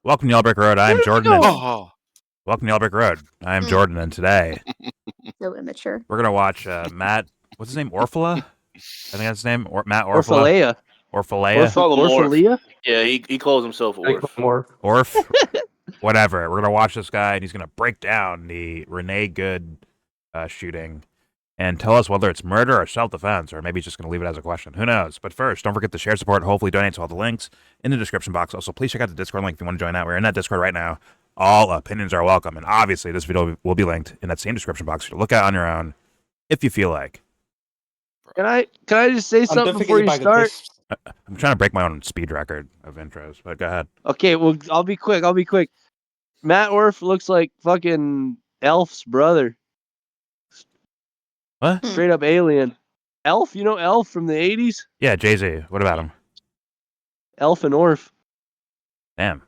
Welcome to YellBro Road. I am Jordan. Welcome to YellBro Road. I am Jordan, and today so immature. we're gonna watch Matt. What's his name? Orfalea. I think that's his name. Matt Orfalea. Orfalea. Yeah, he calls himself Orf. Whatever. We're gonna watch this guy, and he's gonna break down the Renee Good shooting and tell us whether it's murder or self-defense, or maybe he's just gonna leave it as a question. Who knows? But first, don't forget to share, support, hopefully donate to all the links in the description box. Also, please check out the Discord link if you want to join that. We're in that Discord right now. All opinions are welcome, and obviously this video will be linked in that same description box for you to look at on your own if you feel like. Can I just say something before you start? I'm trying to break my own speed record of intros, but go ahead. Okay, well, I'll be quick. Matt Orf looks like fucking Elf's brother. What? Straight up alien. Elf, you know Elf from the 80s? Yeah, Jay-Z. What about him? Elf and Orf. Damn.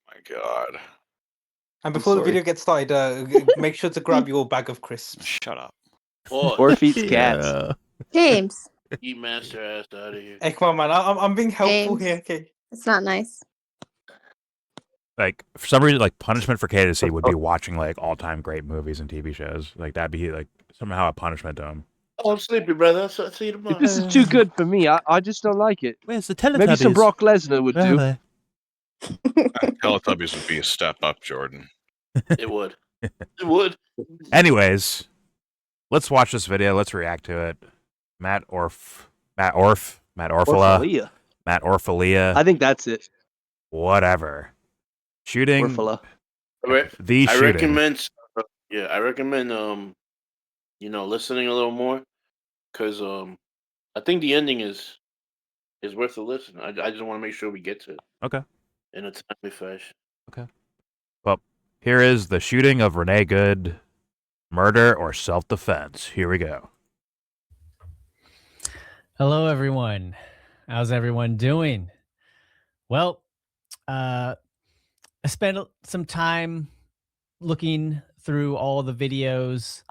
My God. And before the video gets started, make sure to grab your bag of crisps. Shut up. Orf eats cats. James. Eat master ass out of here. Hey, come on, man. I'm being helpful James. here, okay? It's not nice. Like, for some reason, like, punishment for KDC would be watching, like, all-time great movies and TV shows. Like, that'd be, like, somehow a punishment to him. Oh, I'm sleepy, brother. So see you tomorrow. This is too good for me. I just don't like it. Where's the Teletubbies? Maybe some Brock Lesnar would do. Teletubbies would be a step up, Jordan. It would. It would. Anyways, let's watch this video. Let's react to it. Matt Orfalea. Matt Orfalea. I think that's it. Whatever. Shooting. Orfalea. The shooting. I recommend listening a little more, because I think the ending is worth a listen. I just want to make sure we get to it. Okay. In a timely fashion. Okay. Well, here is the shooting of Renee Good. Murder or self-defense. Here we go. Hello, everyone. How's everyone doing? Well, I spent some time looking through all the videos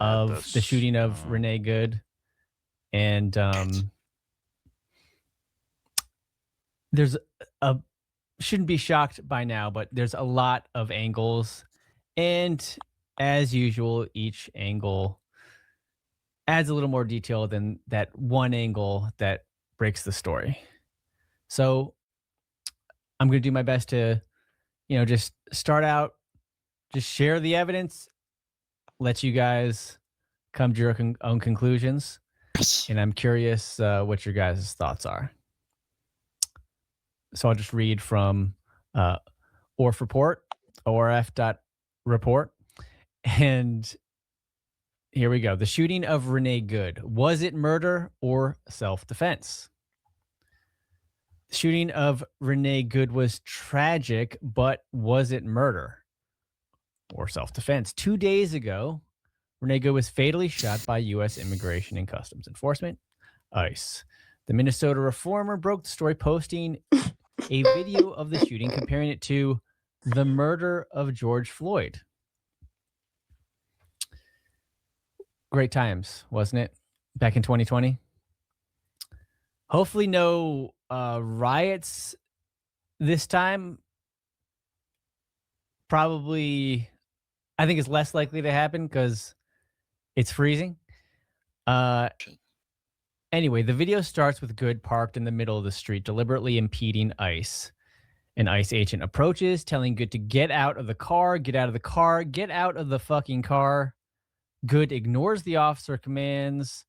of the shooting of Renee Good, and there's shouldn't be shocked by now, but there's a lot of angles, and as usual, each angle adds a little more detail than that one angle that breaks the story. So I'm going to do my best to, just start out, just share the evidence, let you guys come to your own conclusions. And I'm curious what your guys' thoughts are. So I'll just read from ORF report, orf.report. And here we go. The shooting of Renee Good. Was it murder or self-defense? The shooting of Renee Good was tragic, but was it murder or self-defense? 2 days ago, Renee Good was fatally shot by U.S. Immigration and Customs Enforcement, ICE. The Minnesota reformer broke the story, posting a video of the shooting, comparing it to the murder of George Floyd. Great times, wasn't it? Back in 2020. Hopefully no riots this time. Probably, I think it's less likely to happen because it's freezing. Anyway, the video starts with Good parked in the middle of the street, deliberately impeding ICE. An ICE agent approaches, telling Good to get out of the car, get out of the car, get out of the fucking car. Good ignores the officer commands,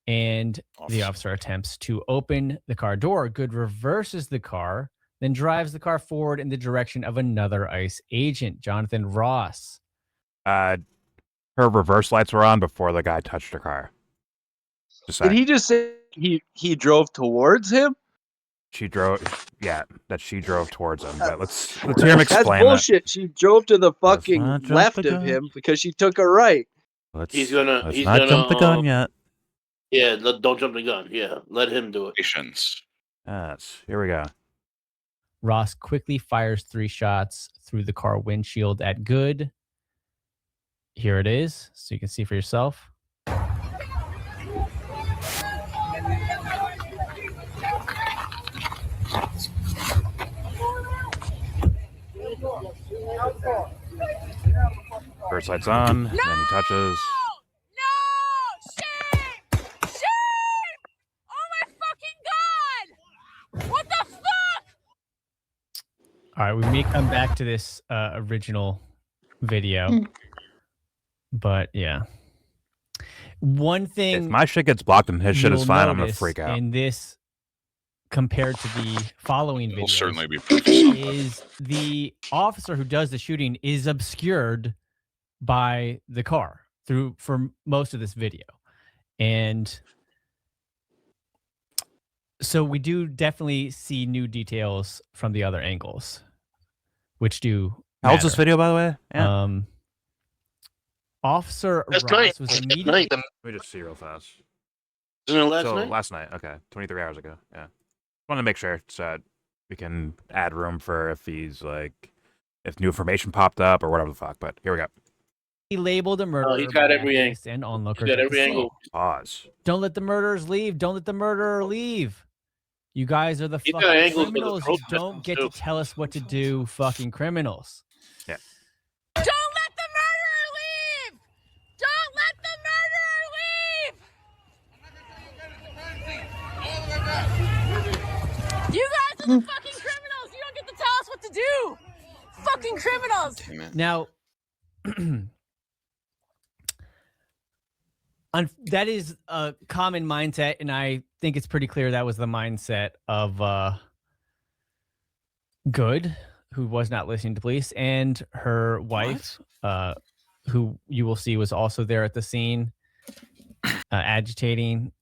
and the officer attempts to open the car door. Good reverses the car, then drives the car forward in the direction of another ICE agent, Jonathan Ross. Her reverse lights were on before the guy touched her car. Did he just say he drove towards him? She drove towards him. But let's hear him explain. That's bullshit. She drove to the fucking left of him because she took a right. He's gonna jump the gun yet. Yeah, don't jump the gun. Yeah, let him do it. Patience. Yes, here we go. Ross quickly fires 3 shots through the car windshield at Good. Here it is, so you can see for yourself. First light's on, then he touches. No! Shame! Shame! Oh my fucking god! What the fuck? All right, we may come back to this original video, but yeah. One thing If my shit gets blocked and his shit is you'll fine, I'm gonna notice freak out. in this, compared to the following It'll videos, certainly be proof of something. is the officer who does the shooting is obscured by the car for most of this video, and so we do definitely see new details from the other angles, which do How old's this matter. video, by the way? Yeah. Officer That's Ross night. was That's immediately night. Let me just see real fast. Isn't it last So night? last night, okay, 23 hours ago. Yeah, want to make sure so we can add room for if he's like, if new information popped up or whatever the fuck. But here we go. He labeled a murderer he's got by every angle. activists and onlookers. He's got at every the angle. scene. Pause. Don't let the murderers leave. Don't let the murderer leave. You guys are the He's got fucking angles for the criminals. You protesters, don't get too. to tell us what to do, fucking criminals. Yeah. Don't let the murderer leave! Don't let the murderer leave! You guys are the fucking criminals! You don't get to tell us what to do! Fucking criminals! Damn it. Now, that is a common mindset, and I think it's pretty clear that was the mindset of Good, who was not listening to police, and her wife, who you will see was also there at the scene, agitating,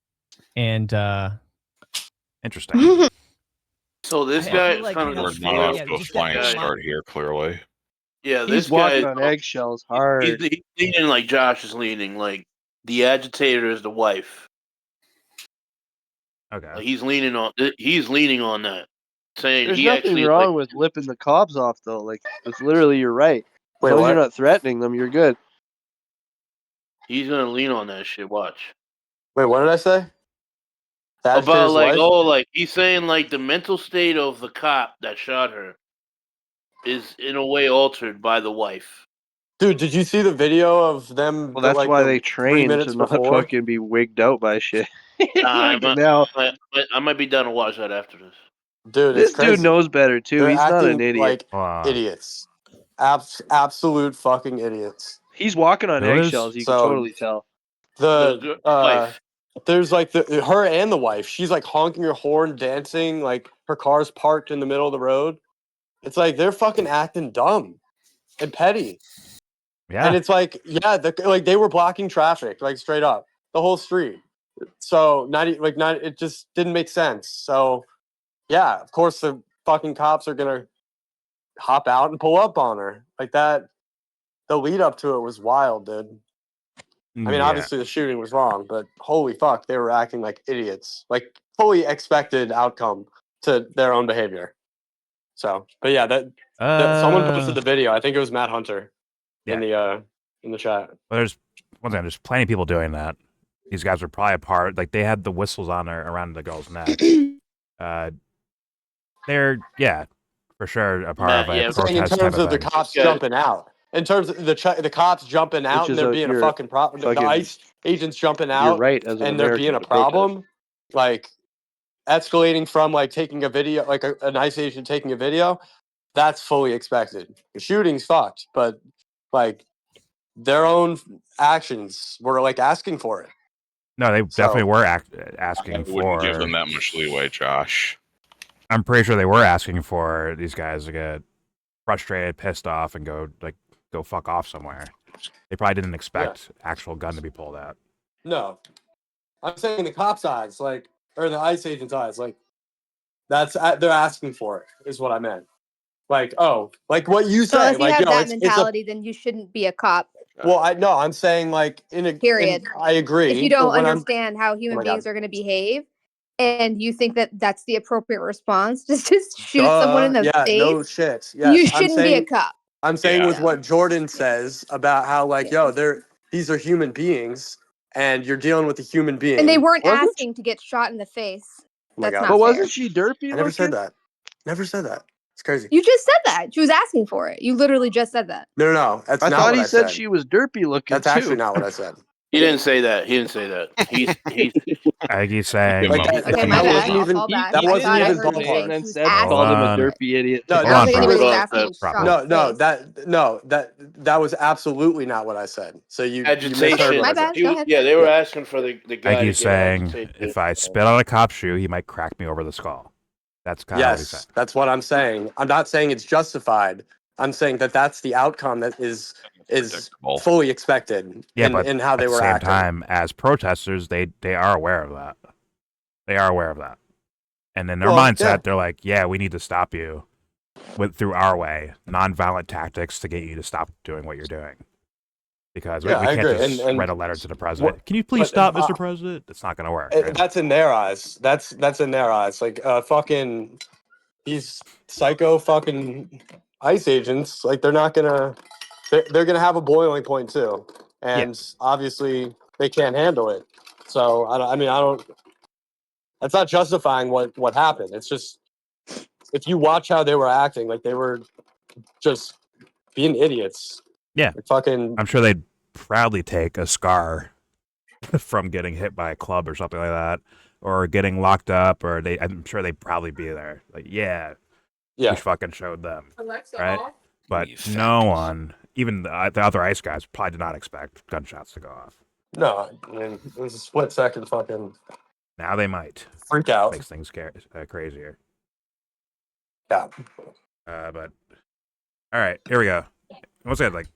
and Interesting. So this I guy feel like, kind you know, We're of not yeah, off to a just that flying guy- start here, clearly. yeah. He's This walking guy on eggshells hard. He's leaning like Josh is leaning. Like the agitator is the wife. Okay. Like, he's leaning on that, saying There's he nothing actually wrong like, with lipping the cops off, though. Like, it's literally, you're right. As Wait, long as what? you're not threatening them, you're good. he's gonna lean on that shit. Watch. Wait, what did I say? The About agitator's like wife? like he's saying like the mental state of the cop that shot her is in a way altered by the wife. Dude, did you see the video of them? Well, that's like, why the they 3 train minutes to not before? fucking be wigged out by shit. I Like, now, might be down to watch that after this. Dude, this it's crazy. dude knows better, too. They're He's not acting an idiot. like Hold on. idiots. Absolute fucking idiots. He's walking on Who is? eggshells, you So- can totally tell. The wife. there's like her and the wife. She's like honking her horn, dancing. Like her car's parked in the middle of the road. It's like they're fucking acting dumb and petty. Yeah. And it's like, yeah, like they were blocking traffic, like straight up the whole street. So it just didn't make sense. So yeah, of course the fucking cops are gonna hop out and pull up on her like that. The lead up to it was wild, dude. I mean, Yeah. obviously the shooting was wrong, but holy fuck, they were acting like idiots. Like fully expected outcome to their own behavior. So, but yeah, that someone posted the video. I think it was Matt Hunter in the chat. Well, there's there's plenty of people doing that. These guys were probably a part. Like they had the whistles on her around the girl's neck. They're for sure a part of a Yeah, I'm saying in protest terms type of the thing. cops Yeah. jumping out. In terms of the cops jumping out Which and is there a- being a you're fucking problem, the fucking- ICE agents jumping You're out right, as an and there American being a to protest. problem, like escalating from like taking a video, like an ICE agent taking a video, that's fully expected. The shooting's fucked, but like their own actions were like asking for it. No, they definitely were asking I wouldn't give them for. that much leeway, Josh. I'm pretty sure they were asking for these guys to get frustrated, pissed off, and go fuck off somewhere. They probably didn't expect actual gun to be pulled out. No, I'm saying in the cops' eyes, like, or the ICE agents' eyes, like, that's they're asking for it. Is what I meant. Like, oh, like what you So say, if you like, have that it's a. mentality, then you shouldn't be a cop. Well, I'm saying like Period. I agree. If you but don't when understand how human my beings God. are going to behave, and you think that that's the appropriate response, just to shoot someone in the face, no shit. Yes, you I'm shouldn't be a saying, cop. I'm saying Yeah. with what Jordan says about how like, Yeah. these are human beings, and you're dealing with a human being. And they weren't Wasn't asking to get shot in the face. Oh my That's God. not But fair. wasn't she derpy I never said looking? that. Never said that. It's crazy. You just said that. She was asking for it. You literally just said that. No. That's I not thought what he I said she was derpy looking That's too. actually not what I said. He didn't say that. He's I think he's saying. Like, Okay, my that bad. wasn't I'll even. fall back. That I wasn't thought I even heard you say and then she was said asking called him a on. derpy idiot. No, I don't think anybody was Well, asking that's- Sean's face. that was absolutely not what I said. So you Agitation. misheard what My I said. bad. Go ahead. Yeah, they were Yeah. asking for the I guy think to he's get saying agitated. if I spit on a cop's shoe, he might crack me over the skull. That's kind of what he's saying. Yes, that's what I'm saying. I'm not saying it's justified. I'm saying that that's the outcome that is predictable. fully expected in how they at were the same acting. time, as protesters, they are aware of that. They are aware of that. And in their mindset, yeah. they're like, yeah, we need to stop you through our way, nonviolent tactics to get you to stop doing what you're doing. Because we Yeah, I can't agree. just And write a letter to the president. what- Can you please but, stop, Mr. President? It's not going to work. Right? That's in their eyes. That's in their eyes. Like fucking these psycho fucking ICE agents. Like they're not gonna. They're gonna have a boiling point too, and obviously they can't handle it. So I don't. That's not justifying what happened. It's just if you watch how they were acting, like they were just being idiots. Yeah. Like fucking. I'm sure they'd proudly take a scar from getting hit by a club or something like that, or getting locked up, or I'm sure they'd probably be there. Like, yeah, we fucking showed them, right? But no one, even the other ICE guys, probably did not expect gunshots to go off. No, I mean it was a split second fucking. Now they might freak out. Makes things crazier. Yeah. But all right, here we go. What's that like?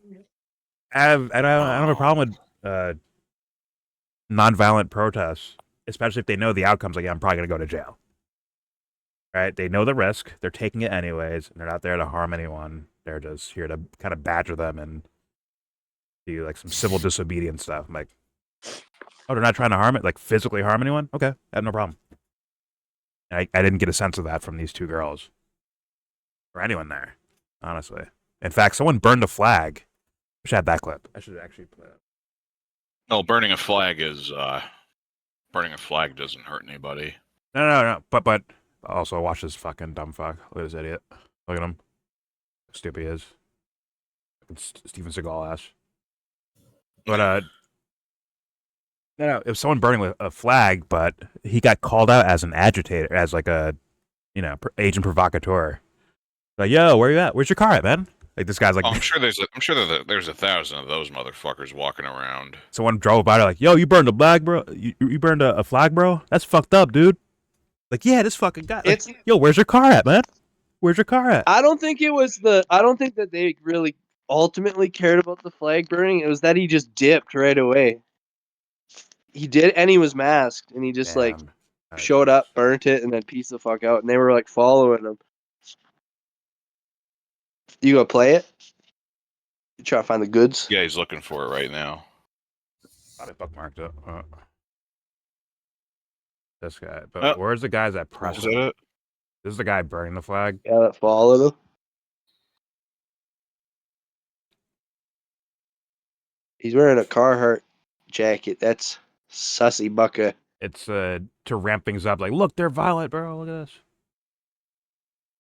I don't have a problem with nonviolent protests, especially if they know the outcomes. Like, yeah, I'm probably gonna go to jail. Right? They know the risk. They're taking it anyways, and they're not there to harm anyone. They're just here to kind of badger them and do like some civil disobedience stuff. I'm like, oh, they're not trying to harm it, like physically harm anyone? Okay, I have no problem. I didn't get a sense of that from these two girls or anyone there, honestly. In fact, someone burned a flag. I should have that clip. I should actually play it. No, burning a flag doesn't hurt anybody. No. But also watch this fucking dumb fuck. Look at this idiot. Look at him. How stupid he is. It's Steven Seagal ass. But no, it was someone burning a flag, but he got called out as an agitator, as like a, agent provocateur. Like, yo, where you at? Where's your car at, man? Like this guy's like, I'm sure there's 1,000 of those motherfuckers walking around. Someone drove by, like, yo, you burned a flag, bro. You burned a flag, bro. That's fucked up, dude. Like, yeah, this fucking guy. Like, yo, where's your car at, man? Where's your car at? I don't think that they really ultimately cared about the flag burning. It was that he just dipped right away. He did, and he was masked, and he just showed up, burnt it, and then pieced the fuck out. And they were like following him. You gonna play it? You try to find the goods? Yeah, he's looking for it right now. I bookmarked it. This guy. But where's the guys that pressed it? This is the guy burning the flag. Yeah, that followed him. He's wearing a Carhartt jacket. That's sussy bucka. It's to ramp things up. Like, look, they're violent, bro. Look at this.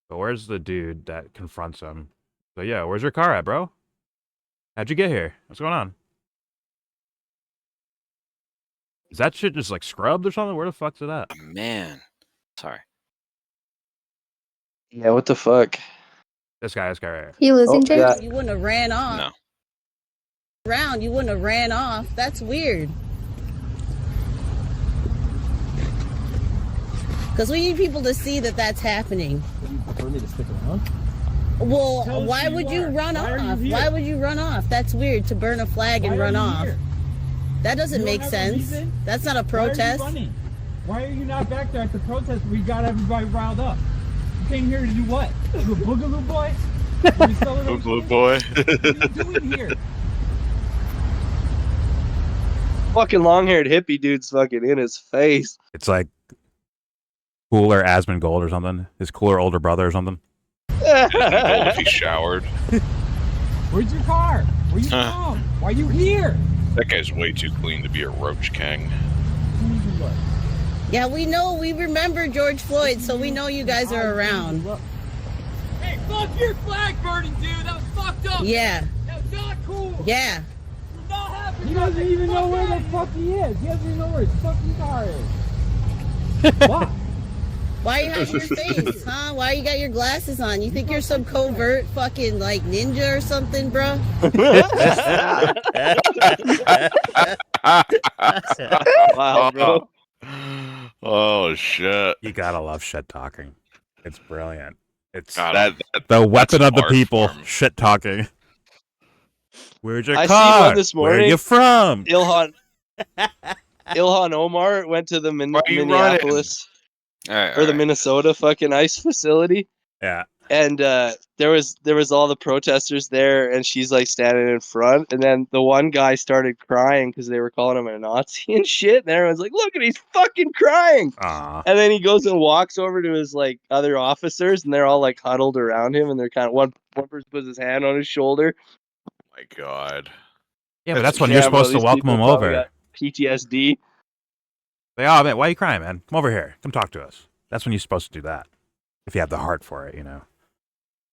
But where's the dude that confronts him? So yeah, where's your car at, bro? How'd you get here? What's going on? Is that shit just like scrubbed or something? Where the fuck's it at? Man, sorry. Yeah, what the fuck? This guy right here. You losing, James? You wouldn't have ran off. No. You wouldn't have ran off. That's weird. Because we need people to see that that's happening. You prefer me to stick around? Well, why would you run off? Why would you run off? That's weird to burn a flag and run off. That doesn't make sense. That's not a protest. Why are you not back there at the protest? We got everybody riled up. You came here to do what? You a boogaloo boy? Boogaloo boy. What are you doing here? Fucking long-haired hippie dude's fucking in his face. It's like cooler Asmongold or something. His cooler older brother or something. If he showered. Where's your car? Where you from? Why are you here? That guy's way too clean to be a roach king. Yeah, we know. We remember George Floyd, so we know you guys are around. Fuck your flag burning, dude. That was fucked up. Yeah. That was not cool. Yeah. We're not happy. He doesn't even know where the fuck he is. He doesn't even know where his fucking car is. Why? Why you hiding your face, huh? Why you got your glasses on? You think you're some covert fucking like ninja or something, bro? Wow, bro. Oh shit! You gotta love shit talking. It's brilliant. It's God, the weapon of the art people. form. Shit talking. Where's your I car? seen one this Where morning. you from? Ilhan Omar went to the Why are you Minneapolis or the Minnesota fucking ice facility. Yeah. And there was all the protesters there, and she's like standing in front, and then the one guy started crying because they were calling him a Nazi and shit, and everyone's like, "Look at he's fucking crying!" Aww. And then he goes and walks over to his like other officers, and they're all like huddled around him, and they're kind of one person puts his hand on his shoulder. My God. Yeah, but that's when you're supposed to these welcome people him probably over. got PTSD. Like, oh man, why are you crying, man? Come over here. Come talk to us. That's when you're supposed to do that. If you have the heart for it, you know.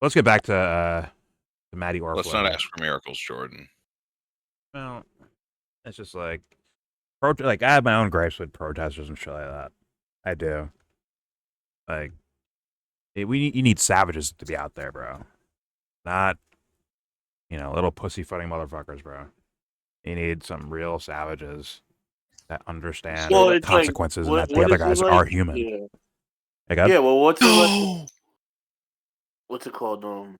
Let's get back to Maddie Orfalea. Let's not ask for miracles, Jordan. Well, it's just like, I have my own gripes with protesters and shit like that. I do. Like, you need savages to be out there, bro. Not, little pussyfooting motherfuckers, bro. You need some real savages that understand the consequences and that the other guys are human. Yeah. Yeah, well, what's it called?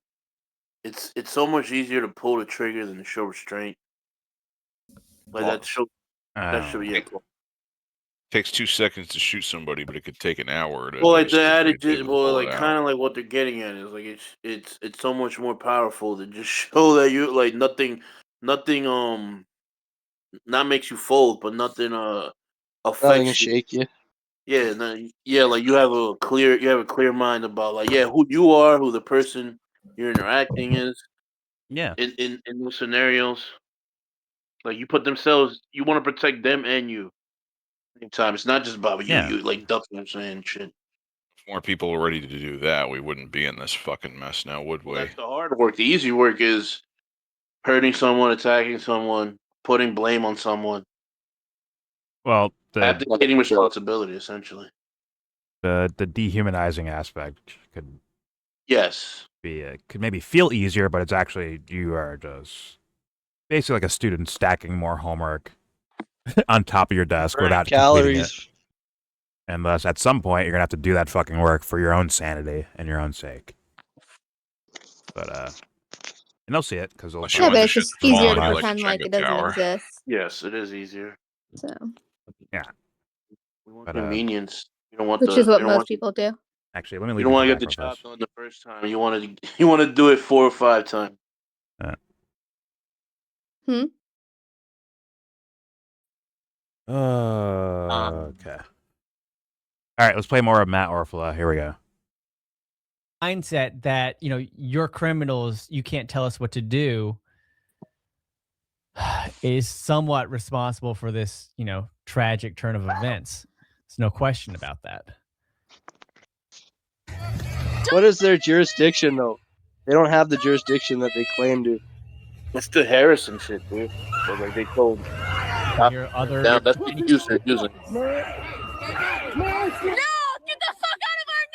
It's so much easier to pull the trigger than to show restraint. Like that should be cool. Takes 2 seconds to shoot somebody, but it could take an hour to. Well, like the attitude, kind of like what they're getting at is like it's so much more powerful to just show that you like nothing not makes you fold, but nothing affects Nothing can you. shake you. Yeah, like you have a clear mind about like who you are, who the person you're interacting is. Yeah. In those scenarios, like you want to protect them and you. Anytime it's not just about you. Yeah. You like ducking and saying shit. If more people were ready to do that, we wouldn't be in this fucking mess now, would we? Well, that's the hard work. The easy work is hurting someone, attacking someone, putting blame on someone. Well, abdicating responsibility, essentially. The dehumanizing aspect could could maybe feel easier, but it's actually you are just basically like a student stacking more homework on top of your desk without completing it. And thus, at some point, you're gonna have to do that fucking work for your own sanity and your own sake. But and they'll see it because they'll. Yeah, but it's just easier to pretend like it doesn't exist. Yes, it is easier. So. Yeah. We want convenience. You don't want which is what most people do. Actually, let me leave. You don't want to get the job done the first time. You want to do it 4 or 5 times. Okay. All right, let's play more of Matt Orfalea. Here we go. Mindset that, you're criminals, you can't tell us what to do, is somewhat responsible for this, tragic turn of events. There's no question about that. What is their jurisdiction, though? They don't have the jurisdiction that they claim to. It's the Harrison shit, dude. So, like they told your other. That's what you using. No! Get the fuck out of our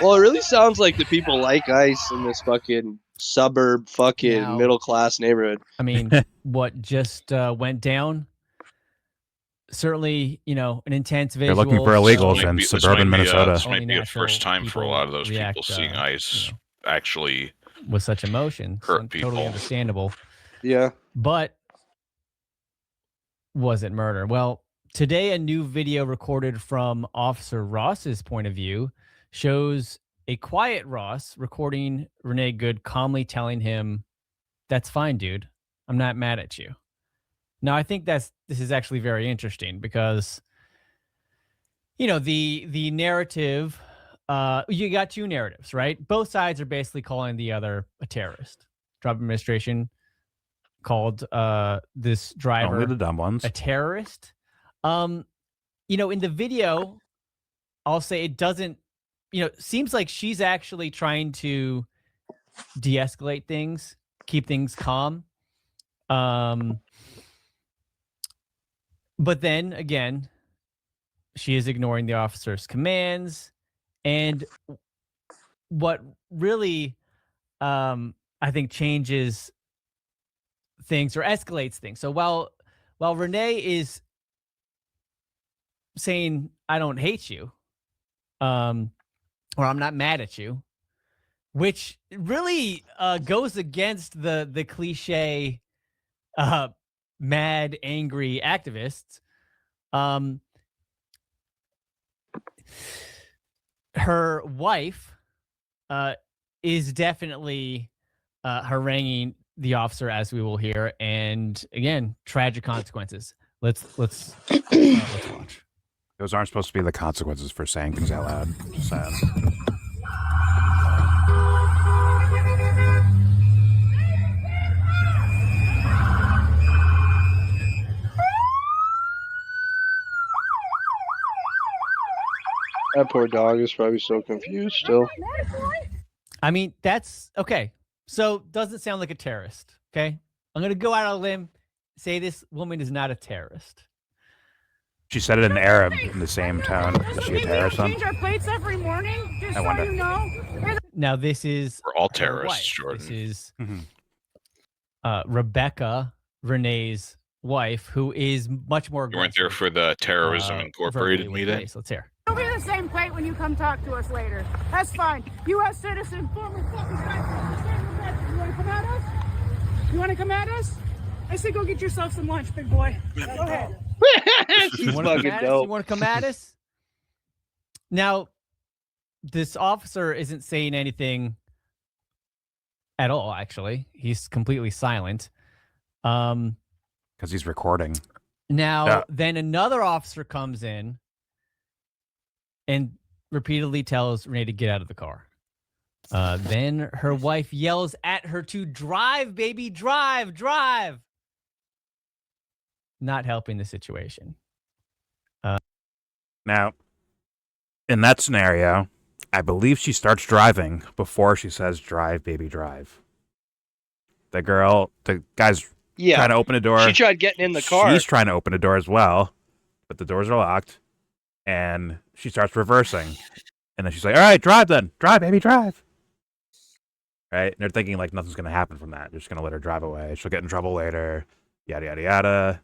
Well, it really sounds like the people like ICE in this fucking suburb, fucking middle class neighborhood. I mean, what just went down? Certainly, an intense visual. They're looking for illegals in suburban Minnesota. This might be a first time for a lot of those people seeing ICE actually with such emotion. Hurt people. Totally understandable. Yeah. But was it murder? Well, today a new video recorded from Officer Ross's point of view shows a quiet Ross recording Renee Good calmly telling him, "That's fine, dude. I'm not mad at you." Now, I think this is actually very interesting because, the narrative, you got 2 narratives, right? Both sides are basically calling the other a terrorist. Trump administration called this driver Only the dumb ones. a terrorist. In the video, I'll say it doesn't, seems like she's actually trying to de-escalate things, keep things calm. But then again, she is ignoring the officer's commands. And what really, I think, changes things or escalates things. So while Renee is saying, I don't hate you, or I'm not mad at you, which really goes against the cliche mad, angry activists. Her wife is definitely haranguing the officer, as we will hear, and again, tragic consequences. Let's watch. Those aren't supposed to be the consequences for saying things out loud. Just saying. That poor dog is probably so confused still. I mean, that's okay. So doesn't sound like a terrorist. Okay, I'm gonna go out on a limb, say this woman is not a terrorist. She said it in Arab in the same tone. Is she a terrorist? Change our plates every morning, just I wonder. so you know. Now this is We're all her terrorists, wife. Jordan. This is Rebecca, Renee's wife, who is much more You weren't there aggressive, for the Terrorism verbally Incorporated with meeting? Grace. Let's hear. It'll be the same plate when you come talk to us later. That's fine. U.S. citizen, former fucking citizen. You want to come at us? You want to come at us? I say go get yourself some lunch, big boy. Go ahead. She's wanna fucking come at us? dope. You want to come at us? Now, this officer isn't saying anything at all, actually. He's completely silent. Because he's recording. Now, then another officer comes in and repeatedly tells Renee to get out of the car. Then her wife yells at her to drive, baby, drive, drive. Not helping the situation. Now, in that scenario, I believe she starts driving before she says, drive, baby, drive. The guy's trying to open a door. She tried getting in the car. She's trying to open a door as well, but the doors are locked. And she starts reversing. And then she's like, all right, drive then. Drive, baby, drive. Right? And they're thinking like nothing's going to happen from that. They're just going to let her drive away. She'll get in trouble later. Yada, yada, yada.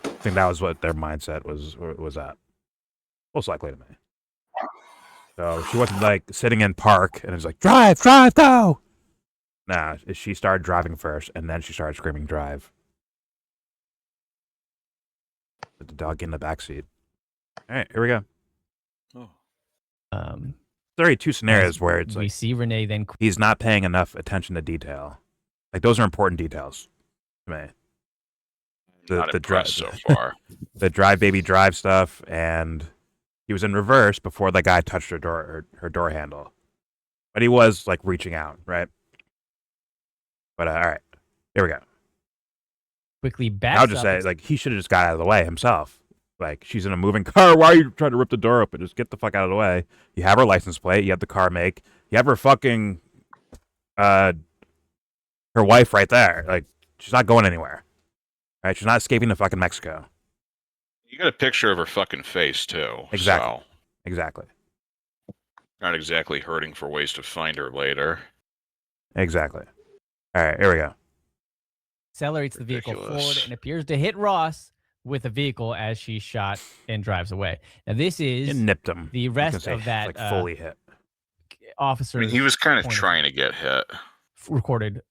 I think that was what their mindset was at. Most likely to me. So she wasn't like sitting in park and it's like, drive, drive, go. Nah, she started driving first and then she started screaming, drive. With the dog in the backseat. All right, here we go. Oh. There are two scenarios where it's we like see Renee then he's not paying enough attention to detail. Like those are important details to me. Not impressed so far. The drive baby drive stuff, and he was in reverse before the guy touched her door handle. But he was like reaching out, right? But all right, here we go. quickly backs I'll just up. say, like, he should have just got out of the way himself. Like, she's in a moving car. Why are you trying to rip the door open? Just get the fuck out of the way. You have her license plate. You have the car make. You have her fucking, her wife right there. Like, she's not going anywhere. Right? She's not escaping to fucking Mexico. You got a picture of her fucking face, too. Exactly. So Exactly. not exactly hurting for ways to find her later. Exactly. All right, here we go. Accelerates the vehicle forward and appears to hit Ross with a vehicle as she's shot and drives away. Now, this is It nipped him. the rest of that like fully hit. officer. I mean, he was kind of trying to get hit. Recorded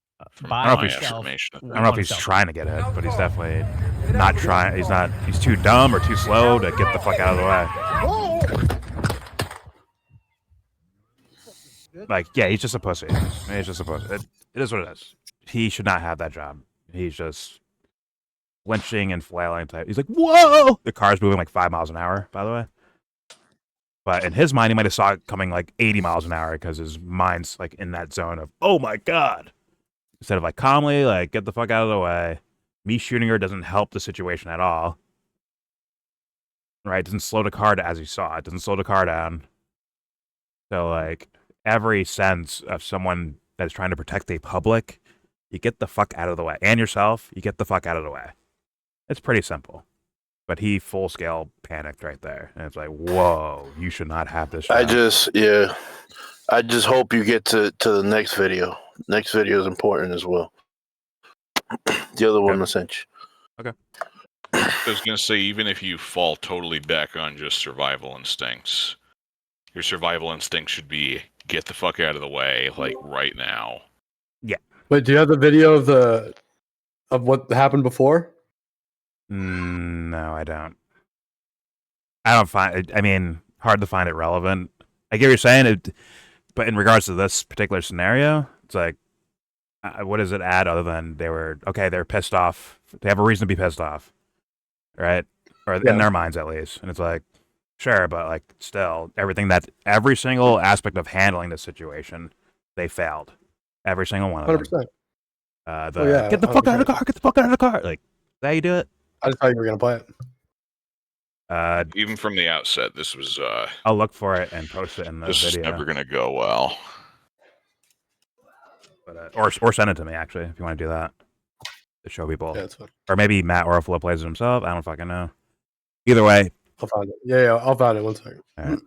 by I don't know if himself. I don't know if he's trying to get hit, but he's definitely not trying. He's not. He's too dumb or too slow to get the fuck out of the way. Like, yeah, he's just a pussy. He's just a pussy. It is what it is. He should not have that job. He's just flinching and flailing type. He's like, whoa! The car's moving like 5 miles an hour, by the way. But in his mind, he might have saw it coming like 80 miles an hour because his mind's like in that zone of, oh my god. Instead of like calmly, like get the fuck out of the way. Me shooting her doesn't help the situation at all. Right? It doesn't slow the car down, as you saw. It doesn't slow the car down. So like every sense of someone that's trying to protect the public, you get the fuck out of the way. And yourself, you get the fuck out of the way. It's pretty simple. But he full scale panicked right there. And it's like, whoa, you should not have this shot. I just hope you get to the next video. Next video is important as well. The other one I sent you. Okay. I was going to say, even if you fall totally back on just survival instincts, your survival instinct should be get the fuck out of the way, like right now. Yeah. Wait, do you have the video of what happened before? No, I don't. I don't find it, I mean, hard to find it relevant. I get what you're saying, but in regards to this particular scenario, it's like, what does it add other than they're pissed off. They have a reason to be pissed off, right? Or in their minds at least. And it's like, sure, but like still, every single aspect of handling this situation, they failed. Every single one of 100%. them. Get the fuck out of the car. Get the fuck out of the car. Like, is that how you do it? I just thought you were gonna play it. Even from the outset, this was. I'll look for it and post it in the this video. This is never gonna go well. But or send it to me actually if you want to do that to show people. Yeah, that's fine. Or maybe Matt Orfalea plays it himself. I don't fucking know. Either way, I'll find it. Yeah, I'll find it. 1 second. All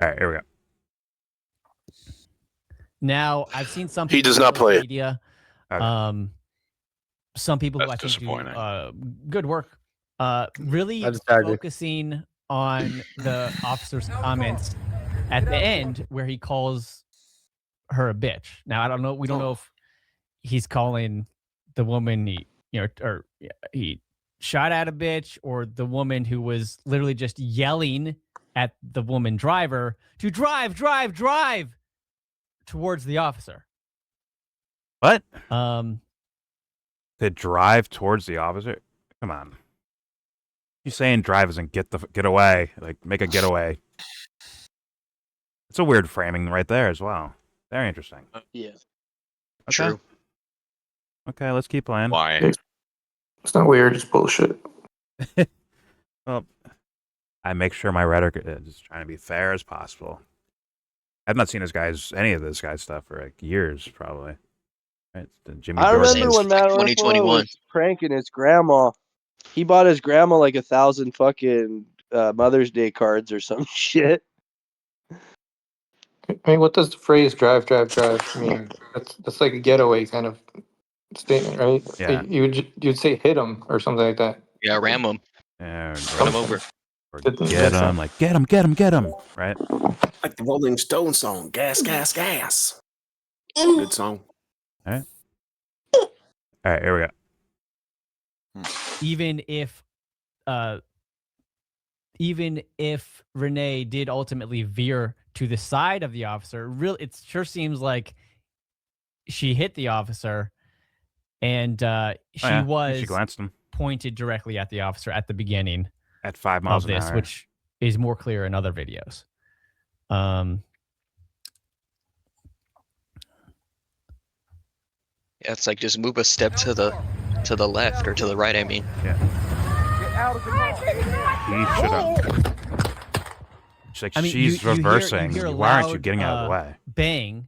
right, here we go. Now I've seen some. People He does not play media, Okay. Some people who I think do good work. Really focusing on the officer's comments at the end where he calls her a bitch. Now I don't know. We don't know if he's calling the woman he shot at a bitch, or the woman who was literally just yelling at the woman driver to drive towards the officer. What? To drive towards the officer? Come on. You saying drive isn't get away, like make a getaway. It's a weird framing right there as well. Very interesting. Yeah. Okay. True. Okay, let's keep playing. Why? It's not weird, it's bullshit. Well, I make sure my rhetoric is trying to be fair as possible. I've not seen any of this guy's stuff for like years, probably. Right? Jimmy I Jordan. remember when Matt Orfalea was pranking his grandma. He bought his grandma like 1,000 fucking Mother's Day cards or some shit. I mean, what does the phrase drive mean? That's like a getaway kind of statement, right? Yeah. You'd say hit him or something like that. Yeah, ram him. Yeah, Run him over. Or get him, like get him, right? Like the Rolling Stones song, gas, gas, gas. Good song. All right, here we go. Even if Renee did ultimately veer to the side of the officer, it sure seems like she hit the officer, and she glanced him. Pointed directly at the officer at the beginning at 5 miles of this, an hour, which is more clear in other videos. Yeah, it's like just move a step to the left or to the right. I mean, yeah. He should have. It's like she's reversing. Why aren't you getting out of the way? Bang,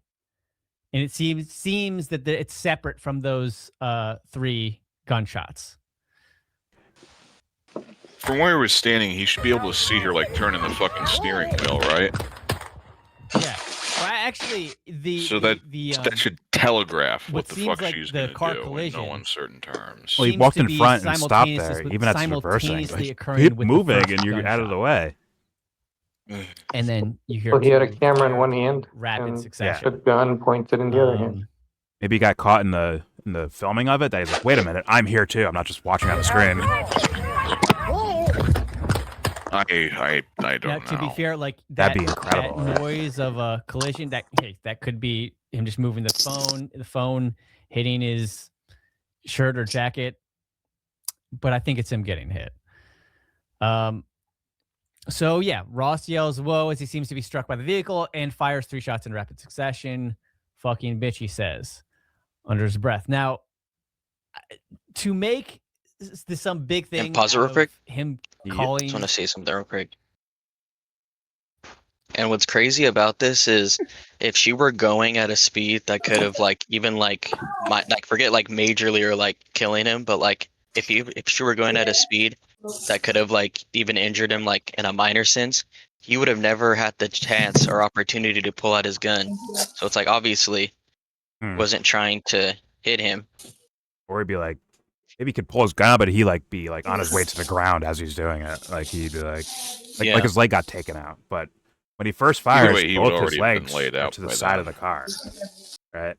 and it seems that it's separate from those 3 gunshots. From where he was standing, he should be able to see her like turning the fucking steering wheel, right? Yeah. Well, actually, that should telegraph what the fuck like she's the going to car do collision in no uncertain terms. Well, he walked in front and stopped there, even as reversing. Keep moving, and you're out of the way. And then you hear. Well, he had a camera in one hand, rapid succession. A gun pointed in the other hand. Maybe he got caught in the filming of it. That he's like, wait a minute, I'm here too. I'm not just watching on the screen. I don't know. To be fair, like that'd be incredible. That noise of a collision, that could be him just moving the phone hitting his shirt or jacket, but I think it's him getting hit. So yeah, Ross yells "whoa" as he seems to be struck by the vehicle and fires 3 shots in rapid succession. Fucking bitch, he says. under his breath. Now, to make this some big thing, And pause it real out quick. of him I calling. just want to say something real quick. And what's crazy about this is, if she were going at a speed that could have even forget majorly or killing him, but if she were going at a speed that could have even injured him in a minor sense, he would have never had the chance or opportunity to pull out his gun. So it's obviously wasn't trying to hit him. Or he'd be like, maybe he could pull his gun, but he be on his way to the ground as he's doing it. Like he'd be like his leg got taken out. But when he first fires, way, he would both his already have been legs laid are out to the by side then. of the car. Right?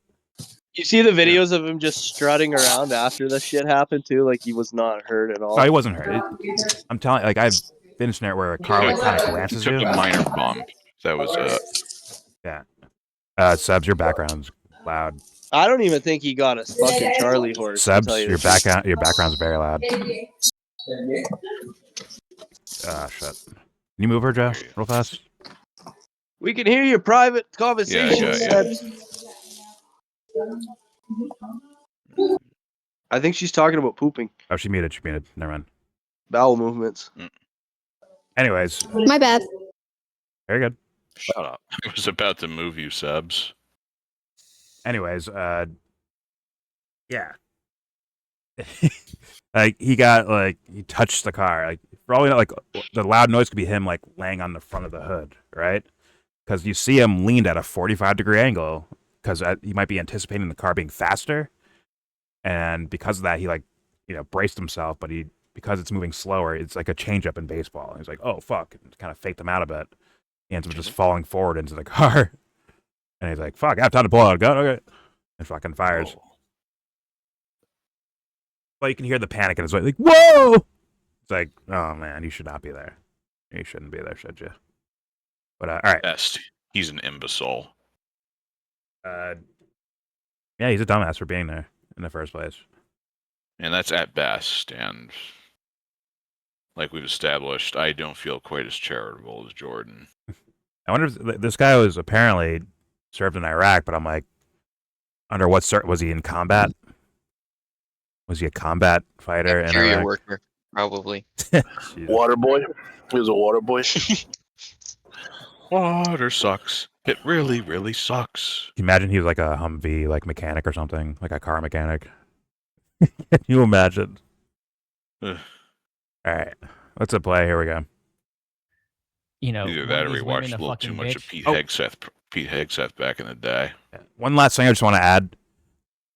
You see the videos of him just strutting around after the shit happened too, like he was not hurt at all. No, he wasn't hurt. I'm telling you, I've been in a scenario where a car kind of glances He took you. a minor bump. That was it. Yeah. Subs, your background's loud. I don't even think he got a fucking Charlie horse. to Subs, tell you your the truth. background's very loud. Shit. Can you move her, Joe, real fast? We can hear your private conversations. I think she's talking about pooping. Oh, she muted. Never mind. Bowel movements. Anyways. My bad. Very good. Shut up. I was about to move you, Subs. Anyways, yeah. He touched the car. For all we know, the loud noise could be him laying on the front of the hood, right? Because you see him leaned at a 45-degree angle because he might be anticipating the car being faster, and because of that, he braced himself. But because it's moving slower, it's like a changeup in baseball. And he's like, "Oh fuck!" and kind of faked him out a bit. He ends up just falling forward into the car, and he's like, "Fuck! I have time to pull out a gun." Okay, and fucking fires. But you can hear the panic in his voice, like, "Whoa!" It's like, "Oh man, you should not be there. You shouldn't be there, should you?" But all right. Best. He's an imbecile. Yeah, he's a dumbass for being there in the first place. And that's at best. And like we've established, I don't feel quite as charitable as Jordan. I wonder if this guy was apparently served in Iraq, but I'm like, under what was he in combat? Was he a combat fighter in Interior Iraq? worker, probably. Water boy. He was a water boy. Water sucks. It really, really sucks. Can you imagine he was like a Humvee mechanic or something, like a car mechanic? Can you imagine? All right, let's play. Here we go. Either that or we watched a little too much of Pete Hegseth back in the day. One last thing I just want to add.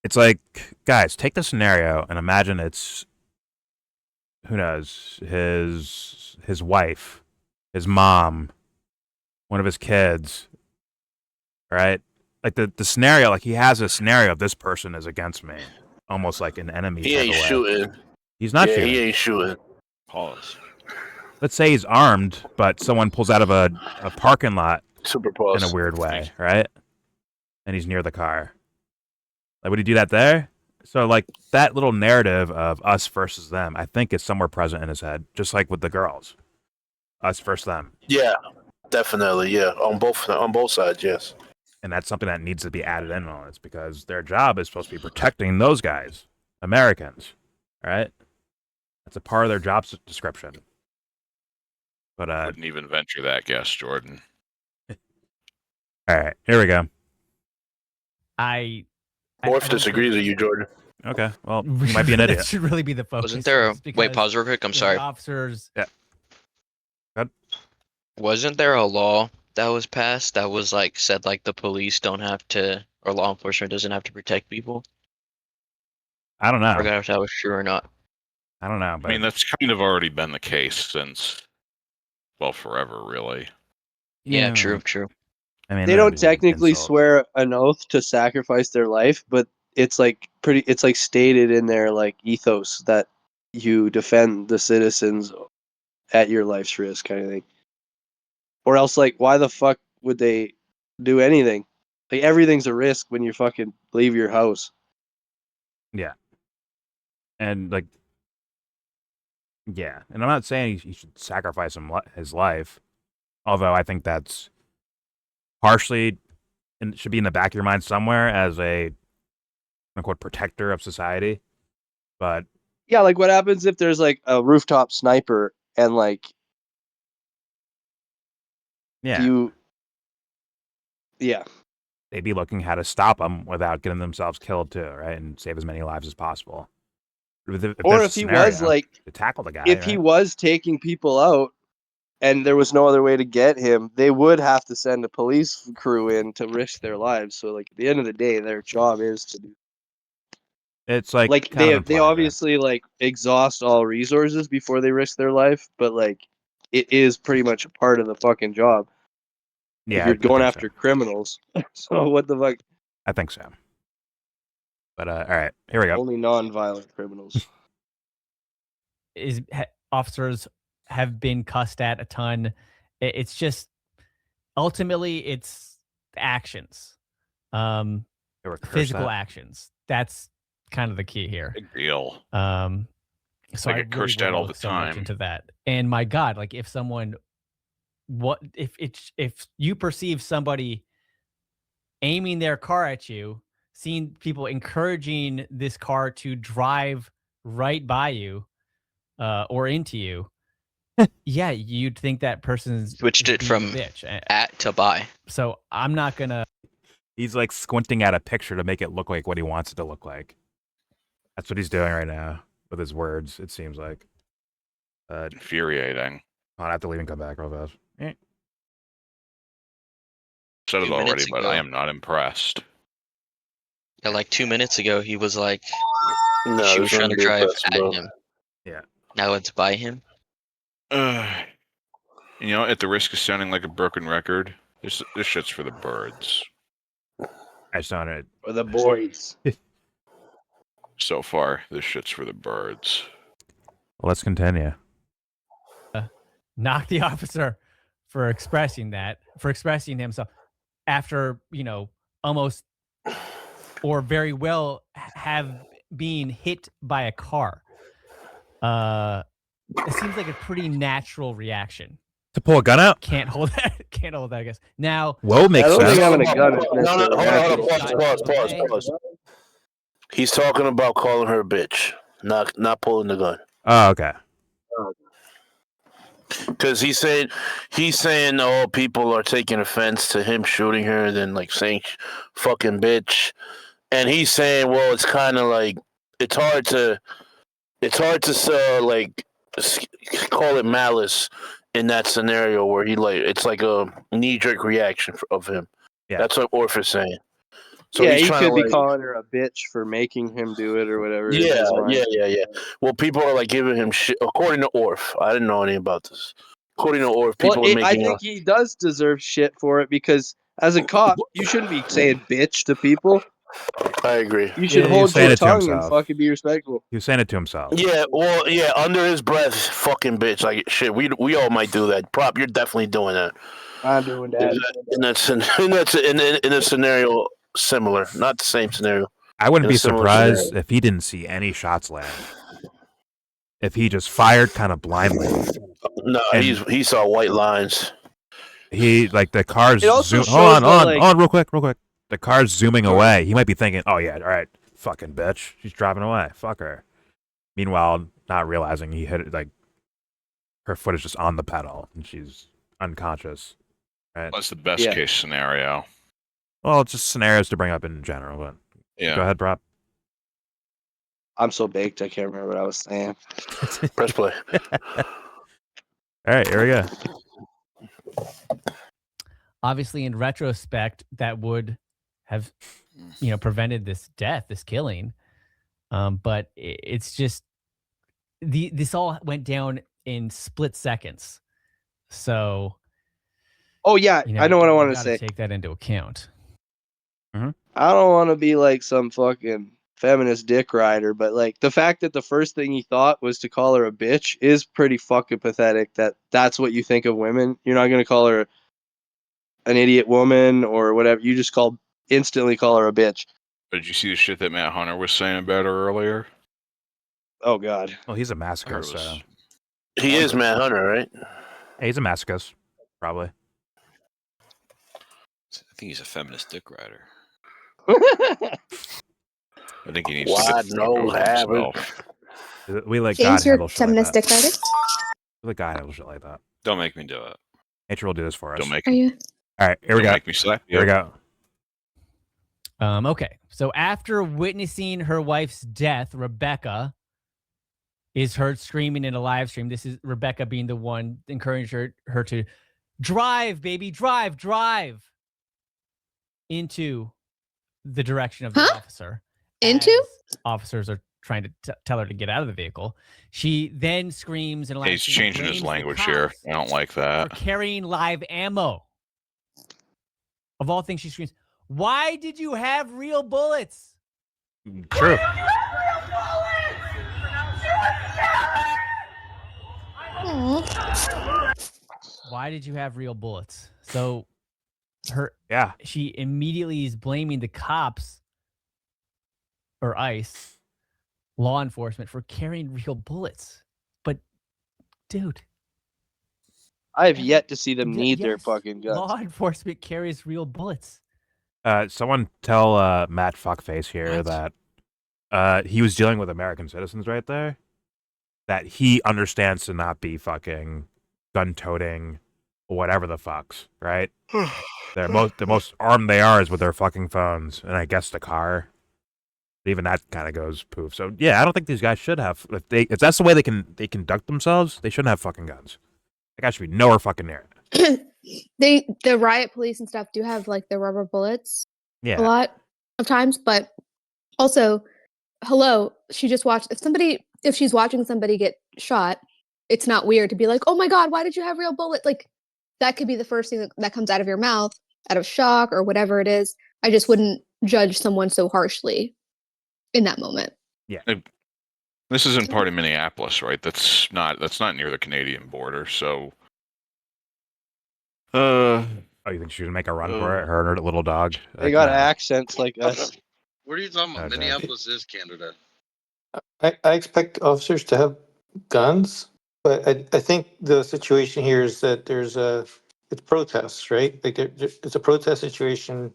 It's like, guys, take the scenario and imagine it's, who knows, his wife, his mom, one of his kids, right? The scenario, he has a scenario of this person is against me, almost like an enemy. He ain't shooting. He's not shooting. He ain't shooting. Pause. Let's say he's armed, but someone pulls out of a parking lot Super pause. in a weird way, right? And he's near the car. Would he do that there? So, that little narrative of us versus them, I think is somewhere present in his head, just like with the girls. Us versus them. Yeah, definitely. Yeah, on both sides. Yes. And that's something that needs to be added in on this because their job is supposed to be protecting those guys, Americans, right? That's a part of their job description. But wouldn't even venture that guess, Jordan. All right, here we go. Morph disagrees with you, Jordan. Okay, well, you might be an idiot. That should really be the focus. Wasn't there a wait? Pause real quick. I'm sorry. Officers. Yeah. Good. Wasn't there a law that was passed that was said the police don't have to, or law enforcement doesn't have to protect people? I don't know. I forgot if that was true or not. I don't know. But... I mean, that's kind of already been the case since, well, forever, really. Yeah, true. I mean, they don't technically swear an oath to sacrifice their life, but it's it's stated in their ethos that you defend the citizens at your life's risk, kind of thing. Or else, why the fuck would they do anything? Everything's a risk when you fucking leave your house. Yeah. And yeah, and I'm not saying he should sacrifice his life, although I think that's partially and should be in the back of your mind somewhere as a unquote protector of society, but yeah, like what happens if there's like a rooftop sniper and like yeah, yeah. they'd be looking how to stop them without getting themselves killed too, right, and save as many lives as possible. Or if he was like to tackle the guy, if he was taking people out and there was no other way to get him, they would have to send a police crew in to risk their lives. So like at the end of the day, their job is to do. It's like they implied, obviously like exhaust all resources before they risk their life, but like it is pretty much a part of the fucking job. Yeah, like, you're I going think after criminals. So what the fuck? I think so. But all right, here we go. Only non-violent criminals. Officers have been cussed at a ton. It's just ultimately it's actions, physical actions. That's kind of the key here. Big deal. So I get cursed at all the time into that. And my God, like if someone, if you perceive somebody aiming their car at you, seeing people encouraging this car to drive right by you, or into you, yeah, you'd think that person's switched it from bitch at to by. So I'm not gonna. He's like squinting at a picture to make it look like what he wants it to look like. That's what he's doing right now with his words. It seems like infuriating. I'll have to leave and come back real fast. Said it already, but I am not impressed. Yeah, like 2 minutes ago, he was like, No, she was this trying to wouldn't be drive impressed, at bro. him. Yeah. Now it's by him. You know, at the risk of sounding like a broken record, this shit's for the birds. I sounded for the boys. So far, this shit's for the birds. Well, let's continue. Knock the officer for expressing himself after, almost or very well have been hit by a car. It seems like a pretty natural reaction. To pull a gun out? Can't hold that, I guess. Now, Whoa, makes I don't sense. think having a gun is No, necessarily hold on, pause. He's talking about calling her a bitch, not pulling the gun. Oh, okay. Because he's saying, oh, people are taking offense to him shooting her, and then like saying fucking bitch, and he's saying, well, it's kind of like it's hard to like call it malice in that scenario where he like it's like a knee-jerk reaction of him. Yeah, that's what Orf is saying. So yeah, he's he trying could to, be like, calling her a bitch for making him do it or whatever. Yeah. Well, people are like giving him shit. According to Orf, I didn't know anything about this. According to Orf, people are making. I think he does deserve shit for it because as a cop, you shouldn't be saying bitch to people. I agree. You should hold your tongue and fucking be respectful. He was saying it to himself. Yeah, well, yeah, under his breath, fucking bitch. Like shit, we all might do that. Prop, you're definitely doing that. I'm doing that. In a scenario similar, not the same scenario. I wouldn't In a be similar surprised scenario. if he didn't see any shots land. If he just fired kind of blindly. No, And he saw white lines. He like the car's It also zoom. Hold shows that, like- on, real quick. The car's zooming away. He might be thinking, "Oh yeah, all right, fucking bitch, she's driving away. Fuck her." Meanwhile, not realizing he hit it, like her foot is just on the pedal and she's unconscious. Right? That's the best case scenario. Well, it's just scenarios to bring up in general. But Yeah. Go ahead, Prop. I'm so baked, I can't remember what I was saying. Press play. All right, here we go. Obviously, in retrospect, that would have, prevented this death, this killing. But it's just this all went down in split seconds. So, Oh yeah, I know what I want to say. Take that into account. I don't want to be like some fucking feminist dick rider, but like the fact that the first thing he thought was to call her a bitch is pretty fucking pathetic. That's what you think of women. You're not gonna call her an idiot woman or whatever. You just instantly call her a bitch. Did you see the shit that Matt Hunter was saying about her earlier? Oh God. Well, he's a masochist, so He is Matt Hunter, right? Hey, he's a masochist, probably. I think he's a feminist dick rider. I think he needs to Wide get the fuck nose over habit. himself. We let James, God you're handle shit like that. feministic artist? We let God handle shit like that. Don't make me do it. Nature will do this for us. Don't make Are you? All right, here we Don't go. make me slap you. Here we go. Okay. So after witnessing her wife's death, Rebecca is heard screaming in a live stream. This is Rebecca being the one encouraging her to drive, baby, drive into the direction of the officer. Into? As officers are trying to tell her to get out of the vehicle. She then screams in a live He's stream, changing his blames the language here. cops I don't like for that. carrying live ammo. Of all things, she screams, "Why did you have real bullets?" True. Why did you have real bullets? So Yeah. she immediately is blaming the cops or ICE, law enforcement, for carrying real bullets. But dude, I have yet to see them need their yes, fucking guns. law enforcement carries real bullets. Someone tell Matt Fuckface here that he was dealing with American citizens right there. That he understands to not be fucking gun-toting, whatever the fucks, right? The most armed they are is with their fucking phones, and I guess the car. Even that kind of goes poof. So yeah, I don't think these guys should have. If that's the way they conduct themselves, they shouldn't have fucking guns. That guy should be nowhere fucking near it. The riot police and stuff do have like the rubber bullets Yeah. a lot of times, but also, hello, she just watched. If she's watching somebody get shot, it's not weird to be like, oh my god, why did you have real bullets? Like that could be the first thing that comes out of your mouth, out of shock or whatever it is. I just wouldn't judge someone so harshly in that moment. Yeah. This is in part of Minneapolis, right? That's not near the Canadian border, so Oh, you think she would make a run for it? Her and her little dog. They got accents like us. What are you talking about? Okay. Minneapolis is Canada. I expect officers to have guns, but I think the situation here is that it's protests, right? Like it's a protest situation.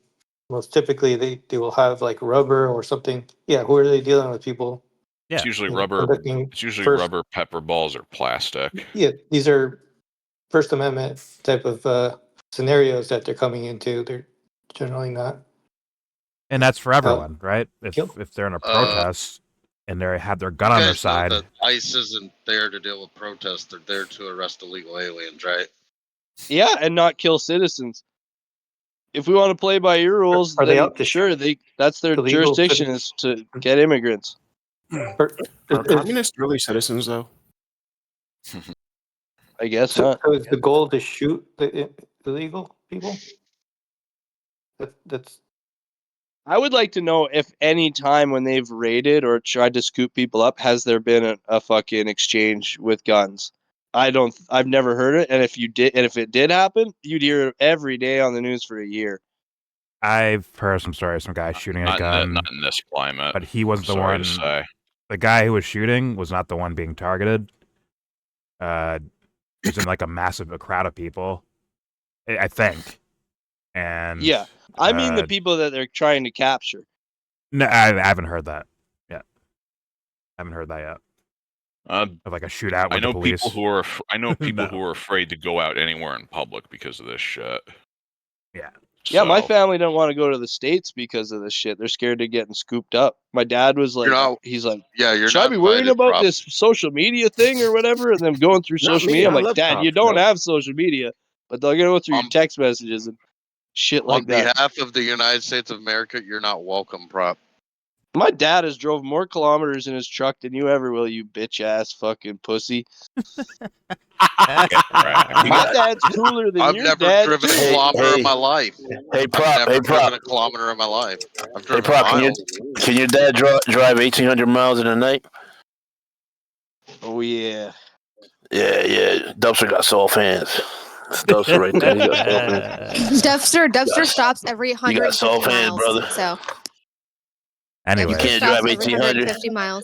Most typically, they will have like rubber or something. Yeah, who are they dealing with? People. Yeah. it's usually you know, rubber. conducting It's usually first- rubber pepper balls or plastic. Yeah, these are First Amendment type of scenarios that they're coming into. They're generally not. And that's for everyone, right? If they're in a protest and they have their gun on their side. That ICE isn't there to deal with protests. They're there to arrest illegal aliens, right? Yeah, and not kill citizens. If we want to play by your rules, Are they then out to sure, that's their illegal jurisdiction is to get immigrants. Are communists really citizens, though? I guess So, not. so is the goal to shoot the illegal people? That's. I would like to know if any time when they've raided or tried to scoop people up, has there been a fucking exchange with guns? I've never heard it. And if it did happen, you'd hear it every day on the news for a year. I've heard some stories, some guy shooting a gun. Not in this climate. But he wasn't the Sorry one. to say. The guy who was shooting was not the one being targeted. It was in like a crowd of people, I think. And Yeah, I mean the people that they're trying to capture. No, I haven't heard that yet. Of like a shootout with I know the police. people who are. I know people who are afraid to go out anywhere in public because of this shit. Yeah. Yeah, my So- family don't want to go to the States because of this shit. They're scared of getting scooped up. My dad was like, he's like, you're should I not be worried invited, about Rob. this social media thing or whatever? And them going through Not social me, media. I'm I like, love Dad, you cops, don't bro. have social media, but they'll go through your text messages and shit like On that. behalf of the United States of America, you're not welcome, prop. My dad has drove more kilometers in his truck than you ever will, you bitch ass fucking pussy. My dad's cooler than I've your never dad. driven a too. kilometer in my life. Hey, Prop. I've never Hey, driven Prop. a kilometer in my life. I've Hey, driven Prop. miles. Can your dad drive 1,800 miles in a night? Oh yeah. Yeah. Dubster got soft hands. That's Dubster right there. He got soft hands. Dubster stops every You got 150 soft hands, miles. brother. So Anyway, You can't stops drive every 1,800. 150 miles.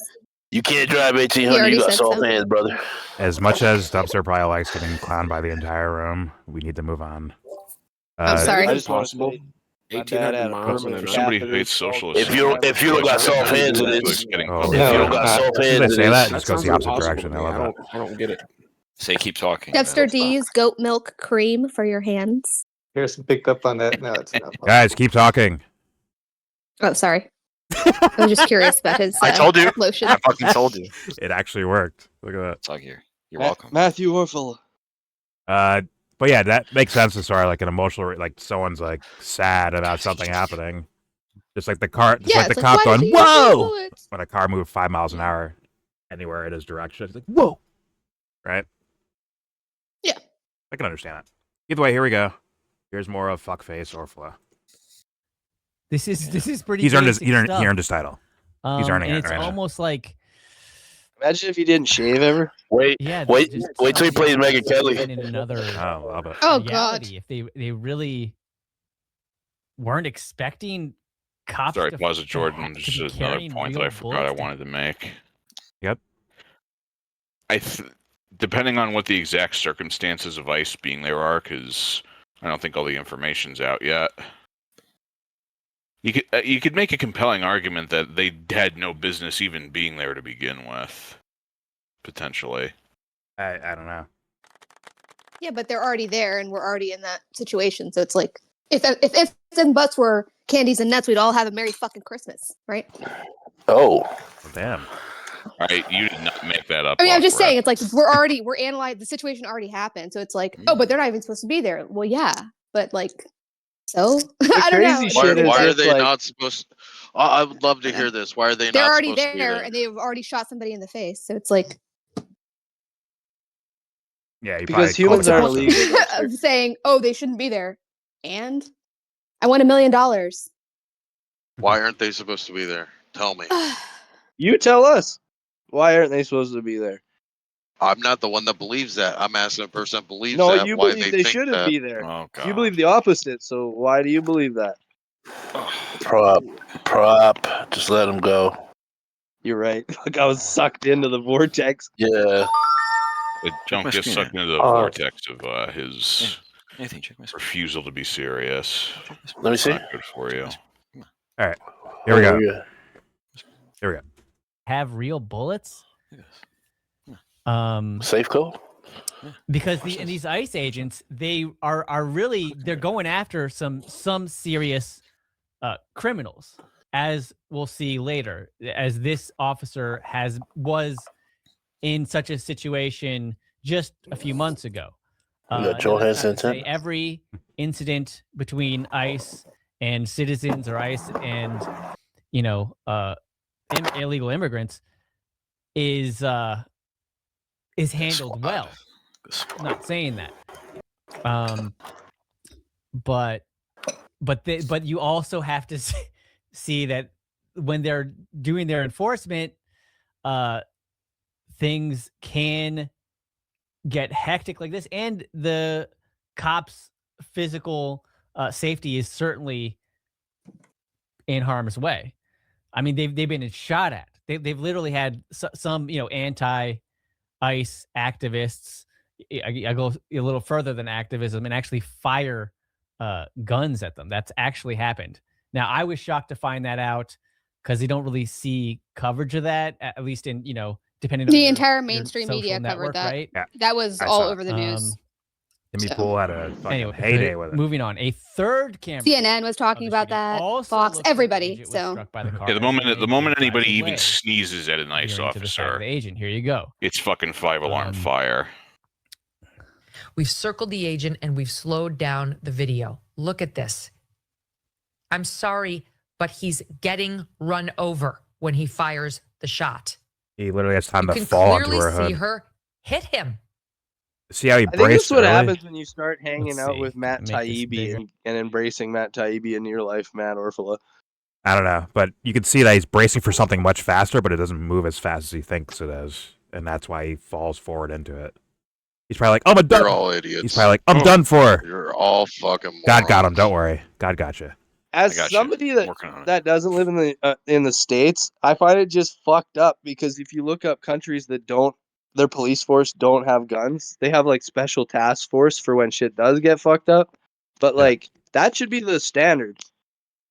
You can't drive He 1,800. already You got said soft so. hands, brother. as much as Dubster probably likes getting clowned by the entire room, we need to move on. I'm sorry. I just want to Possible. say, My dad had a 1,800 miles. permanent For somebody who catheter hates installed. socialist, If you don't got soft hands, it is. getting Oh, fucked If yeah. you up. don't got soft As soon hands, as they it say that, is. it just goes the opposite direction. I love that. I don't get it. Say keep talking. Dexter, do you use goat milk cream for your hands? Harrison picked up on that. No, it's not. Guys, keep talking. Oh, sorry. I was just curious about his I told you. lotion. I fucking told you. It actually worked. Look at that. It's like you're welcome. Matthew Orfalea. But yeah, that makes sense as far like an emotional, like someone's like sad about something happening. Just like the car, just like the cop going, "Whoa!" when a car moved 5 miles an hour anywhere in his direction. It's like, "Whoa!" Right? Yeah, I can understand that. Either way, here we go. Here's more of fuckface Orfalea. This is pretty. He's earned his basic stuff. he earned his title. He's earning and it. it's Right almost like. Imagine if he didn't shave ever. Wait till he plays Megan Kelly. In another love it. Oh reality, if they really weren't expecting cops. Sorry, to pause it, Jordan. Just another carrying point that real I forgot I bullets wanted to make. Yep. Depending on what the exact circumstances of ICE being there are, because I don't think all the information's out yet. You could make a compelling argument that they had no business even being there to begin with, potentially. I don't know. Yeah, but they're already there, and we're already in that situation. So it's like, if ifs and buts were candies and nuts, we'd all have a merry fucking Christmas, right? Oh, damn! All right, you did not make that up. I mean, I'm just saying, it's like we're analyzing the situation already happened. So it's like, oh, but they're not even supposed to be there. Well, yeah, but like, so I don't know. Why are they not supposed? I would love to hear this. Why are they They're not already supposed to be there, there? and they've already shot somebody in the face. So it's like, yeah, because humans aren't illegal. of saying, oh, they shouldn't be there, and I won $1 million. Why aren't they supposed to be there? Tell me. You tell us. Why aren't they supposed to be there? I'm not the one that believes that. I'm asking a person that believes No, that. you Why believe they they think shouldn't that. be there. Oh, God. You believe the opposite. So why do you believe that? Prop. Just let him go. You're right. Like I was sucked into the vortex. Yeah. Don't get sucked into the vortex of his refusal to be serious. Let me see. Not good for you. All right, here we go. Yeah. Here we go. Have real bullets. Safe call. Because these ICE agents, they are really, they're going after some serious criminals, as we'll see later, as this officer was in such a situation just a few months ago. Every incident between ICE and citizens, or ICE and illegal immigrants is handled well. I'm not saying that, but you also have to see that when they're doing their enforcement, things can get hectic like this, and the cops' physical safety is certainly in harm's way. I mean, they've been shot at. They've literally had some anti-ICE activists. I go a little further than activism and actually fire guns at them. That's actually happened. Now, I was shocked to find that out because they don't really see coverage of that, at least in, depending on The your entire mainstream media network, covered that. right? Yeah. That was all over the news. Timmy Pool had a fucking heyday anyway, with it. moving on. A third camera. CNN was talking about that. Fox, everybody. So Yeah, the moment anybody even sneezes at an ICE officer, the agent, here you go. It's fucking 5-alarm fire. We've circled the agent and we've slowed down the video. Look at this. I'm sorry, but he's getting run over when he fires the shot. He literally has time You to can fall onto clearly her hood. see her hit him. See how he I think braced that's what early? happens when you start hanging Let's out see. with Matt Make this Taibbi bigger. and embracing Matt Taibbi in your life, Matt Orfalea. I don't know, but you can see that he's bracing for something much faster, but it doesn't move as fast as he thinks it is, and that's why he falls forward into it. He's probably like, "Oh, I'm done." You're all idiots. He's probably like, "I'm done for." You're all fucking. God got him. Don't worry. God got you. As somebody that doesn't live in the States, I find it just fucked up because if you look up countries that their police force don't have guns, they have like special task force for when shit does get fucked up. But like that should be the standard.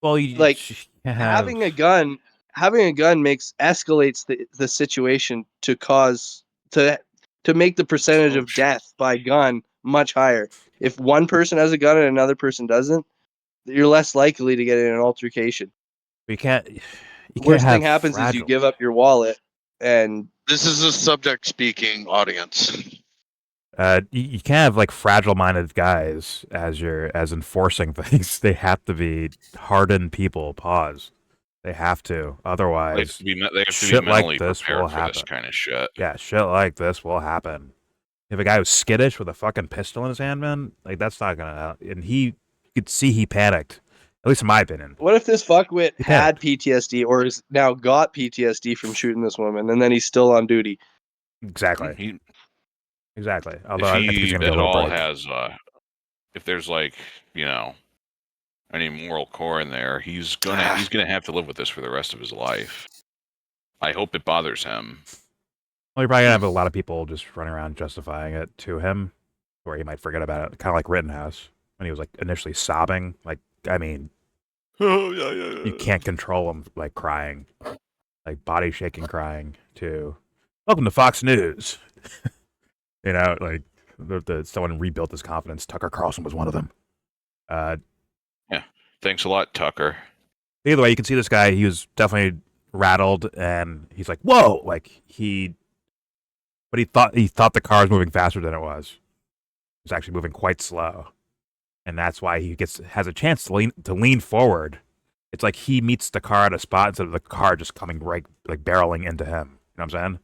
Well, you like have... having a gun escalates the situation to make the percentage of death by gun much higher. If one person has a gun and another person doesn't, you're less likely to get in an altercation. You can't. The worst thing happens is you give up your wallet, and this is a subject speaking audience. You can't have like fragile-minded guys as enforcing things. They have to be hardened people. Pause. They have to. Otherwise, they have to be shit mentally like this will prepared for happen. this kind of shit. Yeah, shit like this will happen. If a guy was skittish with a fucking pistol in his hand, man, like that's not gonna. And you could see he panicked. At least in my opinion. What if this fuckwit had PTSD or is now got PTSD from shooting this woman, and then he's still on duty? Exactly. Exactly. Although If I think he's he gonna get a at little all break. has, if there's like any moral core in there, he's gonna have to live with this for the rest of his life. I hope it bothers him. Well, you're probably gonna have a lot of people just running around justifying it to him, where he might forget about it. Kind of like Rittenhouse when he was like initially sobbing. Like, I mean, you can't control him like crying, like body shaking, crying too. Welcome to Fox News. Like someone rebuilt his confidence. Tucker Carlson was one of them. Yeah. Thanks a lot, Tucker. Either way, you can see this guy. He was definitely rattled, and he's like, "Whoa!" Like but he thought the car was moving faster than it was. It was actually moving quite slow, and that's why he has a chance to lean forward. It's like he meets the car at a spot instead of the car just coming right, like barreling into him. You know what I'm saying? And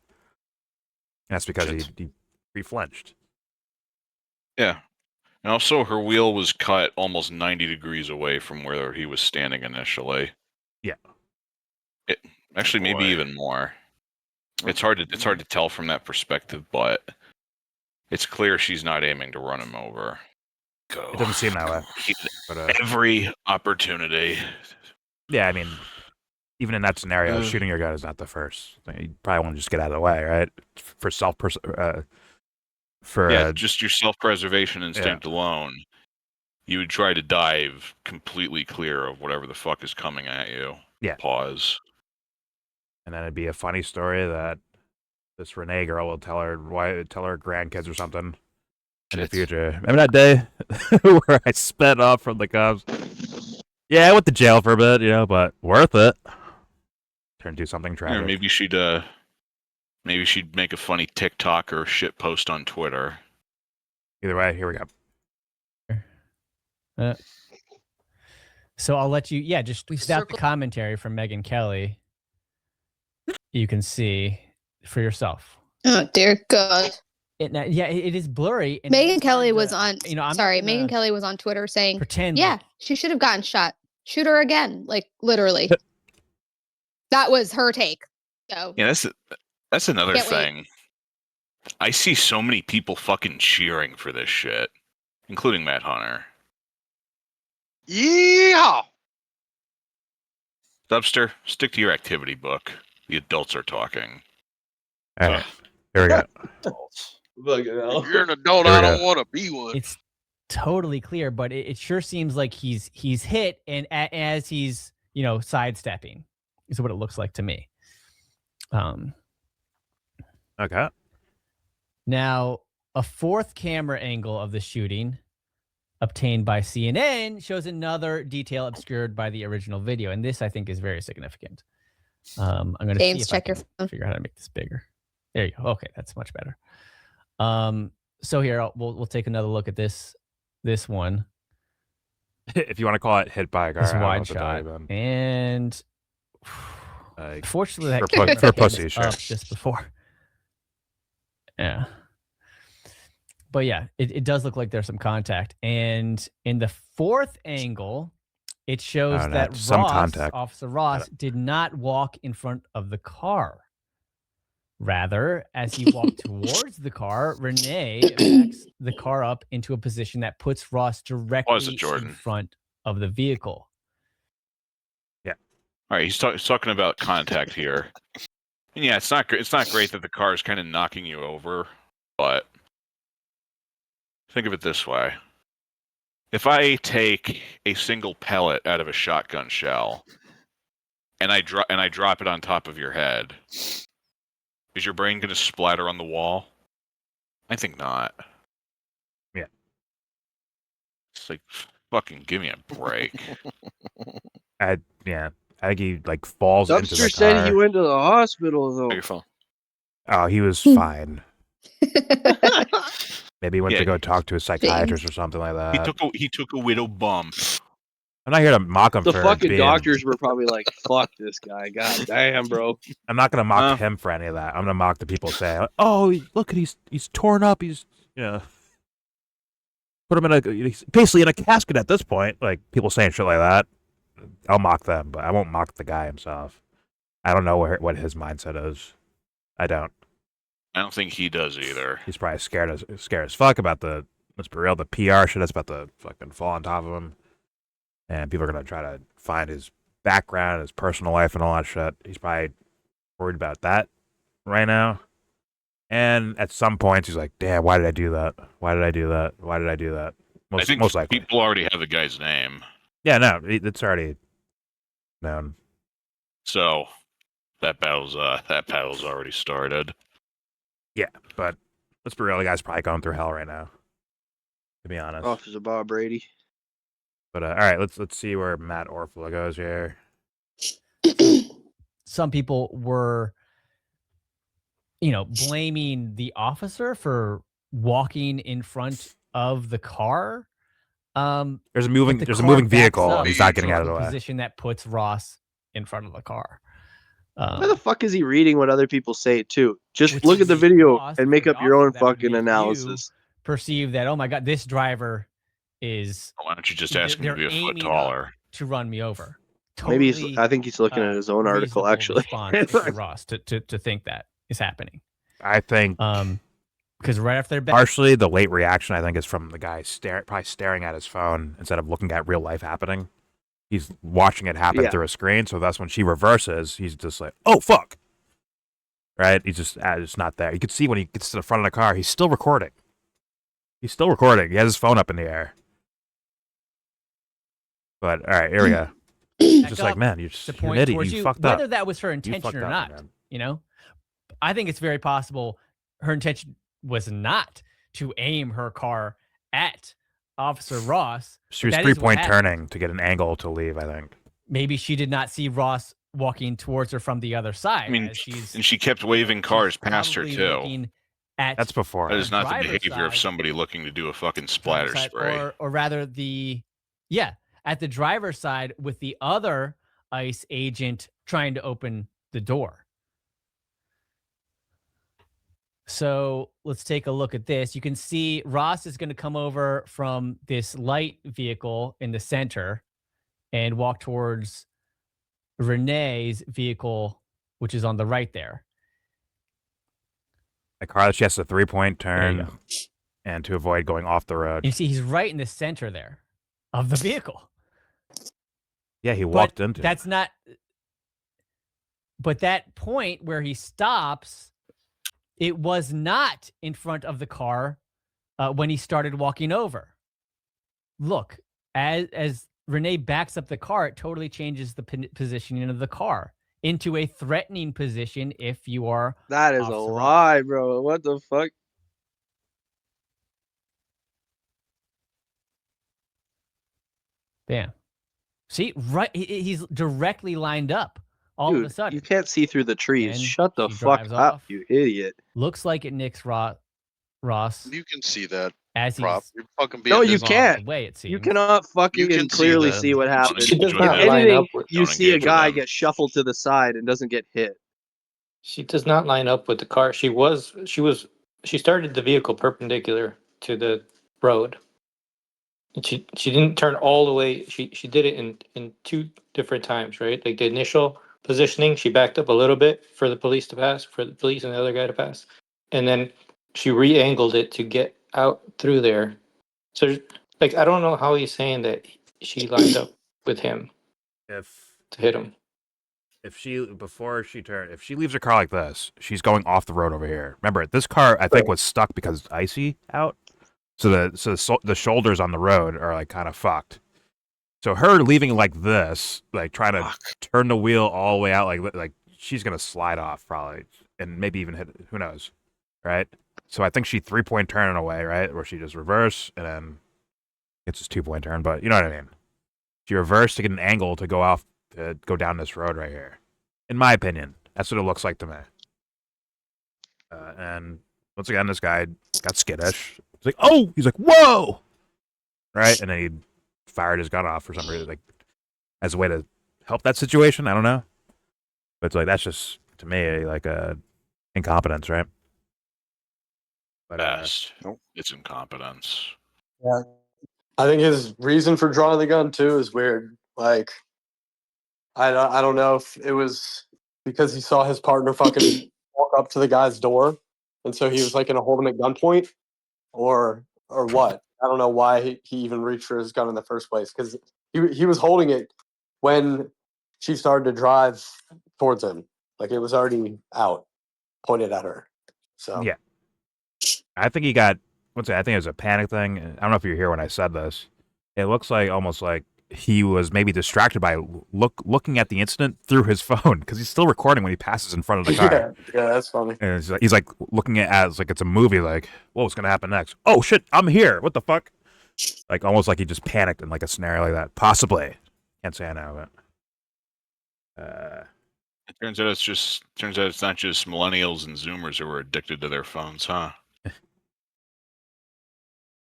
that's because he flinched. Yeah. And also, her wheel was cut almost 90 degrees away from where he was standing initially. Yeah. Actually, maybe even more. It's hard to tell from that perspective, but it's clear she's not aiming to run him over. It doesn't seem that way. But, every opportunity. Yeah, I mean, even in that scenario, shooting your gun is not the first thing. You probably want to just get out of the way, right? For just your self-preservation instinct alone, you would try to dive completely clear of whatever the fuck is coming at you. Yeah. Pause. And then it'd be a funny story that this Renee girl will tell her grandkids or something in the future. Remember that day where I sped off from the cops? Yeah, I went to jail for a bit, but worth it. Turn into something tragic. Or maybe she'd make a funny TikTok or shit post on Twitter. Either way, here we go. So I'll let you, just without the commentary from Megyn Kelly, you can see for yourself. Oh, dear God. It is blurry. And Megyn Kelly was on, Megyn Megyn Kelly was on Twitter saying, pretend she should have gotten shot. Shoot her again. Like, literally. That was her take. So yeah, that's another thing. I see so many people fucking cheering for this shit, including Matt Hunter. Yeah. Dubster, stick to your activity book. The adults are talking. All right, here we go. If you're an adult, I don't want to be one. It's totally clear, but it sure seems like he's hit, and as he's sidestepping, is what it looks like to me. Okay. Now, a fourth camera angle of the shooting obtained by CNN shows another detail obscured by the original video, and this I think is very significant. I'm going to see if I can figure out how to make this bigger. There you go. Okay, that's much better. So here we'll take another look at this one. If you want to call it hit by a car, this wide shot, and fortunately that for pussy shit up just before. Yeah. But yeah, it does look like there's some contact. And in the fourth angle, it shows that Officer Ross did not walk in front of the car. Rather, as he walked towards the car, Renee backs the car up into a position that puts Ross directly in front of the vehicle. Yeah. All right, he's talking about contact here. And yeah, it's not great that the car is kind of knocking you over, but think of it this way. If I take a single pellet out of a shotgun shell and I drop it on top of your head, is your brain going to splatter on the wall? I think not. Yeah. It's like, fucking give me a break. I think he like falls into the Dubster said he car. went to the hospital though. Your phone. Oh, he was fine. Maybe he went Yeah. to go talk to a psychiatrist or something like that. He took a widow bump. I'm not here to mock him The for fucking being. doctors were probably like, "Fuck this guy, god damn, bro." I'm not gonna mock him for any of that. I'm gonna mock the people saying, "Oh, look at he's torn up. He's put him he's basically in a casket at this point." Like people saying shit like that. I'll mock them, but I won't mock the guy himself. I don't know what his mindset is. I don't think he does either. He's probably scared as fuck about let's be real, the PR shit that's about to fucking fall on top of him. And people are gonna try to find his background, his personal life, and all that shit. He's probably worried about that right now. And at some points, he's like, "Damn, why did I do that? Why did I do that? Why did I do that?" I think most likely, people already have the guy's name. Yeah, no, it's already known. So that battle's already started. Yeah, but let's be real, the guy's probably going through hell right now. To be honest. Officer Bob Brady. But all right, let's see where Matt Orfalea goes here. Some people were, blaming the officer for walking in front of the car. There's a moving vehicle, and he's not getting out of the way. Position that puts Ross in front of the car. Why the fuck is he reading what other people say too? Just look at the video and make up your own fucking analysis. Perceive that, oh my god, this driver is. Why don't you just ask him to be a foot taller? To run me over. Maybe I think he's looking at his own article actually. Ross to think that is happening. I think because right after partially the late reaction, I think, is from the guy probably staring at his phone instead of looking at real life happening. He's watching it happen through a screen, so that's when she reverses. He's just like, "Oh fuck!" Right? He's just not there. You can see when he gets to the front of the car, he's still recording. He has his phone up in the air. But all right, here we go. He's just like, "Man, you're an idiot. You fucked up." Whether that was her intention or not, I think it's very possible her intention was not to aim her car at Officer Ross. She was 3-point turning to get an angle to leave, I think. Maybe she did not see Ross walking towards her from the other side. I mean, and she kept waving cars past her too. That's before. That is not the behavior of somebody looking to do a fucking splatter spray. Or rather at the driver's side with the other ICE agent trying to open the door. So let's take a look at this. You can see Ross is going to come over from this light vehicle in the center and walk towards Renee's vehicle, which is on the right there. A car that she has a 3-point turn and to avoid going off the road. You see, he's right in the center there of the vehicle. Yeah, he walked into it. That's not. But that point where he stops, it was not in front of the car when he started walking over. Look, as Renee backs up the car, it totally changes the positioning of the car into a threatening position if you are. That is a lie, bro. What the fuck? Bam. See, right, he's directly lined up. All Dude, of a sudden, you can't see through the trees. and Shut the he fuck drives up, off. you idiot. Looks like it nicks Ross. You can see that. As Rob. he's You're fucking being No, you dishonest. can't. way, it seems. You cannot fucking You can see clearly that. see what happened. She does If not line anything, up with. you Don't see a engage with guy them. get shuffled to the side and doesn't get hit. She does not line up with the car. She started the vehicle perpendicular to the road. And she didn't turn all the way. She did it in two different times, right? Like the initial positioning, she backed up a little bit for the police to pass, for the police and the other guy to pass. And then she re-angled it to get out through there. So like I don't know how he's saying that she lined up with him to hit him. If she leaves her car like this, she's going off the road over here. Remember, this car I think was stuck because it's icy out. So the shoulders on the road are like kind of fucked. So her leaving like this, like trying to turn the wheel all the way out, like she's gonna slide off probably, and maybe even hit. Who knows, right? So I think she 3-point turn in a way, right, where she just reverse and then gets this 2-point turn. But you know what I mean? She reversed to get an angle to go down this road right here. In my opinion, that's what it looks like to me. And once again, this guy got skittish. He's like, oh, he's like, whoa, right, and then he fired his gun off for some reason, like as a way to help that situation. I don't know, but it's like that's just to me like a incompetence, right? But nope, it's incompetence. Yeah, I think his reason for drawing the gun too is weird. Like, I don't know if it was because he saw his partner fucking walk up to the guy's door, and so he was like gonna hold him at gunpoint, or what. I don't know why he even reached for his gun in the first place, because he was holding it when she started to drive towards him. Like, it was already out, pointed at her. So yeah, I think he got. I think it was a panic thing. I don't know if you were here when I said this. It looks like almost like he was maybe distracted by looking at the incident through his phone, because he's still recording when he passes in front of the car. Yeah, that's funny. And he's like looking at it as like it's a movie. Like, what's gonna happen next? Oh shit, I'm here. What the fuck? Like almost like he just panicked in like a scenario like that. Possibly, can't say I know, but it turns out it's not just millennials and Zoomers who are addicted to their phones, huh?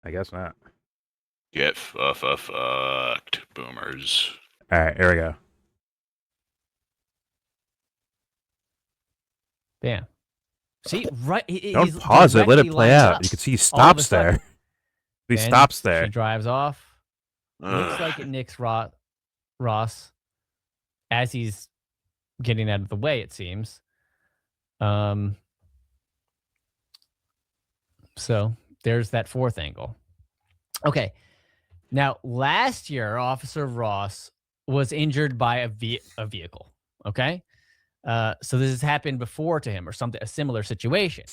I guess not. Get fucked, boomers. All right, here we go. Bam. See, right? Don't pause it. Let it play out. You can see he stops there. He stops there. She drives off. Looks like it nicks Ross as he's getting out of the way, it seems. So there's that fourth angle. Okay. Now, last year, Officer Ross was injured by a vehicle. Okay. So this has happened before to him, or something, a similar situation.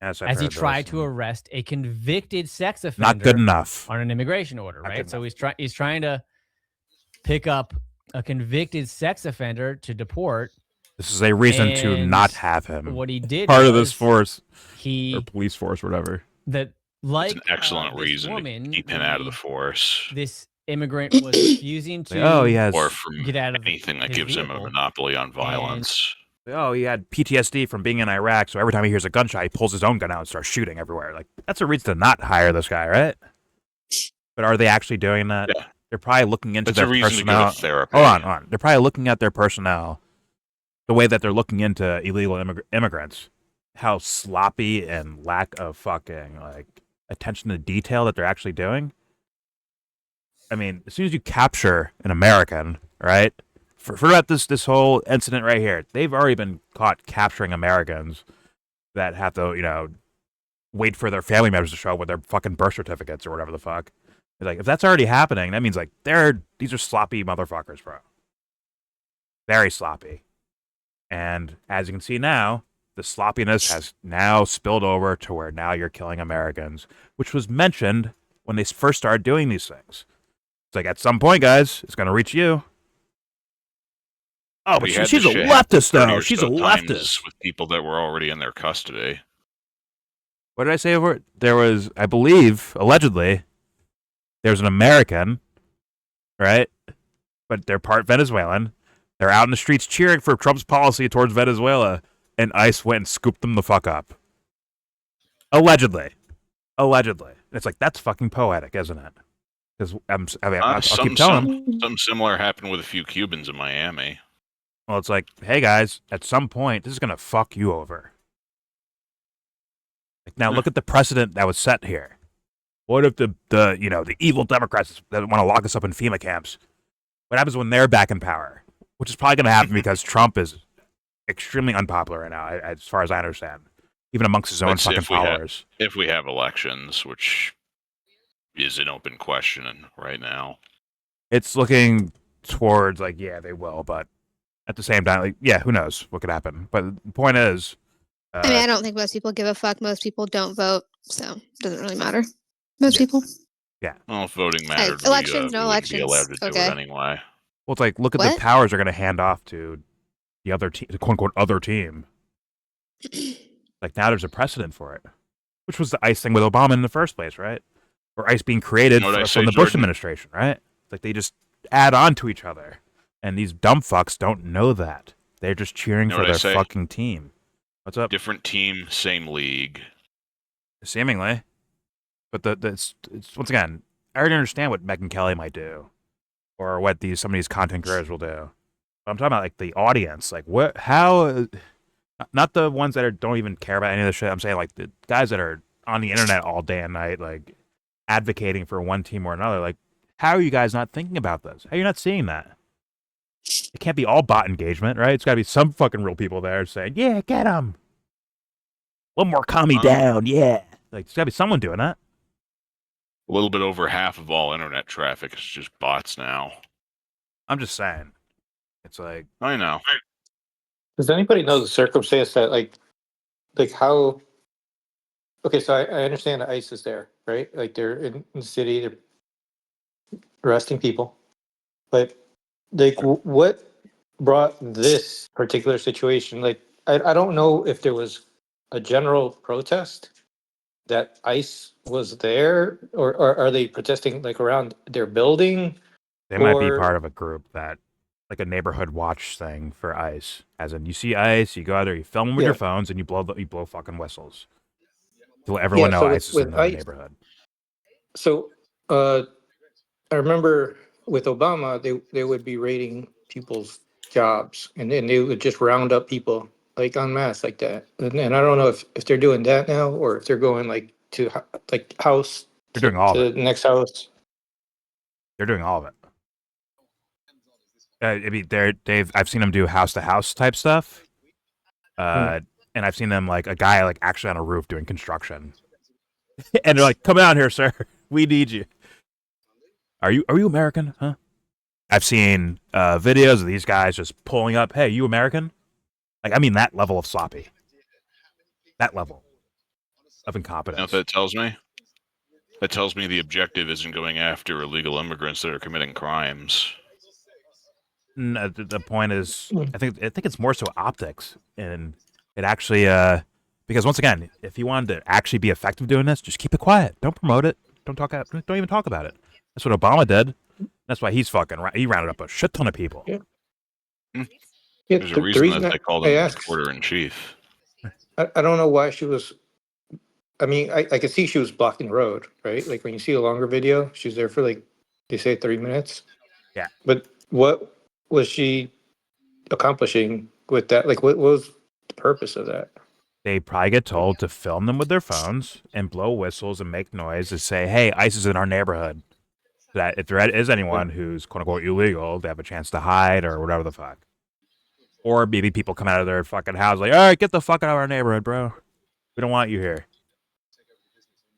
Yes, as he tried to arrest a convicted sex offender. Not good enough. On an immigration order, right? So he's trying to pick up a convicted sex offender to deport. This is a reason to not have him. What he did part of this force, or police force, whatever. That like it's an excellent reason to keep him out of the force. This immigrant was refusing to. Or from get out of anything that gives him a monopoly on violence. He had PTSD from being in Iraq, so every time he hears a gunshot, he pulls his own gun out and starts shooting everywhere. Like, that's a reason to not hire this guy, right? But are they actually doing that? Yeah. They're probably looking into their personnel. To go to therapy. Hold on. They're probably looking at their personnel the way that they're looking into illegal immigrants. How sloppy and lack of fucking, like, attention to detail that they're actually doing. I mean, as soon as you capture an American, right? Forget this whole incident right here. They've already been caught capturing Americans that have to, wait for their family members to show up with their fucking birth certificates or whatever the fuck. Like, if that's already happening, that means like these are sloppy motherfuckers, bro. Very sloppy. And as you can see now, the sloppiness has now spilled over to where now you're killing Americans, which was mentioned when they first started doing these things. It's like, at some point, guys, it's going to reach you. Oh, but she's a leftist, though. She's a leftist. With people that were already in their custody. What did I say over it? There was, I believe, allegedly, there's an American, right? But they're part Venezuelan. They're out in the streets cheering for Trump's policy towards Venezuela, and ICE went and scooped them the fuck up. Allegedly. It's like, that's fucking poetic, isn't it? Because I'll keep telling them. Something similar happened with a few Cubans in Miami. Well, it's like, hey guys, at some point, this is gonna fuck you over. Like, now look at the precedent that was set here. What if the evil Democrats that want to lock us up in FEMA camps? What happens when they're back in power? Which is probably gonna happen because Trump is extremely unpopular right now, as far as I understand, even amongst his own fucking followers. If we have elections, which is an open question right now, it's looking towards like, yeah, they will, but at the same time, like, yeah, who knows what could happen. But the point is, I mean, I don't think most people give a fuck. Most people don't vote, so it doesn't really matter. Most people. Yeah. Well, if voting mattered, elections, no we wouldn't be allowed elections. to do it anyway. Well, it's like, look at What? the powers they're going to hand off to the other team, the quote-unquote other team. Like, now there's a precedent for it. Which was the ICE thing with Obama in the first place, right? Or ICE being created You know what I from say, the Bush Jordan? administration, right? It's like they just add on to each other. And these dumb fucks don't know that. They're just cheering You know for what I their say? fucking team. What's up? Different team, same league. Seemingly. But it's once again, I already understand what Megyn Kelly might do. Or what some of these content creators will do. But I'm talking about like the audience. Like how not the ones that don't even care about any of this shit. I'm saying like the guys that are on the internet all day and night, like advocating for one team or another. Like, how are you guys not thinking about this? How are you not seeing that? It can't be all bot engagement, right? It's got to be some fucking real people there saying, "Yeah, get them. One more, calm me down, yeah." Like, there's got to be someone doing that. A little bit over half of all internet traffic is just bots now. I'm just saying. It's like, I know. Does anybody know the circumstance that like how? Okay, so I understand that ICE is there, right? Like they're in the city, they're arresting people, but like what brought this particular situation? Like I don't know if there was a general protest that ICE was there, or are they protesting like around their building? they might be part of a group that, like a neighborhood watch thing for ICE. As in, you see ICE, you go out there, you film them with your phones, and you blow fucking whistles to let everyone know ICE is in the neighborhood. So, I remember with Obama, they would be raiding people's jobs, and then they would just round up people like en masse like that. And I don't know if they're doing that now, or if they're going like to like house. They're doing all to of it. the next house. They're doing all of it. I mean, I've seen them do house to house type stuff, and I've seen them like a guy like actually on a roof doing construction, and they're like, "Come out here, sir. We need you." Are you American? Huh? I've seen videos of these guys just pulling up. Hey, you American? Like, I mean that level of sloppy, that level of incompetence. You know what that tells me? That tells me the objective isn't going after illegal immigrants that are committing crimes. No, the point is, I think it's more so optics, and it actually because once again, if you wanted to actually be effective doing this, just keep it quiet. Don't promote it. Don't even talk about it. That's what Obama did. That's why he's he rounded up a shit ton of people. Yeah. There's a reason that they called him the reporter-in-chief. I don't know why she was. I mean, I could see she was blocking the road, right? Like when you see a longer video, she's there for like they say 3 minutes. Yeah. But what was she accomplishing with that? Like, what was the purpose of that? They probably get told to film them with their phones and blow whistles and make noise to say, "Hey, ICE is in our neighborhood." So that if there is anyone who's quote unquote illegal, they have a chance to hide or whatever the fuck. Or maybe people come out of their fucking house like, "All right, get the fuck out of our neighborhood, bro. We don't want you here."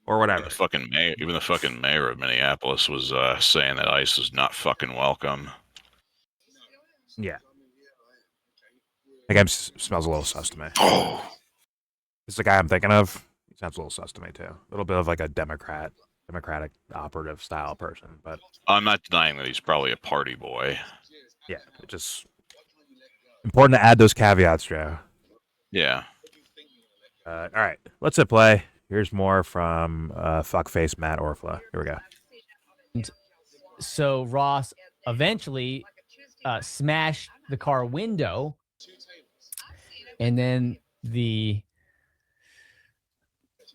Or whatever. Even the fucking mayor of Minneapolis was saying that ICE is not fucking welcome. Yeah. That guy smells a little sus to me. Oh. It's the guy I'm thinking of. He sounds a little sus to me too. A little bit of like a democratic operative style person, but I'm not denying that he's probably a party boy. Yeah, it's just important to add those caveats, Joe. Yeah. All right, let's hit play. Here's more from fuckface Matt Orfalea. Here we go. So Ross eventually smashed the car window, and then the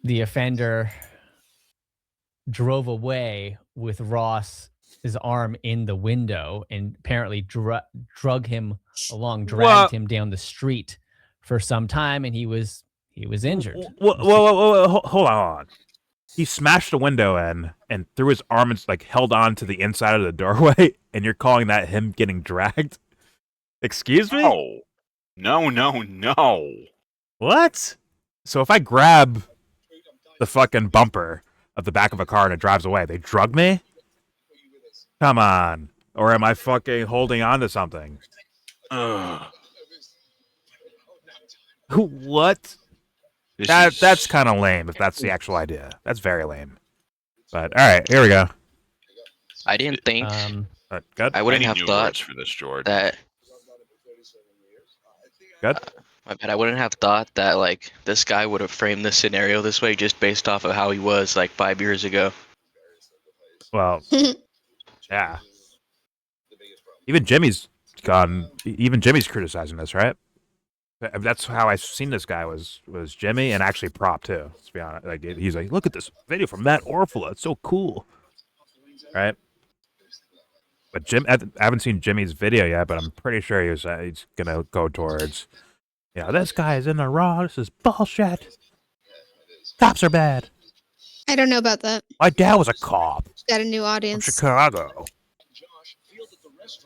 offender drove away with Ross's arm in the window and apparently dragged him him down the street for some time, and he was injured. Whoa, hold on. He smashed the window in and threw his arm and like held on to the inside of the doorway, and you're calling that him getting dragged? Excuse me? No. What? So if I grab the fucking bumper of the back of a car and it drives away, they drug me? Come on. Or am I fucking holding on to something? What? That's kind of lame if that's the actual idea. That's very lame. But all right, here we go. I didn't think. Good. I wouldn't have new thought words for this, George. that. Good. My bad. I wouldn't have thought that like this guy would have framed this scenario this way just based off of how he was like 5 years ago. Well, yeah. Even Jimmy's gone. Even Jimmy's criticizing this, right? That's how I've seen this guy was Jimmy, and actually Prop too. Let's be honest. Like he's like, look at this video from Matt Orfalea. It's so cool, right? But I haven't seen Jimmy's video yet, but I'm pretty sure he's gonna go towards, this guy is in the wrong. This is bullshit. Cops are bad. I don't know about that. My dad was a cop Got a new from audience. Chicago.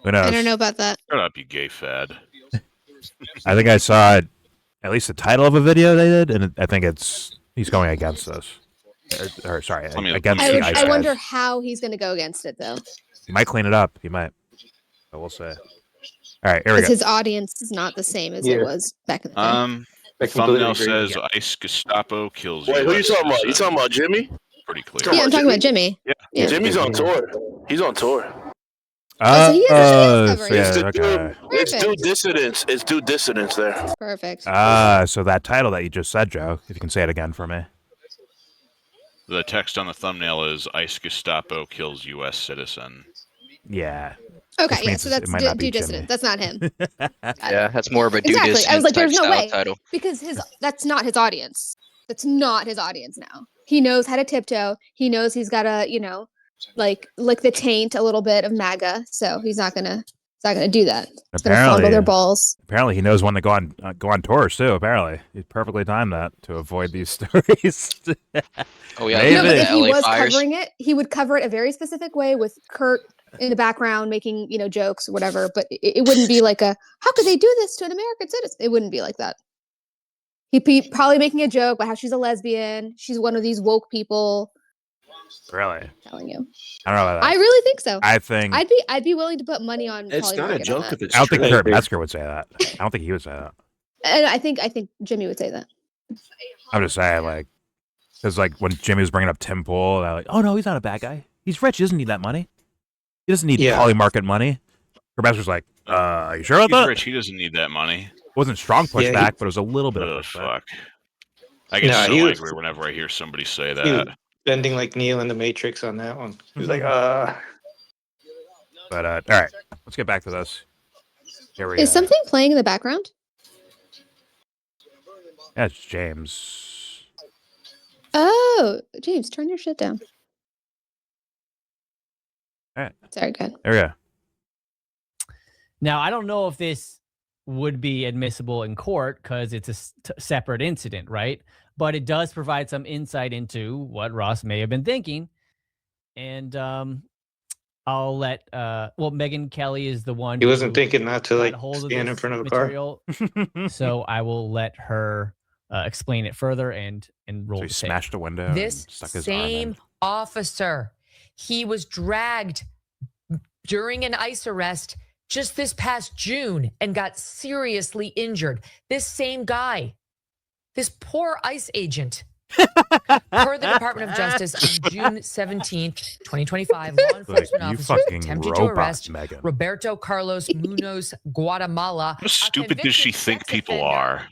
Who knows? I don't know about that. Shut up, you gay fad. I think I saw at least the title of a video they did, and I think he's going against us. Or sorry, against the ice I guys. wonder how he's going to go against it, though. He might clean it up. He might. But we'll see. All right, here we Because go. his audience is not the same as it was back in the day. The thumbnail says ICE Gestapo kills. Wait, who you US talking about? You citizen." talking about Jimmy? Pretty clear. Yeah, I'm talking about Jimmy. Yeah. Jimmy's on tour. He's on tour. So he has his yeah, coverage. okay. It's due dissidence. It's due dissidence there. Perfect. So that title that you just said, Joe, if you can say it again for me. The text on the thumbnail is ICE Gestapo kills U.S. citizen. Yeah. Okay, Which yeah, means so it that's might not be due Jimmy. dissident. That's not him. Yeah, that's more of a due Exactly. I was like, type there's no style way. title. Because that's not his audience. That's not his audience now. He knows how to tiptoe. He knows he's got to, like lick the taint a little bit of MAGA. So he's not gonna do that. He's gonna fondle their balls. Apparently, he knows when to go on tours too. Apparently, he perfectly timed that to avoid these stories. Oh yeah, No, but if he LA was fires. covering it, he would cover it a very specific way with Kurt in the background making, jokes or whatever. But it wouldn't be like how could they do this to an American citizen? It wouldn't be like that. He'd be probably making a joke about how she's a lesbian. She's one of these woke people. Really? I'm telling you. I don't know about that. I really think so. I think I'd be willing to put money on. It's Polly not a Morgan on joke that. if it's I don't think true. Kurt Metzger would say that. I don't think he would say that. And I think Jimmy would say that. I'm just saying, because when Jimmy was bringing up Tim Pool, they're like, oh no, he's not a bad guy. He's rich. He doesn't need that money. He doesn't need poly market money. Kurt Metzger's like, are you sure about He's that? rich. He doesn't need that money. Wasn't strong pushback, Yeah, but it was a little bit of Oh pushback. fuck! I get so he was- angry whenever I hear somebody say He was that. bending like Neo in the Matrix on that one. He was like, But all right, let's get back to this. Here we Is go. something playing in the background? That's James. Oh, James, turn your shit down. All right. Sorry, good. There we go. Now, I don't know if this would be admissible in court because it's a separate incident, right? But it does provide some insight into what Ross may have been thinking. And I'll let, Megyn Kelly is the one he wasn't who thinking not to got like hold of stand in this front of a car. material. So I will let her explain it further and roll So he the tape. smashed a window. This and stuck his arm in. same officer, he was dragged during an ICE arrest just this past June and got seriously injured. This same guy, this poor ICE agent, per the Department of Justice on June 17th, 2025, law enforcement you officers fucking attempted to robot, arrest Megan. Roberto Carlos Munoz Guatemala. How stupid does she think people are?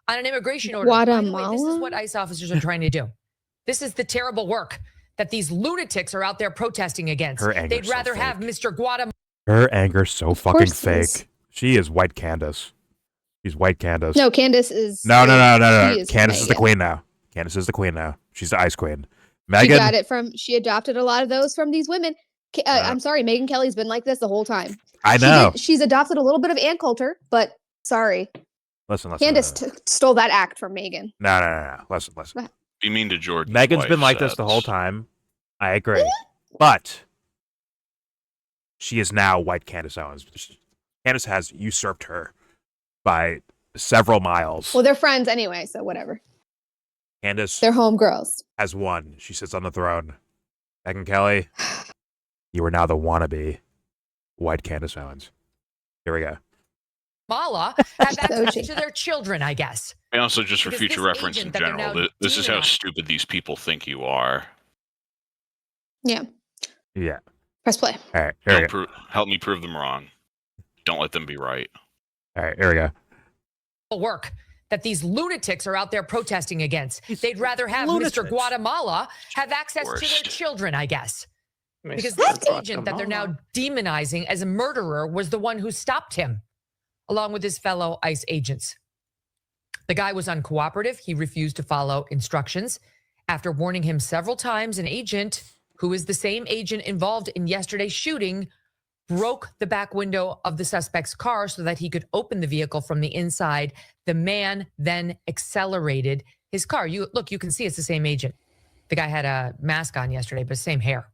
On an immigration order. By the way, this is Guatemala? what ICE officers are trying to do. This is the terrible work that these lunatics are out there protesting against. Her anger's They'd so rather have Mr. Guatemala. Her anger's so fucking course it is. fake. She is white Candace. She's white Candace. No, Candace is. No. she Candace is the Megan. queen now. Candace is the queen now. She's the ice queen. She Megan. got it from. She adopted a lot of those from these women. I'm sorry, Megyn Kelly's been like this the whole time. I know. She's adopted a little bit of Ann Coulter, but sorry, Listen. Candace stole that act from Megan. No. Listen. Be mean to Jordan. Megan's been like this the whole time. I agree. But she is now white Candace Owens. Candace has usurped her by several miles. Well, they're friends anyway, so whatever. Candace They're homegirls. has won. She sits on the throne. Megyn Kelly, you are now the wannabe white Candace Owens. Here we go. Have access to their children, I guess. And also, just for Because future this reference in agent that they're general, now this is how deeming- stupid these people think you are. Yeah. Yeah. Press play. All right. Here we go. Help me prove them wrong. Don't let them be right. All right. Here we go. Work that these lunatics are out there protesting against. They'd rather have Mr. Guatemala have access to their children, I guess. Because this agent that they're now demonizing as a murderer was the one who stopped him, along with his fellow ICE agents. The guy was uncooperative. He refused to follow instructions. After warning him several times, an agent, who is the same agent involved in yesterday's shooting, broke the back window of the suspect's car so that he could open the vehicle from the inside. The man then accelerated his car. You can see it's the same agent. The guy had a mask on yesterday, but same hair.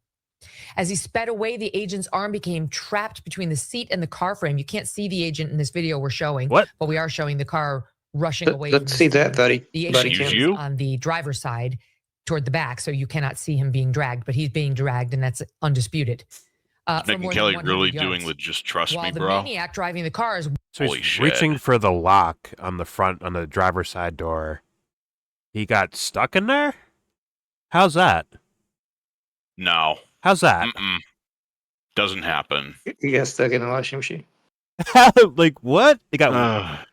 As he sped away, the agent's arm became trapped between the seat and the car frame. You can't see the agent in this video we're showing, but we are showing the car rushing away. Let's see that, buddy. The agent is on the driver's side toward the back, so you cannot see him being dragged, but he's being dragged, and that's undisputed. Is Nick and Kelly really doing the just trust me, bro? While the maniac driving the car is So he's reaching for the lock on the front, on the driver's side door. He got stuck in there? How's that? No. How's that? Doesn't happen. You got stuck in a washing machine. Like, what? He got...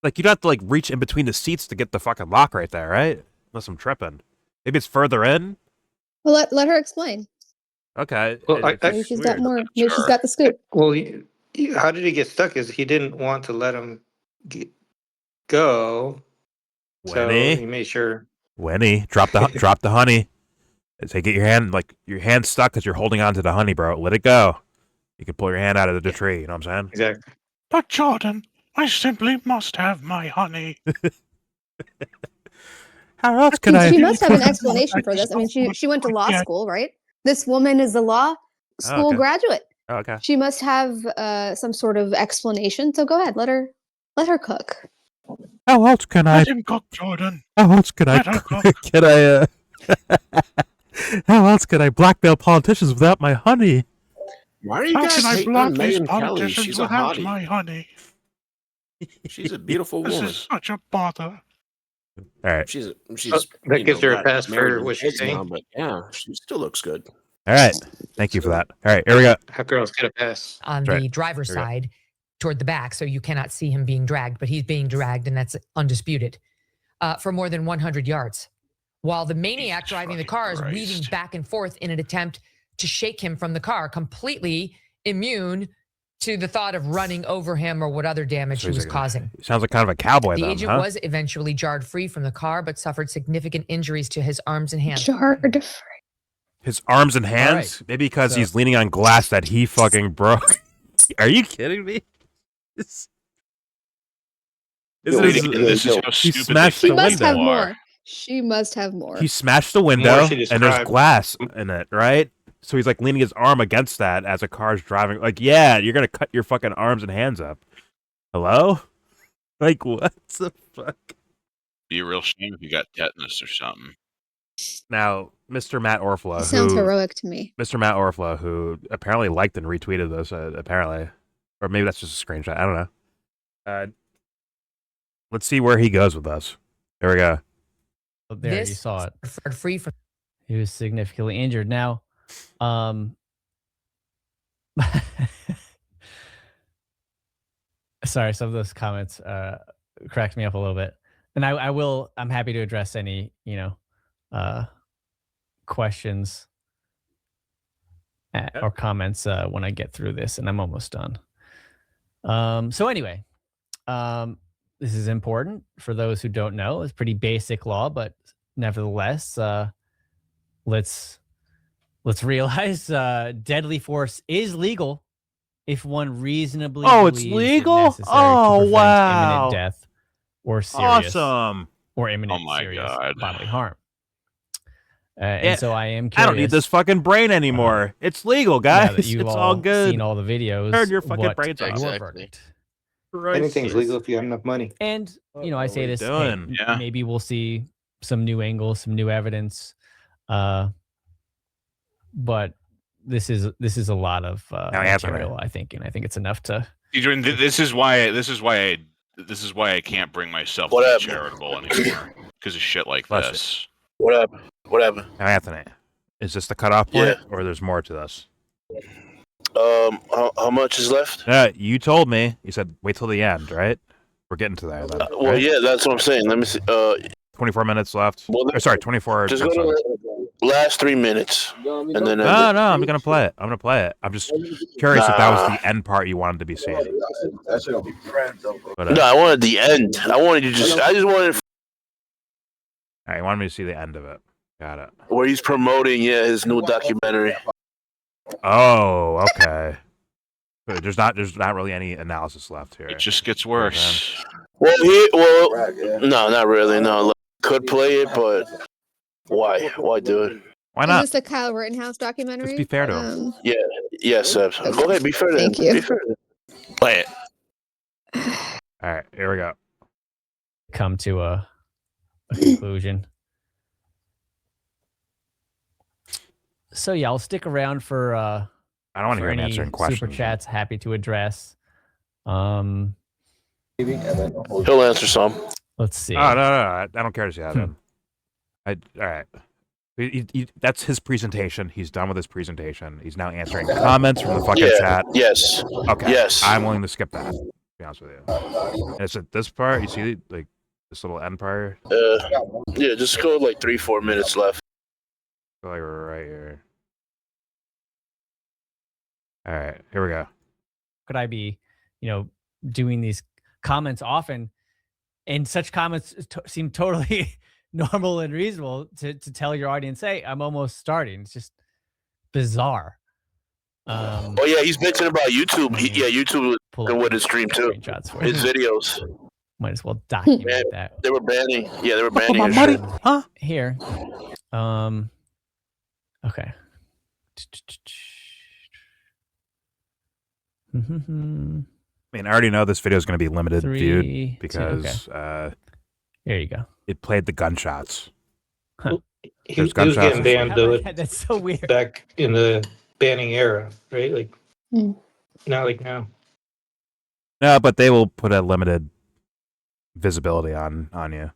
Like, you'd have to, like, reach in between the seats to get the fucking lock right there, right? Unless I'm tripping. Maybe it's further in? Well, let her explain. Okay. Well, Maybe she's got more. Maybe she's got the scoop. Well, how did he get stuck? Is he didn't want to let him go, so he made sure. Winnie, drop the honey. Say, get your hand stuck because you're holding on to the honey, bro. Let it go. You can pull your hand out of the tree. You know what I'm saying? Exactly. But Jordan, I simply must have my honey. How else can I? She must have an explanation for this. I mean, she went to law school, right? This woman is a law school graduate. Oh, okay. She must have some sort of explanation. So go ahead, let her cook. How else can I? Let him cook, Jordan. How else can I? Let her cook. Can I? How else can I blackmail politicians without my honey? Why are you How guys can I hating block on these Megyn Kelly? politicians She's a without hottie. my honey? She's a beautiful This woman. is such a bother. All right. She's that gives her a got pass married for with what she's kids saying. now, but yeah, she still looks good. All right. Thank you for that. All right. Here we go. How girls get a pass on the driver's side toward the back, so you cannot see him being dragged, but he's being dragged, and that's undisputed, for more than 100 yards. While the maniac driving the car is weaving back and forth in an attempt to shake him from the car, completely immune to the thought of running over him or what other damage he was causing. Sounds like kind of a cowboy. The then, agent huh? was eventually jarred free from the car, but suffered significant injuries to his arms and hands. Jarred free. His arms and hands? right. Maybe because he's leaning on glass that he fucking broke. Are you kidding me? This is how He stupid smashed She the must window. have more. She must have more. He smashed the window, she and there's described. glass in it, right? So he's like leaning his arm against that as a car's driving. Like, yeah, you're gonna cut your fucking arms and hands up. Hello? Like, what the fuck? Be a real shame if you got tetanus or something. Now, Mr. Matt Orfalea, It sounds who, heroic to me. Mr. Matt Orfalea, who apparently liked and retweeted this, apparently, or maybe that's just a screenshot. I don't know. Let's see where he goes with us. There we go. Oh, there you saw it. Free from. He was significantly injured. Now, sorry, some of those comments cracked me up a little bit, and I'm happy to address any questions or comments when I get through this, and I'm almost done. So anyway, this is important for those who don't know. It's pretty basic law, but nevertheless, let's realize deadly force is legal if one reasonably it's believes legal? it necessary Oh, to prevent wow. imminent death or serious Awesome. or imminent Oh my serious God. bodily harm. Yeah, And so I am curious. I don't need this fucking brain anymore. It's legal, now that guys. you've It's all good. seen all the videos. Turn your fucking what brains off. your verdict? Anything's legal if you have enough money. And I say this, hey, doing? Yeah. maybe we'll see some new angles, some new evidence. But this is a lot of material, I think, and I think it's enough to. Adrian, this is why I can't bring myself to What be happened? charitable anymore because of shit like Bless this. What happened? What happened? Now, Anthony, Is this the cutoff point, or there's more to this? How much is left? You told me. You said wait till the end, right? We're getting to there. Then, Well, right? yeah, that's what I'm saying. Let me see. 24 minutes left. Well, sorry, 24. Just go to the last 3 minutes, and then No, I'm gonna play it. I'm gonna play it. I'm just curious if that was the end part you wanted to be seeing. But, no, I wanted the end. I just wanted. All right, you wanted me to see the end of it. Got it. Where he's promoting, his new documentary. Oh, okay. There's not really any analysis left here. It just gets worse. Well, no, not really. No, could play it, but why? Why do it? Why not? Is this a Kyle Rittenhouse documentary? Just be fair to him. Yes, go ahead. Be fair to him. Thank you. Be fair to him. Play it. All right, here we go. Come to a conclusion. So yeah, I'll stick around for I don't want to hear him answering questions. Super chats. Happy to address. He'll answer some. Let's see. Oh no, I don't care to see that. All right. That's his presentation. He's done with his presentation. He's now answering comments from the fucking chat. Yes. Okay. Yes. I'm willing to skip that. To be honest with you. And it's at this part. You see, like this little end part. Yeah. Just go like 3-4 minutes left. Go like right here. All right. Here we go. Could I be, doing these comments often, and such comments seem totally normal and reasonable to tell your audience, hey, I'm almost starting. It's just bizarre. Oh yeah, he's bitching about YouTube. YouTube with his stream too. His videos. Might as well document that. They were banning. Yeah, they were banning his shit. Huh? Here. Okay. I mean, I already know this video is going to be limited viewed because there you go. It played the gunshots. Huh. He was getting banned though. That's so weird. Back in the banning era, right? Like, not like now. No, but they will put a limited visibility on you.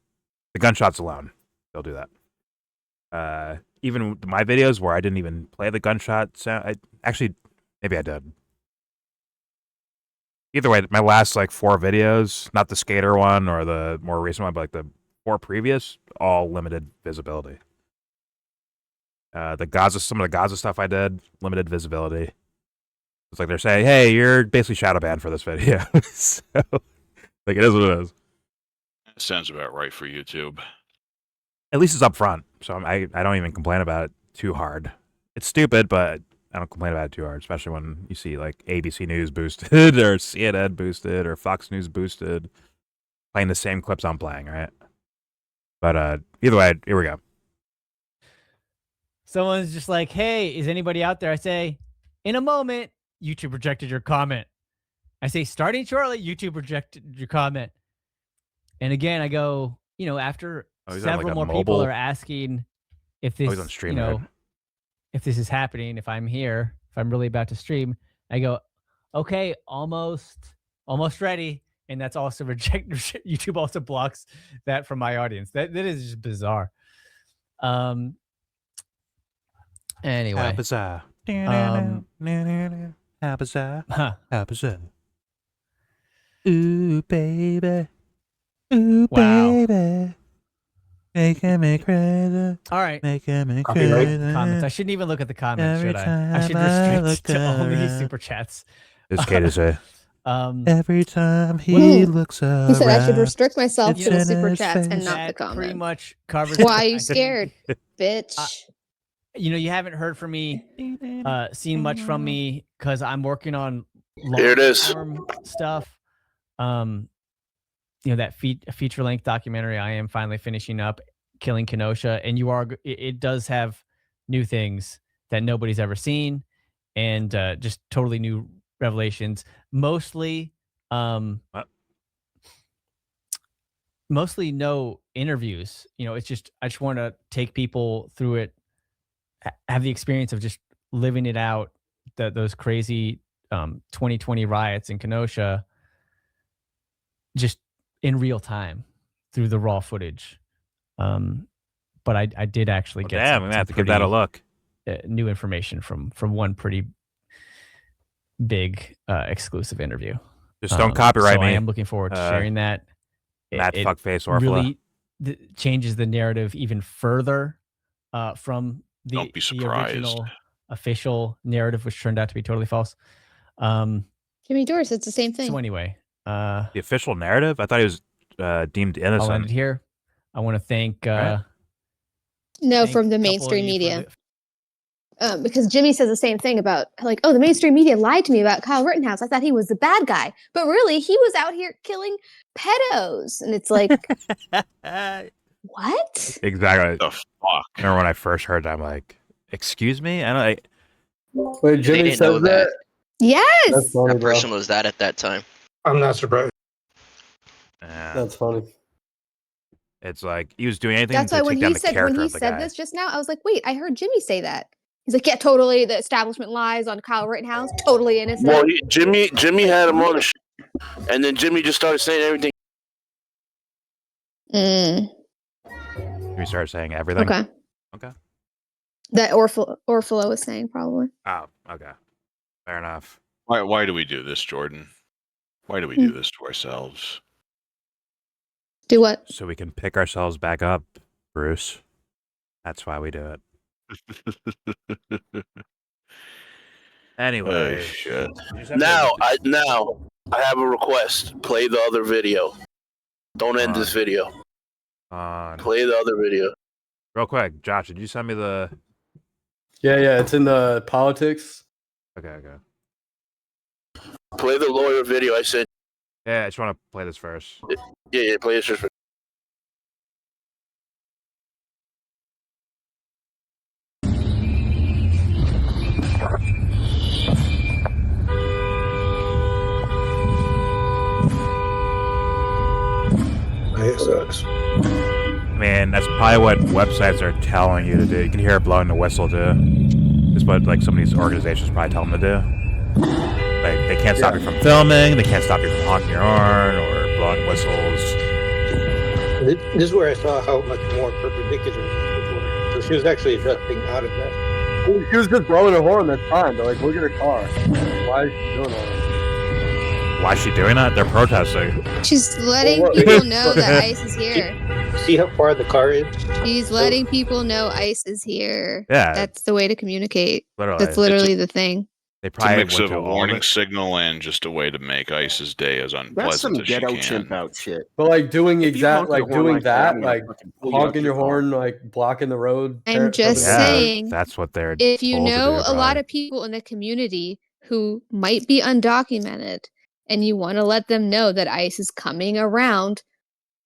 The gunshots alone, they'll do that. Even my videos where I didn't even play the gunshot sound. Maybe I did. Either way, my last 4 videos, not the skater one or the more recent one, but the 4 previous, all limited visibility. Some of the Gaza stuff I did, limited visibility. It's like they're saying, hey, you're basically shadow banned for this video. So, it is what it is. That sounds about right for YouTube. At least it's up front, so I don't even complain about it too hard. It's stupid, but I don't complain about it too hard, especially when you see ABC News boosted or CNN boosted or Fox News boosted, playing the same clips I'm playing, right? But either way, here we go. Someone's just like, hey, is anybody out there? I say, in a moment, YouTube rejected your comment. I say, starting shortly, YouTube rejected your comment. And again, I go, after several more people are asking if this, on stream, if this is happening, if I'm here, if I'm really about to stream, I go, okay, almost ready. And that's also YouTube also blocks that from my audience. That is just bizarre. Anyway. How bizarre. How bizarre. How bizarre. Ooh, baby. Ooh, baby. Making me crazy. All right. Making me crazy. Comments. I shouldn't even look at the comments, should I? I should restrict to only super chats. It's okay to say. Every time he looks around. He said I should restrict myself to the super chats and not That the comments. pretty much covers. Why are you scared, bitch? You haven't heard from me, seen much from me because I'm working on Here it is. Stuff. That feature length documentary I am finally finishing up, Killing Kenosha, and it does have new things that nobody's ever seen, and just totally new revelations. Mostly no interviews. It's just I just want to take people through it, have the experience of just living it out. Those crazy 2020 riots in Kenosha, just in real time through the raw footage. But I did actually get. Damn, we have to give that a look. new information from one pretty big exclusive interview. Just don't copyright so me. I am looking forward to sharing that. Matt It fuckface Orfalea. really changes the narrative even further from the original official narrative, which turned out to be totally false. Jimmy Doris, it's the same thing. So anyway, the official narrative? I thought he was deemed innocent. I'll end it here. I want to thank from the mainstream media. Because Jimmy says the same thing about like, oh, the mainstream media lied to me about Kyle Rittenhouse. I thought he was the bad guy, but really he was out here killing pedos. And it's like, what? Exactly. The fuck? Remember when I first heard that, I'm like, excuse me? Wait, Jimmy said that? Yes. That's funny, That bro. person was that at that time. I'm not surprised. That's funny. It's like he was doing anything That's to why take down the character when he of the said guy. this just now, I was like, wait, I heard Jimmy say that. He's like, yeah, totally. The establishment lies on Kyle Rittenhouse. Totally innocent. Well, Jimmy had him on the show, and then Jimmy just started saying everything. We started saying everything. Okay. Okay. That Orfalea was saying probably. Oh, okay. Fair enough. Why do we do this, Jordan? Why do we do this to ourselves? Do what? So we can pick ourselves back up, Bruce. That's why we do it. Anyway, shit. Now I have a request. Play the other video. Don't end this video. Play the other video. Real quick, Josh, did you send me the? Yeah, it's in the politics. Okay. Play the lawyer video I sent. Yeah, I just want to play this first. Yeah, play this first. Man, that's probably what websites are telling you to do. You can hear it blowing the whistle too. It's what like some of these organizations probably tell them to do. Like they can't stop you from filming, they can't stop you from honking your horn or blowing whistles. This is where I saw how much more perpendicular it was before. So she was actually adjusting out of that. She was just blowing her horn. That's fine. But like, look at her car. Why is she doing all that? Why is she doing that? They're protesting. She's letting people know that ICE is here. See how far the car is? She's letting people know ICE is here. Yeah. That's the way to communicate. Literally. That's literally the thing. They It's a mix of a warning signal and just a way to make ICE's day as unpleasant That's some as she ghetto can. chimp out shit. But like doing If you honk your horn doing like that, that, I'm gonna like fucking pull you out honking your your car. horn, like blocking the road. I'm just saying, that's what they're. if you told to know do, a lot probably. of people in the community who might be undocumented and you want to let them know that ICE is coming around,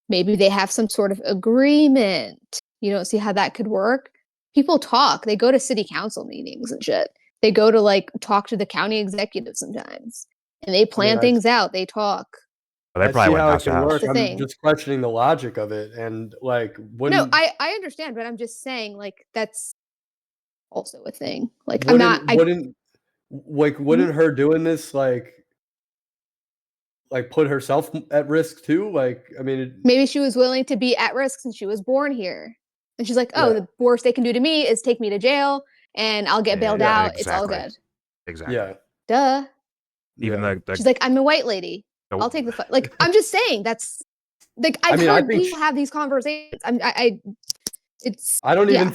maybe they have some sort of agreement. You don't see how that could work? People talk. They go to city council meetings and shit. They go to like talk to the county executive sometimes. And they plan things out. They talk. Well, they I probably see went how house it to can house. work. That's the I'm thing. just questioning the logic of it, and like, No, I understand, but I'm just saying like that's also a thing. Like I'm wouldn't not wouldn't her doing this like put herself at risk too? Like, I mean, maybe she was willing to be at risk since she was born here. And she's like, oh, Yeah. the worst they can do to me is take me to jail and I'll get bailed Yeah, out. It's all exactly. good. Exactly. yeah. Duh. Even the She's like, I'm a white lady. I'll take the like. I'm just saying that's like I've I heard think people have these conversations. It's. I don't yeah. even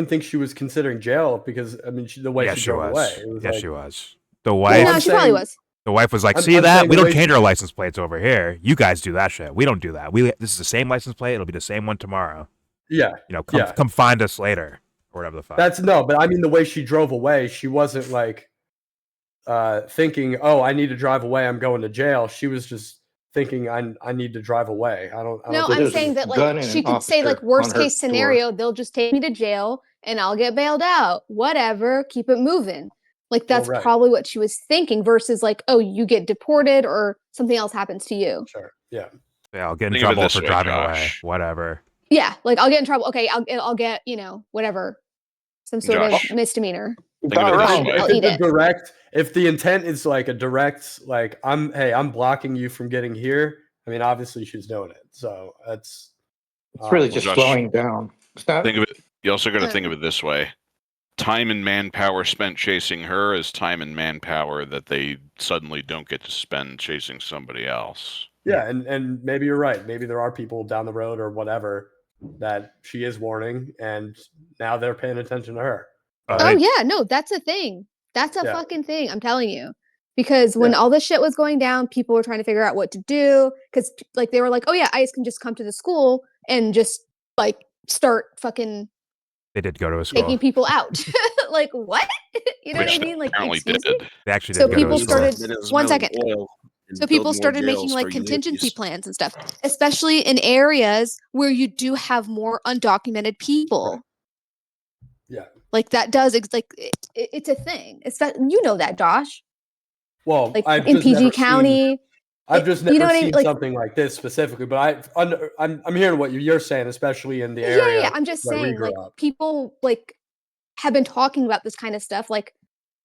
think she was considering jail because I mean the way yes, she she drove was. away. It was Yes, like, she was. The wife. No, she probably was. The wife was like, I'm- "See I'm that? saying We the don't way change she- our license plates over here. You guys do that shit. We don't do that. This is the same license plate. It'll be the same one tomorrow. Yeah. You know, come find us later or whatever the fuck." But I mean the way she drove away, she wasn't like thinking, "Oh, I need to drive away. I'm going to jail." She was just thinking, "I need to drive away." I don't. No, I'm saying that like she could say like worst case scenario, they'll just take me to jail and I'll get bailed out. Whatever, keep it moving. Like that's right. probably what she was thinking versus like, oh, you get deported or something else happens to you. Sure. Yeah. Yeah, I'll get in Think of it trouble this for way, driving Josh. away. Whatever. Yeah, like I'll get in trouble. Okay, I'll get whatever, some sort Josh, of misdemeanor. Think of it this Fine, way. I'll eat it. If the intent is like a direct, like I'm blocking you from getting here. I mean, obviously she's doing it. So that's It's really just Josh, slowing down. It's not. Think of it. You also got to think of it this way. time and manpower spent chasing her is time and manpower that they suddenly don't get to spend chasing somebody else. Yeah, and maybe you're right. Maybe there are people down the road or whatever that she is warning, and now they're paying attention to her. Oh yeah, no, that's a thing. That's a fucking thing. I'm telling you, because when all this shit was going down, people were trying to figure out what to do because like they were like, oh yeah, ICE can just come to the school and just like start fucking. They did go to a school. Taking people out. Like what? You know Which what I mean? Like apparently excuse did. me? They actually did So go people to a school. started 1 second. So people started making like contingency plans and stuff, especially in areas where you do have more undocumented people. Yeah. Like that does it's a thing. It's that you know that, Josh. Well, like I've in just PG never County. I've just you never know what I seen mean? Like, something like this specifically, but I'm hearing what you're saying, especially in the yeah, area. yeah. I'm just where we saying, grew like up. people like have been talking about this kind of stuff, like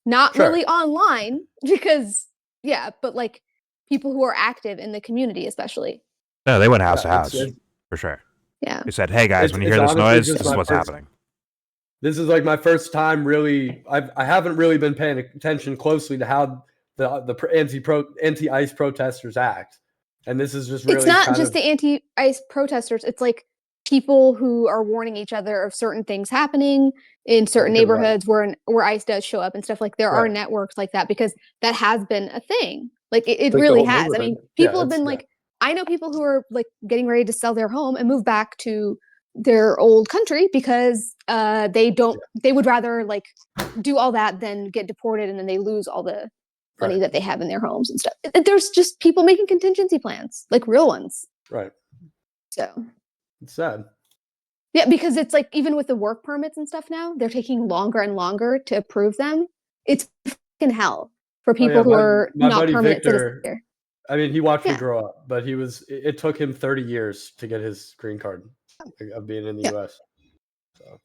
not Sure. really online because but like people who are active in the community, especially. No, they went house to Yeah, house for sure. Yeah. They said, "Hey guys, when you hear this honestly noise, just this is my what's first- happening." This is like my first time really. I haven't really been paying attention closely to how the anti-ICE protesters act, and this is just really. It's not kind just of, the anti-ICE protesters. It's like people who are warning each other of certain things happening in certain Because, right. neighborhoods where ICE does show up and stuff. Like there are Right. networks like that because that has been a thing. Like it the really whole has. I mean, neighborhood. people Yeah, have been that's- like, I know people who are like getting ready to sell their home and move back to their old country because they would rather like do all that than get deported and then they lose all the money that they have in their homes and stuff. There's just people making contingency plans, like real ones. Right. So It's sad. yeah, because it's like even with the work permits and stuff now, they're taking longer and longer to approve them. It's fucking hell for people who are my not buddy permanent citizens Victor. here. I mean, he watched me Yeah. grow up, but it took him 30 years to get his green card of being in the U.S. So.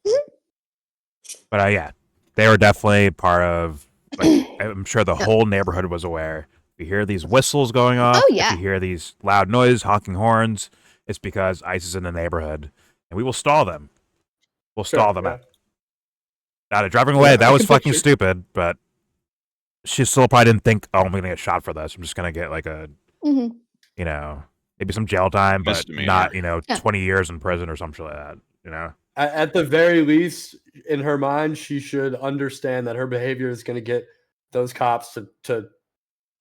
But yeah, they were definitely part of. Like, I'm sure the whole neighborhood was aware. If you hear these whistles going off, Oh, yeah. if you hear these loud noises, honking horns, it's because ICE is in the neighborhood, and we will stall them. We'll stall them out. Now they're driving away. That was fucking stupid, but she still probably didn't think, "Oh, I'm gonna get shot for this. I'm just gonna get like a, Mhm. you know, maybe some jail time, but Misdemeanor. not, Yeah. 20 years in prison or something like that." You know. At the very least, in her mind, she should understand that her behavior is going to get those cops to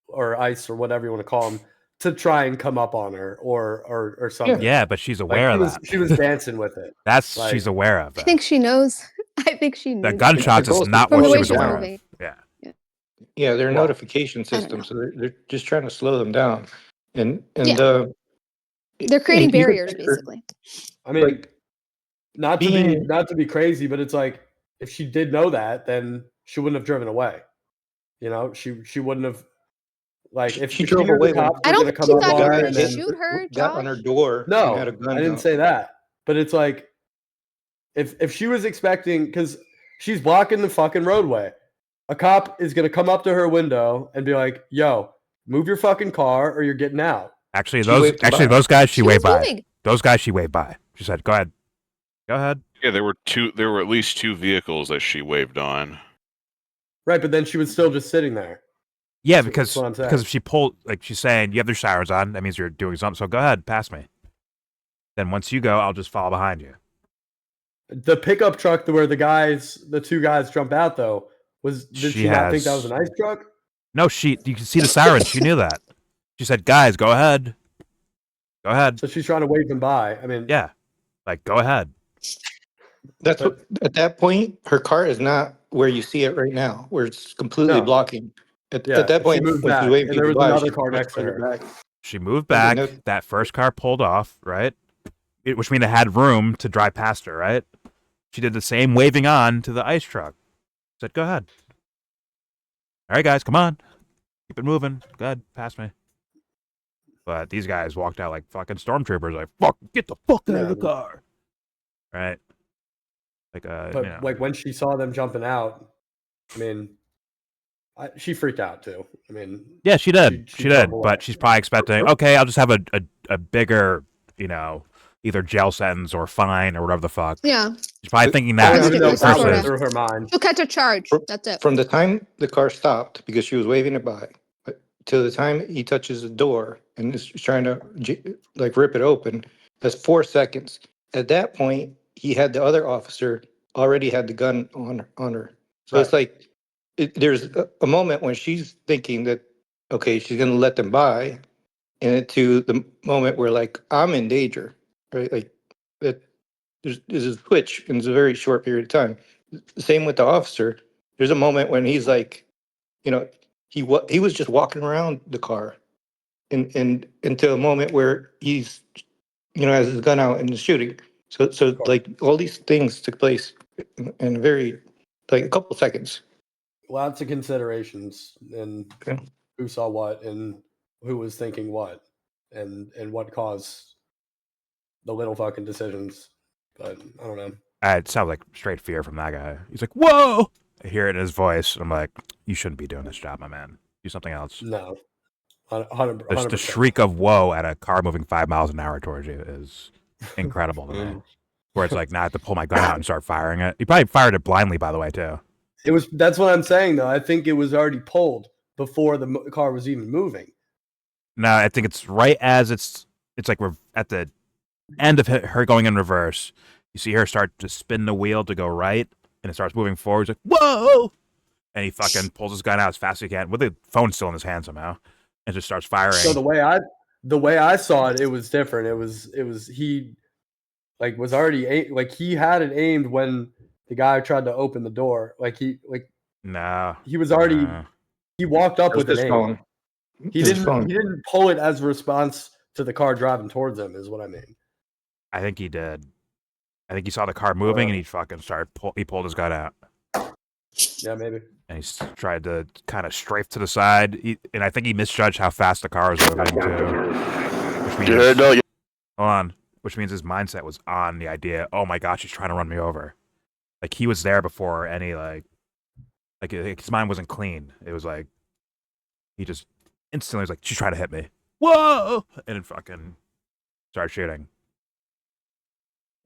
or ICE or whatever you want to call them to try and come up on her or something. Yeah, but she's aware of that. She was dancing with it. That's Like- she's aware of I that. think she knows. I think she knew. The gunshots is not From what the she way was she was aware of. moving. Yeah. Yeah, their Well, notification system, so they're just trying to slow them down, and Yeah. They're creating and even barriers, Victor- basically. I mean, Like, not being- to be crazy, but it's like if she did know that, then she wouldn't have driven away. She wouldn't have like if She if drove knew the away when cops I were don't gonna think come she up thought on you her were and gonna then shoot her, got on her Josh. door. No, and had a gun I didn't out. say that. But it's like if she was expecting because she's blocking the fucking roadway, a cop is gonna come up to her window and be like, "Yo, move your fucking car or you're getting out." Actually, She waved them by. those guys she waved was by. moving. Those guys she waved by. She said, "Go ahead, go ahead." Yeah, there were at least 2 vehicles that she waved on. Right, but then she was still just sitting there. Yeah, That's because what I'm saying. if she pulled, like she's saying, you have their sirens on. That means you're doing something. So go ahead, pass me. Then once you go, I'll just follow behind you. The pickup truck where the 2 guys jump out though, did she not think that was an ICE truck? No, you can see the sirens. She knew that. She said, "Guys, go ahead, go ahead." So she's trying to wave them by. I mean, Yeah, like go ahead. That's what. At that point, her car is not where you see it right now, where it's completely No. blocking. At Yeah, that she point, moved when back, she waved and there people was by, another she car much next to further her. back. She moved Okay, back. no- That first car pulled off, right? Which means it had room to drive past her, right? She did the same waving on to the ICE truck. Said, "Go ahead. All right, guys, come on. Keep it moving. Go ahead, pass me." But these guys walked out like fucking stormtroopers, like, "Fuck, get the fuck out of the car." Right? Like, But like when she saw them jumping out, I mean, she freaked out too. I mean, yeah, she did. She drove did. away. But she's probably expecting, okay, I'll just have a bigger, either jail sentence or fine or whatever the fuck. Yeah. She's probably thinking that. I don't know if that went versus- through her mind. She'll catch a charge. That's it. From the time the car stopped, because she was waving it by, till the time he touches the door and is trying to like rip it open, that's 4 seconds. At that point, he had the other officer already had the gun on her. So it's like there's a moment when she's thinking that okay, she's gonna let them by, and to the moment where like I'm in danger, right? Like that there's a switch in a very short period of time. Same with the officer. There's a moment when he's like, you know, he was just walking around the car, and until a moment where he's, you know, has his gun out and is shooting. So like all these things took place in a very like a couple seconds. Lots of considerations and who saw what and who was thinking what and what caused the little fucking decisions. But I don't know. It sounds like straight fear from that guy. He's like, "Whoa!" I hear it in his voice. I'm like, "You shouldn't be doing this job, my man. Do something else." No, 100%. The shriek of "whoa" at a car moving 5 miles an hour towards you is incredible to me. Where it's like, now I have to pull my gun out and start firing it. He probably fired it blindly, by the way, too. That's what I'm saying, though. I think it was already pulled before the car was even moving. No, I think it's right as it's like we're at the end of her going in reverse. You see her start to spin the wheel to go right, and it starts moving forward. He's like, "Whoa!" And he fucking pulls his gun out as fast as he can, with the phone still in his hand somehow, and just starts firing. So the way I saw it, it was different. It was he was already he had it aimed when the guy tried to open the door. He was already he walked up with an aim. He didn't pull it as a response to the car driving towards him, is what I mean. I think he did. I think he saw the car moving and he fucking he pulled his gun out. Yeah, maybe. And he tried to kind of strafe to the side. And I think he misjudged how fast the car was moving too. Which means, hold on. Which means his mindset was on the idea, oh my God, she's trying to run me over. Like he was there before any like his mind wasn't clean. It was like he just instantly was like, she's trying to hit me. Whoa! And then fucking started shooting.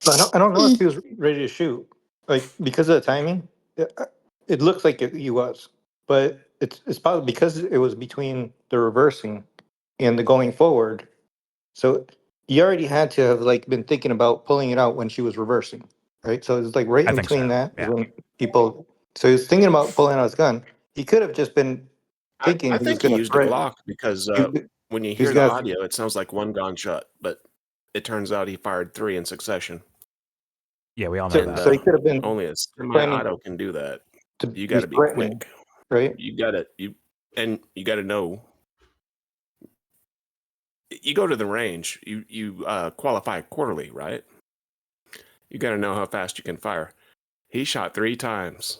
I don't know if he was ready to shoot, like because of the timing. It looks like he was, but it's probably because it was between the reversing and the going forward. So he already had to have been thinking about pulling it out when she was reversing, right? So it's like right in between that is when people. So he was thinking about pulling out his gun. He could have just been thinking. I think he used a Glock because when you hear the audio, it sounds like one gunshot, but it turns out he fired 3 in successation. Yeah, we all know that. So he could have been only a semi-auto can do that. You got to be quick, right? You got to know. You go to the range. You qualify quarterly, right? You got to know how fast you can fire. He shot 3 times.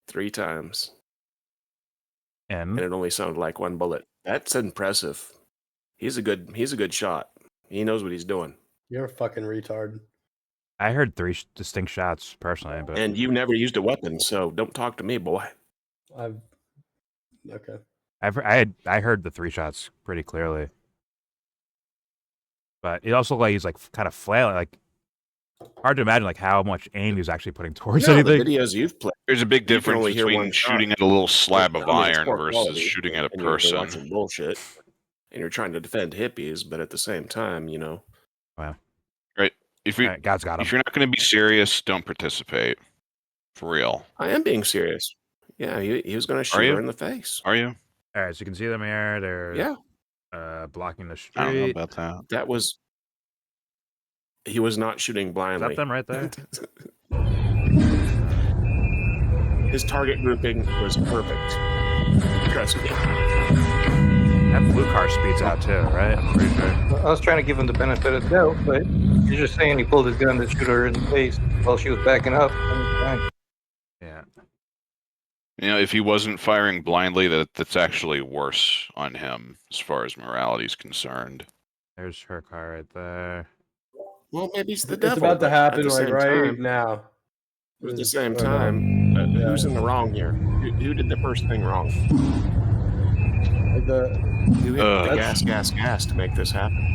3 times, and it only sounded like 1 bullet. That's impressive. He's a good shot. He knows what he's doing. You're a fucking retard. I heard 3 distinct shots personally, but and you never used a weapon, so don't talk to me, boy. Okay. I heard the 3 shots pretty clearly, but it also he's kind of flailing, hard to imagine how much aim he was actually putting towards anything. The videos you've played, there's a big difference between shooting at a little slab of iron versus shooting at a person. You're bullshit, and you're trying to defend hippies, but at the same time, Wow. Right. If you're God's got him. If you're not going to be serious, don't participate. For real. I am being serious. Yeah, he was going to shoot her in the face. Are you? All right, so you can see them here. They're blocking the street. I don't know about that. He was not shooting blindly. Is that them right there? His target grouping was perfect. Trust me. That blue car speeds out too, right? I'm pretty sure. I was trying to give him the benefit of the doubt, but you're just saying he pulled his gun to shoot her in the face while she was backing up. Yeah. If he wasn't firing blindly, that's actually worse on him as far as morality is concerned. There's her car right there. Well, maybe it's the devil. It's about to happen right now. At the same time, who's in the wrong here? Who did the first thing wrong? Who hit the gas to make this happen?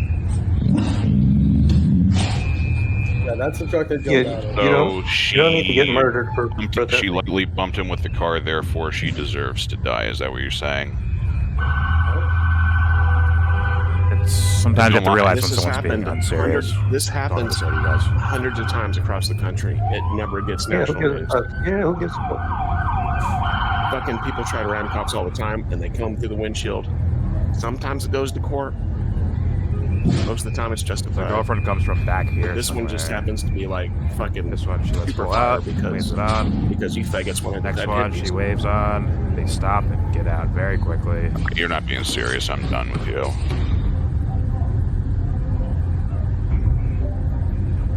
Yeah, that's the truck that Yeah, jumped out of. So you don't need to get murdered for she protesting. lightly bumped him with the car, therefore she deserves to die. Is that what you're saying? Sometimes you have to realize this when has someone's being happened unserious. This happens hundreds of times across the country. It never gets national news. Who gives a fuck? Fucking people try to ram cops all the time, and they kill them through the windshield. Sometimes it goes to court. Most of the time, it's justified. The girlfriend comes from back here. This one just somewhere. happens to be like fucking This one, she lets super pull fire out, waves it on. because you faggots wanted to Next cut one, hippies. she waves on. They stop and get out very quickly. You're not being serious. I'm done with you.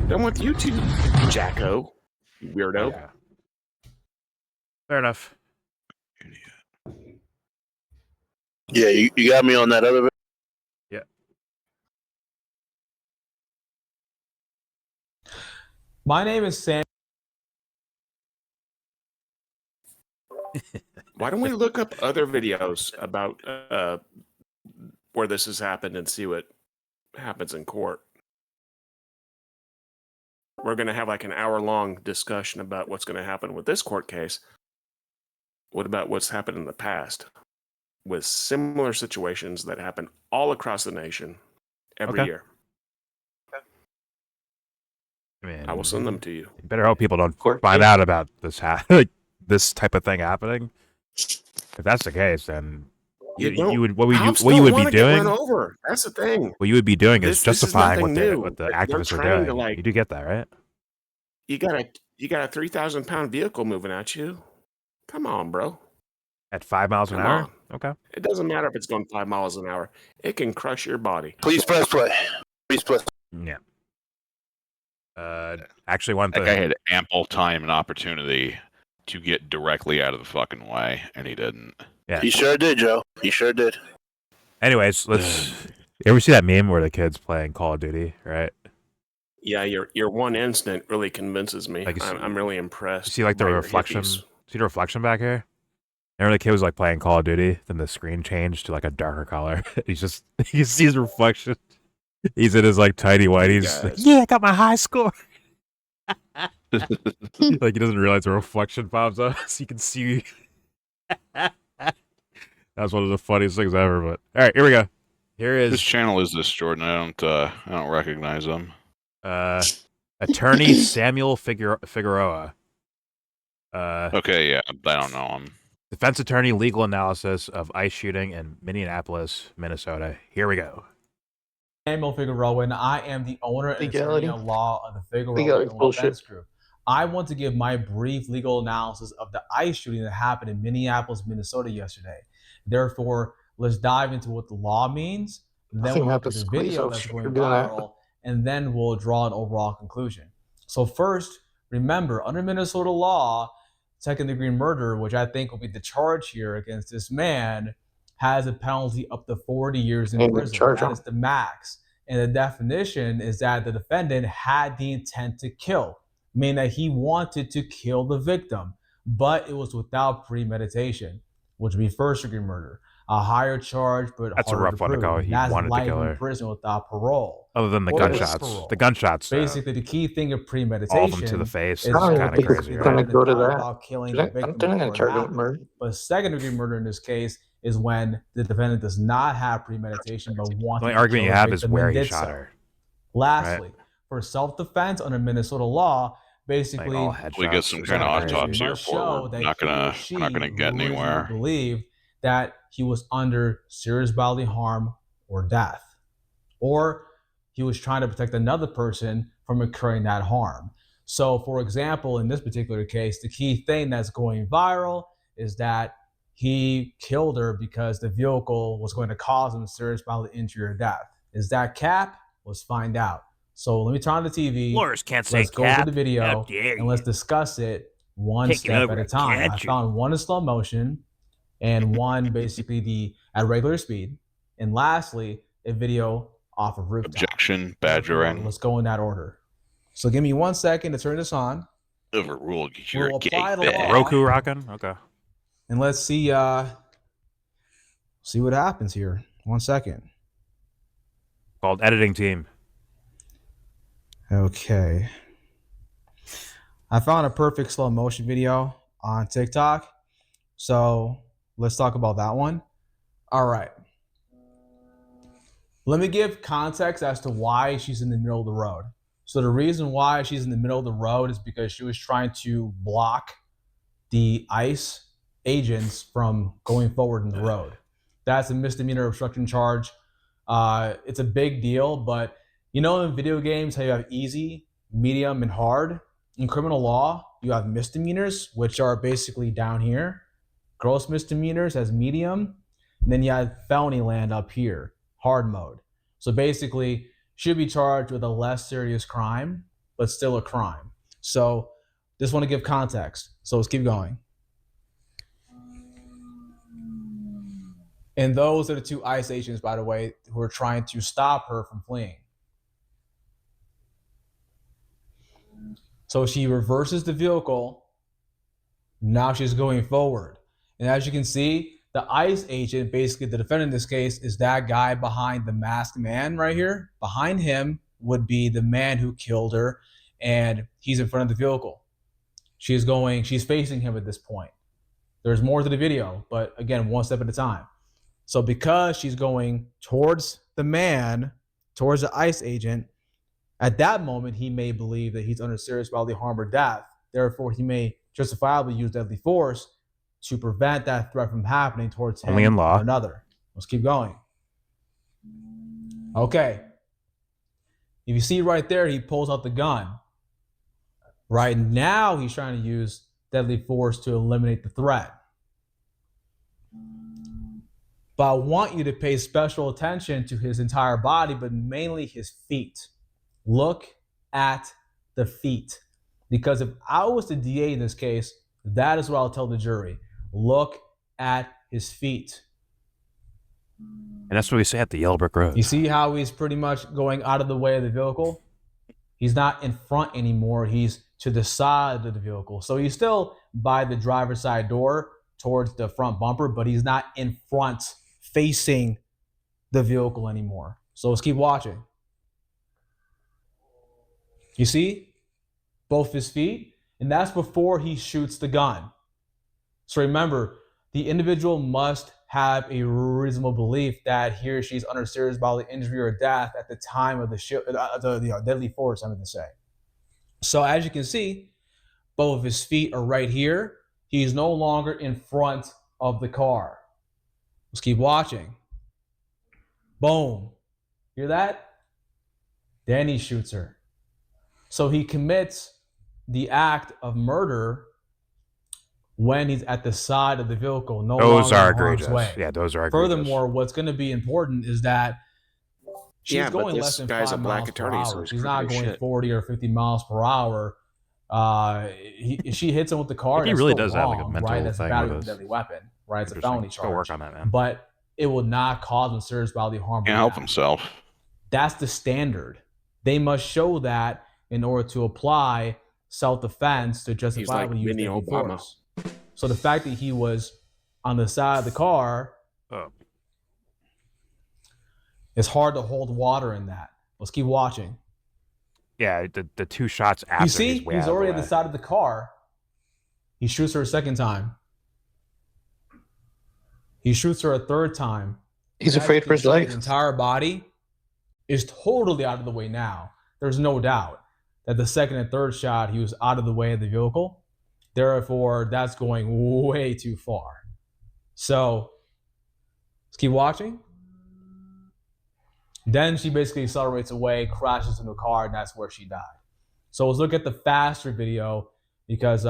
Done with you too, Jacko. You weirdo. Yeah. Fair enough. Yeah, you got me on that other video? Yeah. My name is Sam. Why don't we look up other videos about where this has happened and see what happens in court? We're going to have like an hour-long discussion about what's going to happen with this court case. What about what's happened in the past with similar situations that happen all across the nation every year? I mean, I will send them to you. You better hope people don't find out about this like this type of thing happening. If that's the case, then you would what you would be doing. Run over. That's the thing. What you would be doing is This is justifying nothing new. what the They're activists are trying doing. to, like- You do get that, right? You got a 3,000-pound vehicle moving at you. Come on, bro. At 5 miles an Come hour? on. Okay. It doesn't matter if it's going 5 miles an hour. It can crush your body. Please press play. Please press. Yeah. Actually, one That thing. guy had ample time and opportunity to get directly out of the fucking way, and he didn't. Yeah. He sure did, Joe. He sure did. Anyways, let's. You ever see that meme where the kid's playing Call of Duty, right? Yeah, your one incident really convinces me. Like, I'm really impressed. You see, like the by your reflection. hippies. See the reflection back here? Remember the kid was like playing Call of Duty, then the screen changed to like a darker color. He sees his reflection. He's in his like tiny whiteies. Like, yeah, I got my high score. Like he doesn't realize the reflection pops up, so you can see. That's one of the funniest things ever. But all right, here we go. Here is Whose channel is this, Jordan? I don't recognize him. Attorney Samuel Figueroa. Okay, yeah, I don't know him. Defense attorney, legal analysis of ICE shooting in Minneapolis, Minnesota. Here we go. Samuel Figueroa, and I am the owner and attorney at law of the Figueroa Legality Legal bullshit. Defense Group. I want to give my brief legal analysis of the ICE shooting that happened in Minneapolis, Minnesota yesterday. Therefore, let's dive into what the law means, then Nothing we'll look at happens the to police video officers that's going for doing that. viral, and then we'll draw an overall conclusion. So first, remember, under Minnesota law, second-degree murder, which I think will be the charge here against this man, has a penalty up to 40 years in prison. That is the max. And the definition is that the defendant had the intent to kill, meaning that he wanted to kill the victim, but it was without premeditation, which would be first-degree murder. A higher charge, but That's a harder rough to one to prove. go. He That's wanted to life kill in her. prison without parole. Other than the Or with gunshots. parole. The gunshots. Basically, the key thing of premeditation All of them to the face. is It's kind of basically crazy, the right? defendant Go to thought that. about killing They're the victim not gonna before it charge him with happened. murder. But second-degree murder in this case is when the defendant does not have premeditation but wants The only to argument kill you the have is victim where and he did shot so. her. Lastly, for self-defense under Minnesota law, basically, all We get some kind of autopsy must report. show We're that not he or gonna she we're not gonna get reasonably anywhere. believed that he was under serious bodily harm or death, or he was trying to protect another person from incurring that harm. So, for example, in this particular case, the key thing that's going viral is that he killed her because the vehicle was going to cause him serious bodily injury or death. Is that cap? Let's find out. So let me turn on the TV. Lawyers can't say Let's go cap. to the video How dare and let's you. discuss it one Taking step over at a a time. I country. found one in slow motion and one basically at regular speed. And lastly, a video off of rooftop. Objection, badgering. Let's go in that order. So give me 1 second to turn this on. Overruled. You're We'll a gay apply the bag. law. Roku rocking? Okay. And let's see what happens here. 1 second. Called editing team. Okay. I found a perfect slow motion video on TikTok. So let's talk about that one. All right. Let me give context as to why she's in the middle of the road. So the reason why she's in the middle of the road is because she was trying to block the ICE agents from going forward in the road. That's a misdemeanor obstruction charge. It's a big deal, but you know in video games how you have easy, medium, and hard? In criminal law, you have misdemeanors, which are basically down here. Gross misdemeanors as medium. And then you have felony land up here, hard mode. So basically, should be charged with a less serious crime, but still a crime. So just want to give context. So let's keep going. And those are the two ICE agents, by the way, who are trying to stop her from fleeing. So she reverses the vehicle. Now she's going forward. And as you can see, the ICE agent, basically the defendant in this case, is that guy behind the masked man right here. Behind him would be the man who killed her, and he's in front of the vehicle. She's facing him at this point. There's more to the video, but again, one step at a time. So because she's going towards the man, towards the ICE agent, at that moment, he may believe that he's under serious bodily harm or death. Therefore, he may justifiably use deadly force to prevent that threat from happening towards him Only in law. or another. Let's keep going. Okay. If you see right there, he pulls out the gun. Right now, he's trying to use deadly force to eliminate the threat. But I want you to pay special attention to his entire body, but mainly his feet. Look at the feet. Because if I was the DA in this case, that is what I'll tell the jury. Look at his feet. And that's what we say at the Yellow Brick Road. You see how he's pretty much going out of the way of the vehicle? He's not in front anymore. He's to the side of the vehicle. So he's still by the driver's side door towards the front bumper, but he's not in front facing the vehicle anymore. So let's keep watching. You see both his feet? And that's before he shoots the gun. So remember, the individual must have a reasonable belief that he or she's under serious bodily injury or death at the time of the deadly force, I'm going to say. So as you can see, both of his feet are right here. He's no longer in front of the car. Let's keep watching. Boom. Hear that? Then he shoots her. So he commits the act of murder when he's at the side of the vehicle, no those longer are in harm's egregious. way. Yeah, those are egregious. Furthermore, what's going to be important is that she's going less than 5 miles per hour. She's not going 40 or 50 miles per hour. She hits him with the car. He really does have like a mental right? That's a thing battery with with a this. deadly weapon, right? It's a felony charge. Go work on that, man. But it will not cause him serious bodily harm. Can't help himself. That's the standard. They must show that in order to apply self-defense to justifiably use deadly force. So the fact that he was on the side of the car, it's hard to hold water in that. Let's keep watching. Yeah, the two shots after. You see, he's already at the side of the car. He shoots her a second time. He shoots her a third time. He's afraid for his life. His entire body is totally out of the way now. There's no doubt that the second and third shot, he was out of the way of the vehicle. Therefore, that's going way too far. So, let's keep watching. Then she basically accelerates away, crashes into a car, and that's where she died. So let's look at the faster video because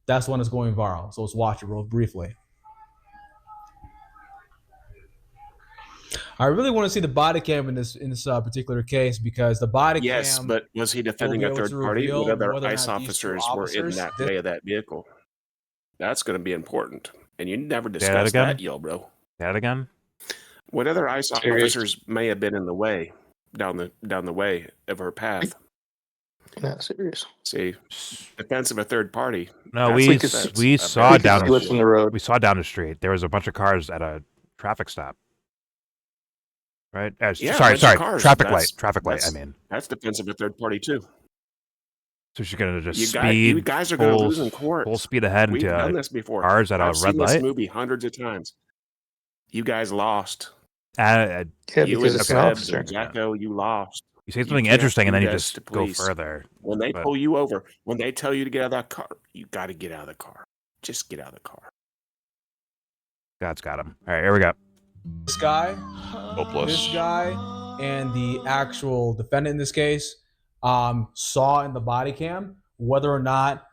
that's one that's going viral. So let's watch it real briefly. I really want to see the body cam in this particular case because the body cam. Yes, but was he defending a third party? What other ICE officers were in that bay of that vehicle? That's going to be important. And you never discussed that, YellBro. That again? What other ICE officers may have been in the way, down the way of her path? Not serious. See, defense of a third party. No, we saw down the road. We saw down the street. There was a bunch of cars at a traffic stop. Right? Yeah, sorry. cars. Traffic light. I mean, that's defense of a third party too. So she's gonna just You guys are going to lose in court. full speed ahead We've into done this before. cars at a I've red seen light. this movie hundreds of times. You guys lost. Yeah, because it's an officer. Jacko, you lost. You say something interesting and then you just go further. When they pull you over, when they tell you to get out of that car, you got to get out of the car. Just get out of the car. God's got him. All right, here we go. This guy, hopeless. This guy, and the actual defendant in this case saw in the body cam whether or not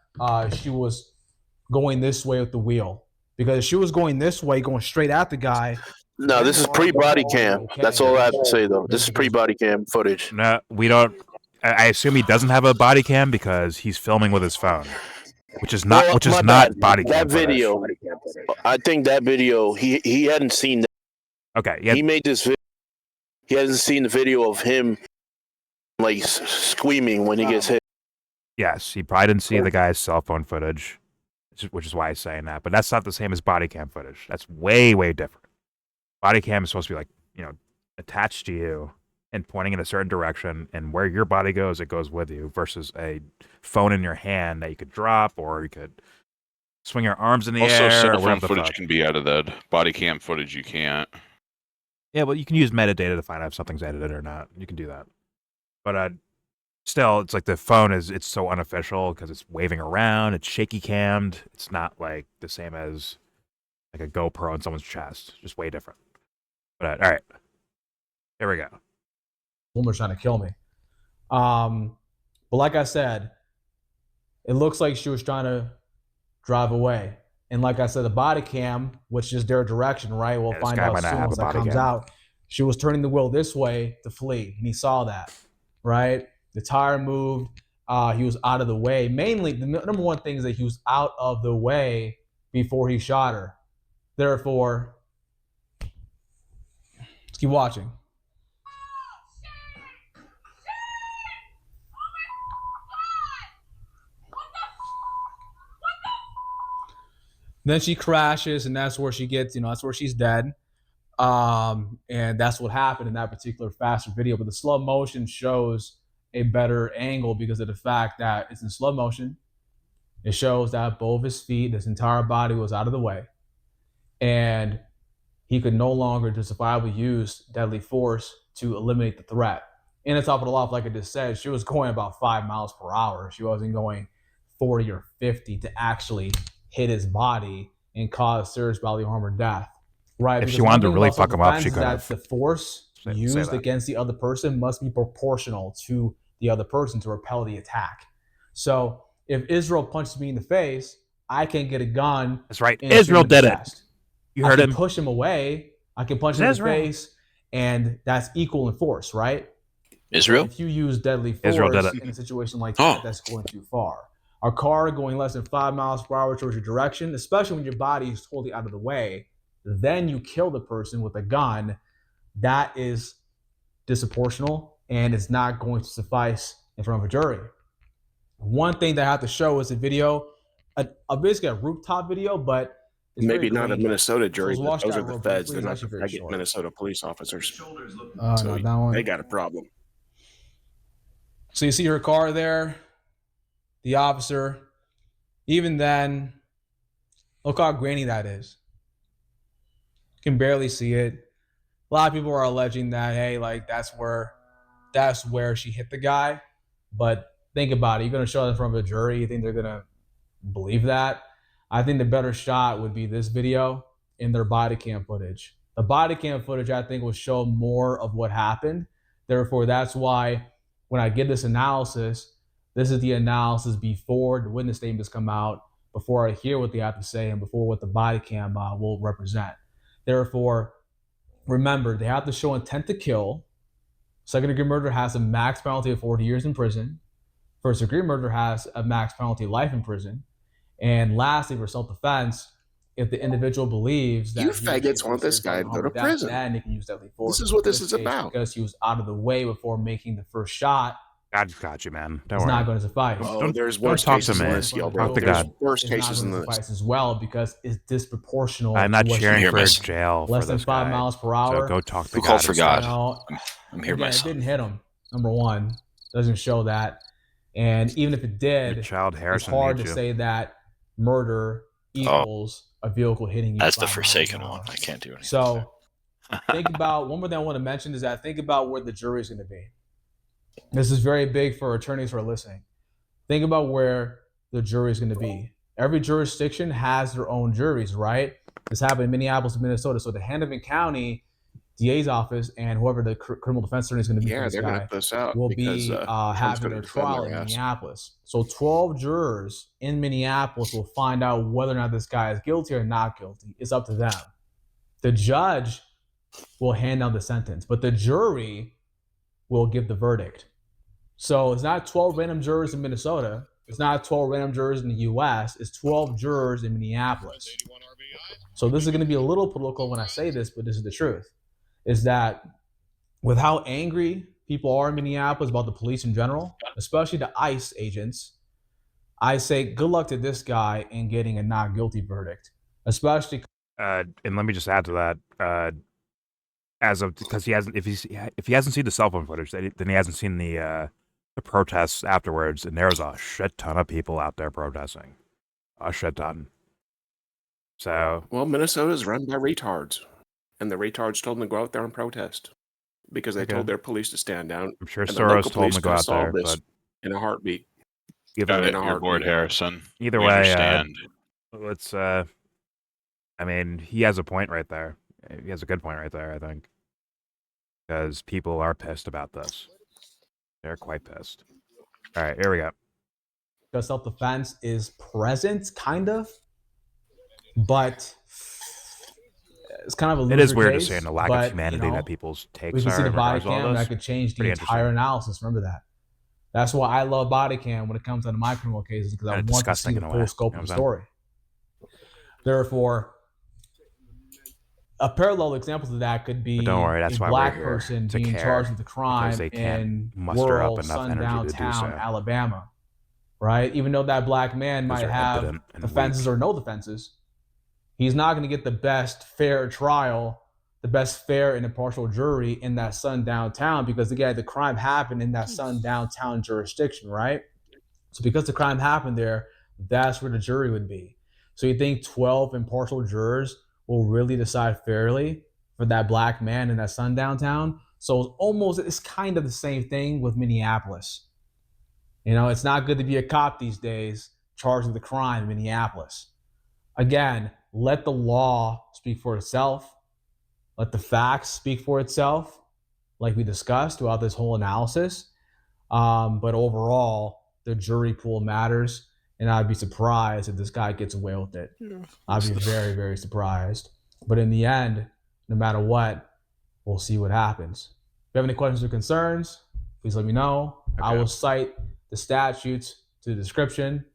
she was going this way with the wheel. Because if she was going this way, going straight at the guy. No, this is pre-body cam. Okay. That's all I have to say, though. This is pre-body cam footage. No, we don't. I assume he doesn't have a body cam because he's filming with his phone, which is not body cam. That video, I think that video, he hadn't seen that. Okay, yeah. He made this video. He hasn't seen the video of him like screaming when he gets hit. Yes, he probably didn't see the guy's cell phone footage, which is why he's saying that. But that's not the same as body cam footage. That's way, way different. Body cam is supposed to be like, attached to you and pointing in a certain direction, and where your body goes, it goes with you, versus a phone in your hand that you could drop, or you could swing your arms in the air. Also, cell phone footage can be edited. Body cam footage you can't. Yeah, well, you can use metadata to find out if something's edited or not. You can do that. But still, it's like the phone it's so unofficial because it's waving around, it's shaky cammed. It's not like the same as like a GoPro on someone's chest. Just way different. But all right, here we go. Woman's trying to kill me. But like I said, it looks like she was trying to drive away. And like I said, the body cam, which is their direction, right? We'll find out soon as that comes out. She was turning the wheel this way to flee, and he saw that, right? The tire moved. He was out of the way. Mainly, the number one thing is that he was out of the way before he shot her. Therefore, let's keep watching. Then she crashes, and that's where she gets, that's where she's dead. And that's what happened in that particular faster video. But the slow motion shows a better angle because of the fact that it's in slow motion. It shows that both his feet, his entire body was out of the way. And he could no longer justifiably use deadly force to eliminate the threat. And to top it all off, like I just said, she was going about 5 miles per hour. She wasn't going 40 or 50 to actually hit his body and cause serious bodily harm or death. Right? If she wanted to really fuck him up, she could have. The force used against the other person must be proportional to the other person to repel the attack. So if Israel punches me in the face, I can get a gun. That's right. Israel did it. You heard him. I can push him away. I can punch him in the face, and that's equal in force, right? Israel? If you use deadly force in a situation like that, that's going too far. A car going less than 5 miles per hour towards your direction, especially when your body is totally out of the way, then you kill the person with a gun, that is disproportional, and it's not going to suffice in front of a jury. One thing that I have to show is a video, basically a rooftop video, but it's maybe not a Minnesota jury, so but those are the feds. They're not going to get Minnesota police officers. So that one. They got a problem. So you see her car there, the officer. Even then, look how grainy that is. You can barely see it. A lot of people are alleging that, hey, like that's where she hit the guy. But think about it. You're going to show that in front of a jury. You think they're going to believe that? I think the better shot would be this video in their body cam footage. The body cam footage, I think, will show more of what happened. Therefore, that's why when I give this analysis, this is the analysis before the witness statements come out, before I hear what they have to say, and before what the body cam will represent. Therefore, remember, they have to show intent to kill. Second-degree murder has a max penalty of 40 years in prison. First-degree murder has a max penalty of life in prison. And lastly, for self-defense, if the individual believes that you faggots want this guy to go to prison, then they can use deadly force. This is what this is about. Because he was out of the way before making the first shot. God got you, man. Don't it's worry. not going to suffice. Oh, there's worse cases than this, YellBro. There's worse cases than this as well because it's disproportional. I'm not cheering for jail. Less than 5 miles per hour. So go talk to Who called for God? No, I'm here myself. It didn't hit him. Number one, doesn't show that. And even if it did, Child Harrison it's hard to needs you. say that murder equals a vehicle hitting you. That's the 5 miles Forsaken an hour. one. I can't do anything. So think about one more thing I want to mention is that think about where the jury is going to be. This is very big for attorneys who are listening. Think about where the jury is going to be. Every jurisdiction has their own juries, right? This happened in Minneapolis and Minnesota. So the Hannibal County DA's office and whoever the criminal defense attorney is going to be for Yeah, this they're going to guy put this out will because be Trump's having going their to defend trial their in ass. Minneapolis. So 12 jurors in Minneapolis will find out whether or not this guy is guilty or not guilty. It's up to them. The judge will hand down the sentence, but the jury will give the verdict. So it's not 12 random jurors in Minnesota. It's not 12 random jurors in the U.S. It's 12 jurors in Minneapolis. So this is going to be a little political when I say this, but this is the truth, is that with how angry people are in Minneapolis about the police in general, especially the ICE agents, I say good luck to this guy in getting a not guilty verdict, especially. And let me just add to that, because he hasn't, if he hasn't seen the cell phone footage, then he hasn't seen the protests afterwards, and there's a shit ton of people out there protesting, a shit ton. So well, Minnesota's run by retards, and the retards told them to go out there and protest because they told their police to stand down. I'm sure and Soros told them to go out there, but in a heartbeat. You're bored, Harrison. Either We way, understand. let's. I mean, he has a point right there. He has a good point right there, I think, because people are pissed about this. They're quite pissed. All right, here we go. Because self-defense is present, kind of, but it's kind of a loser It is weird case, to say in the lack of humanity that people's takes we can are see the in body regards to all cam this. that could change the Pretty entire interesting. analysis. Remember that. That's why I love body cam when it comes to my criminal cases, because I Kinda want to see disgusting the in a full way, scope you know of the what I'm saying? story. Therefore, a parallel example to that could be But don't worry, that's a why black we're here, person to being care, charged with a crime because they can't in muster up rural, enough energy to do sundown so. Alabama, right? Even though that black man Because might they're have impotent and defenses or no defenses, he's not going to get the best fair trial, the best fair and impartial jury in that sundown town, because again, the crime happened in that sundown town jurisdiction, right? So because the crime happened there, that's where the jury would be. So you think 12 impartial jurors will really decide fairly for that black man in that sundown town? So it's kind of the same thing with Minneapolis. You know, it's not good to be a cop these days charged with a crime in Minneapolis. Again, let the law speak for itself. Let the facts speak for itself, like we discussed throughout this whole analysis. But overall, the jury pool matters, and I'd be surprised if this guy gets away with it. I'd be very, very surprised. But in the end, no matter what, we'll see what happens. If you have any questions or concerns, please let me know. Okay. I will cite the statutes to the description.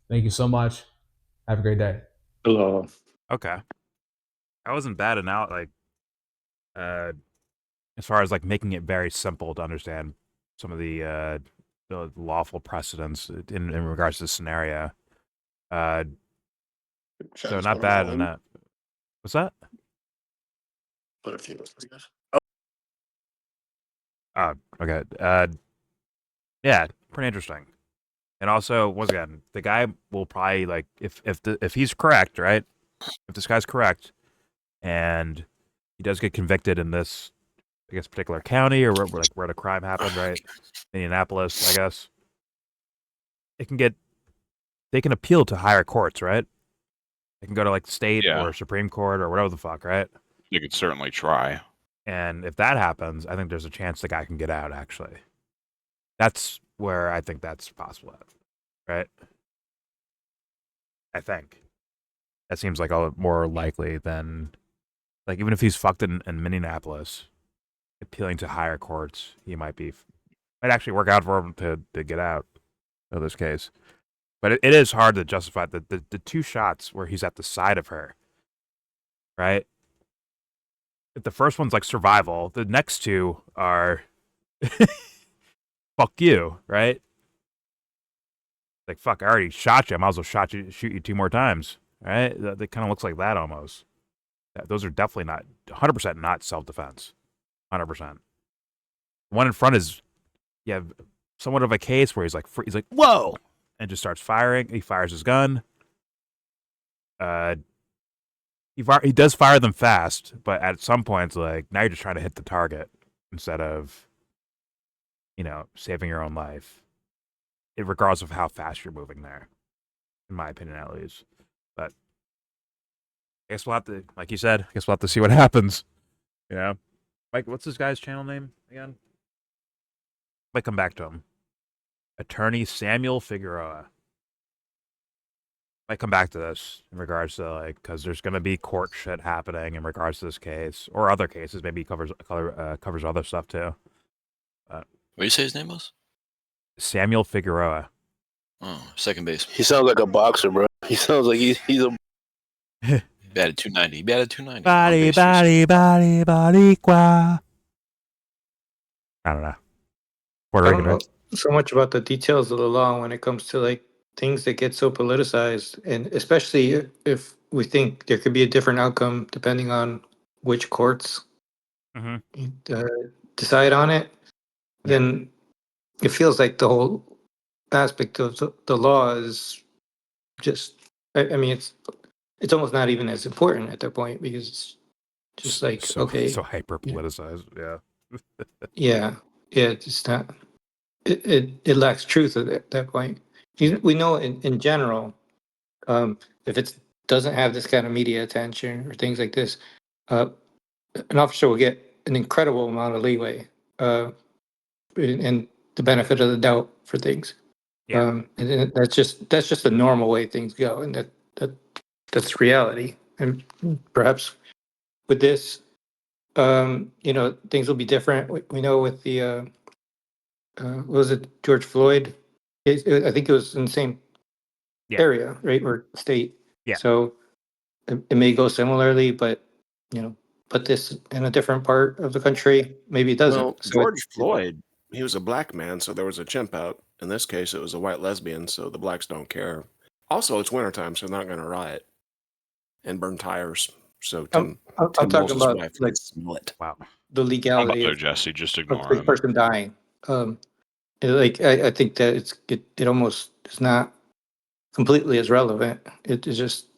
Thank you so much. Have a great day. Hello. Okay. I wasn't bad enough, as far as making it very simple to understand some of the lawful precedents in regards to the scenario. So not bad in that. What's that? But a few, I guess. Oh, okay. Yeah, pretty interesting. And also, once again, the guy will probably if he's correct, right? If this guy's correct, and he does get convicted in this, I guess, particular county or where the crime happened, right? Indianapolis, I guess. They can appeal to higher courts, right? They can go to state or Supreme Court or whatever the fuck, right? You could certainly try. And if that happens, I think there's a chance the guy can get out, actually. That's where I think that's possible at, right? I think. That seems like a more likely than, even if he's fucked in Minneapolis, appealing to higher courts, he might actually work out for him to get out of this case. But it is hard to justify the two shots where he's at the side of her, right? If the first one's survival, the next two are fuck you, right? Fuck, I already shot you. I might as well shoot you 2 more times, right? That kind of looks like that almost. Those are definitely not 100% not self-defense. 100%. The one in front is, somewhat of a case where he's like, whoa, and just starts firing. He fires his gun. He does fire them fast, but at some point, it's like, now you're just trying to hit the target instead of, saving your own life. Regardless of how fast you're moving there, in my opinion, at least. But I guess we'll have to, like you said, we'll have to see what happens. Mike, what's this guy's channel name again? Might come back to him. Attorney Samuel Figueroa. Might come back to this in regards to because there's going to be court shit happening in regards to this case or other cases. Maybe he covers other stuff too. What do you say his name was? Samuel Figueroa. Oh, second base. He sounds like a boxer, bro. He sounds like he's a. He batted 290. He batted 290. Body, qua. I don't know. I don't know so much about the details of the law when it comes to things that get so politicized, and especially if we think there could be a different outcome depending on which courts decide on it. Then it feels like the whole aspect of the law is just. I mean, it's almost not even as important at that point because it's just so hyper politicized. Yeah, it's not. It lacks truth at that point. We know in general, if it doesn't have this kind of media attention or things like this, an officer will get an incredible amount of leeway and the benefit of the doubt for things. And that's just the normal way things go, and that's reality. And perhaps with this, things will be different. We know with the what was it, George Floyd? I think it was in the same area, right, or state. So it may go similarly, but put this in a different part of the country, maybe it doesn't. Well, George Floyd, he was a black man, so there was a chimp out. In this case, it was a white lesbian, so the blacks don't care. Also, it's wintertime, so they're not going to riot and burn tires. So I'm talking about wow, the legality Don't of, Jesse. Just ignore this him. person dying. I think that it almost is not completely as relevant. It is just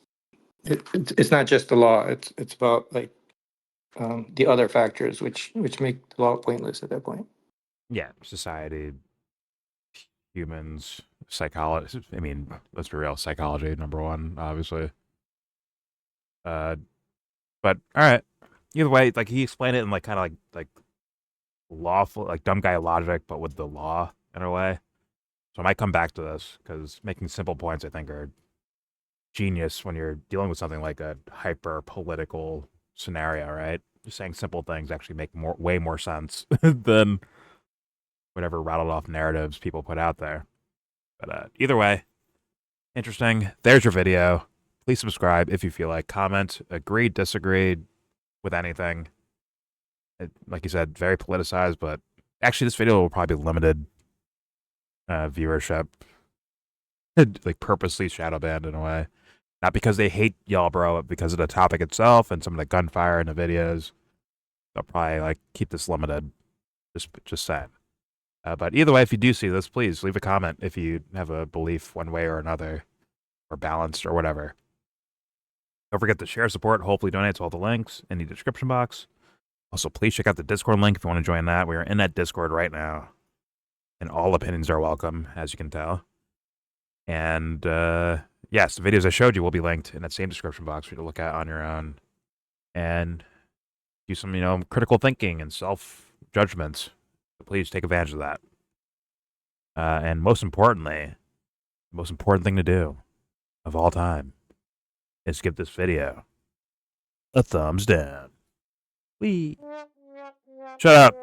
it's not just the law. It's about the other factors which make the law pointless at that point. Yeah, society, humans, psychology. I mean, let's be real. Psychology, number one, obviously. But all right. Either way, he explained it in kind of like lawful, dumb guy logic, but with the law in a way. So I might come back to this because making simple points, I think, are genius when you're dealing with something like a hyper political scenario, right? Just saying simple things actually make way more sense than whatever rattled off narratives people put out there. But either way, interesting. There's your video. Please subscribe if you feel like. Comment, agreed, disagreed with anything. Like you said, very politicized, but actually this video will probably be limited viewership. Purposely shadow banned in a way. Not because they hate YellBro, but because of the topic itself and some of the gunfire in the videos. They'll probably keep this limited. Just saying. But either way, if you do see this, please leave a comment if you have a belief one way or another, or balanced or whatever. Don't forget to share, support, hopefully donate to all the links in the description box. Also, please check out the Discord link if you want to join that. We are in that Discord right now. And all opinions are welcome, as you can tell. And yes, the videos I showed you will be linked in that same description box for you to look at on your own. And do some, critical thinking and self-judgments. So please take advantage of that. And most importantly, the most important thing to do of all time is give this video a thumbs down. Shut up.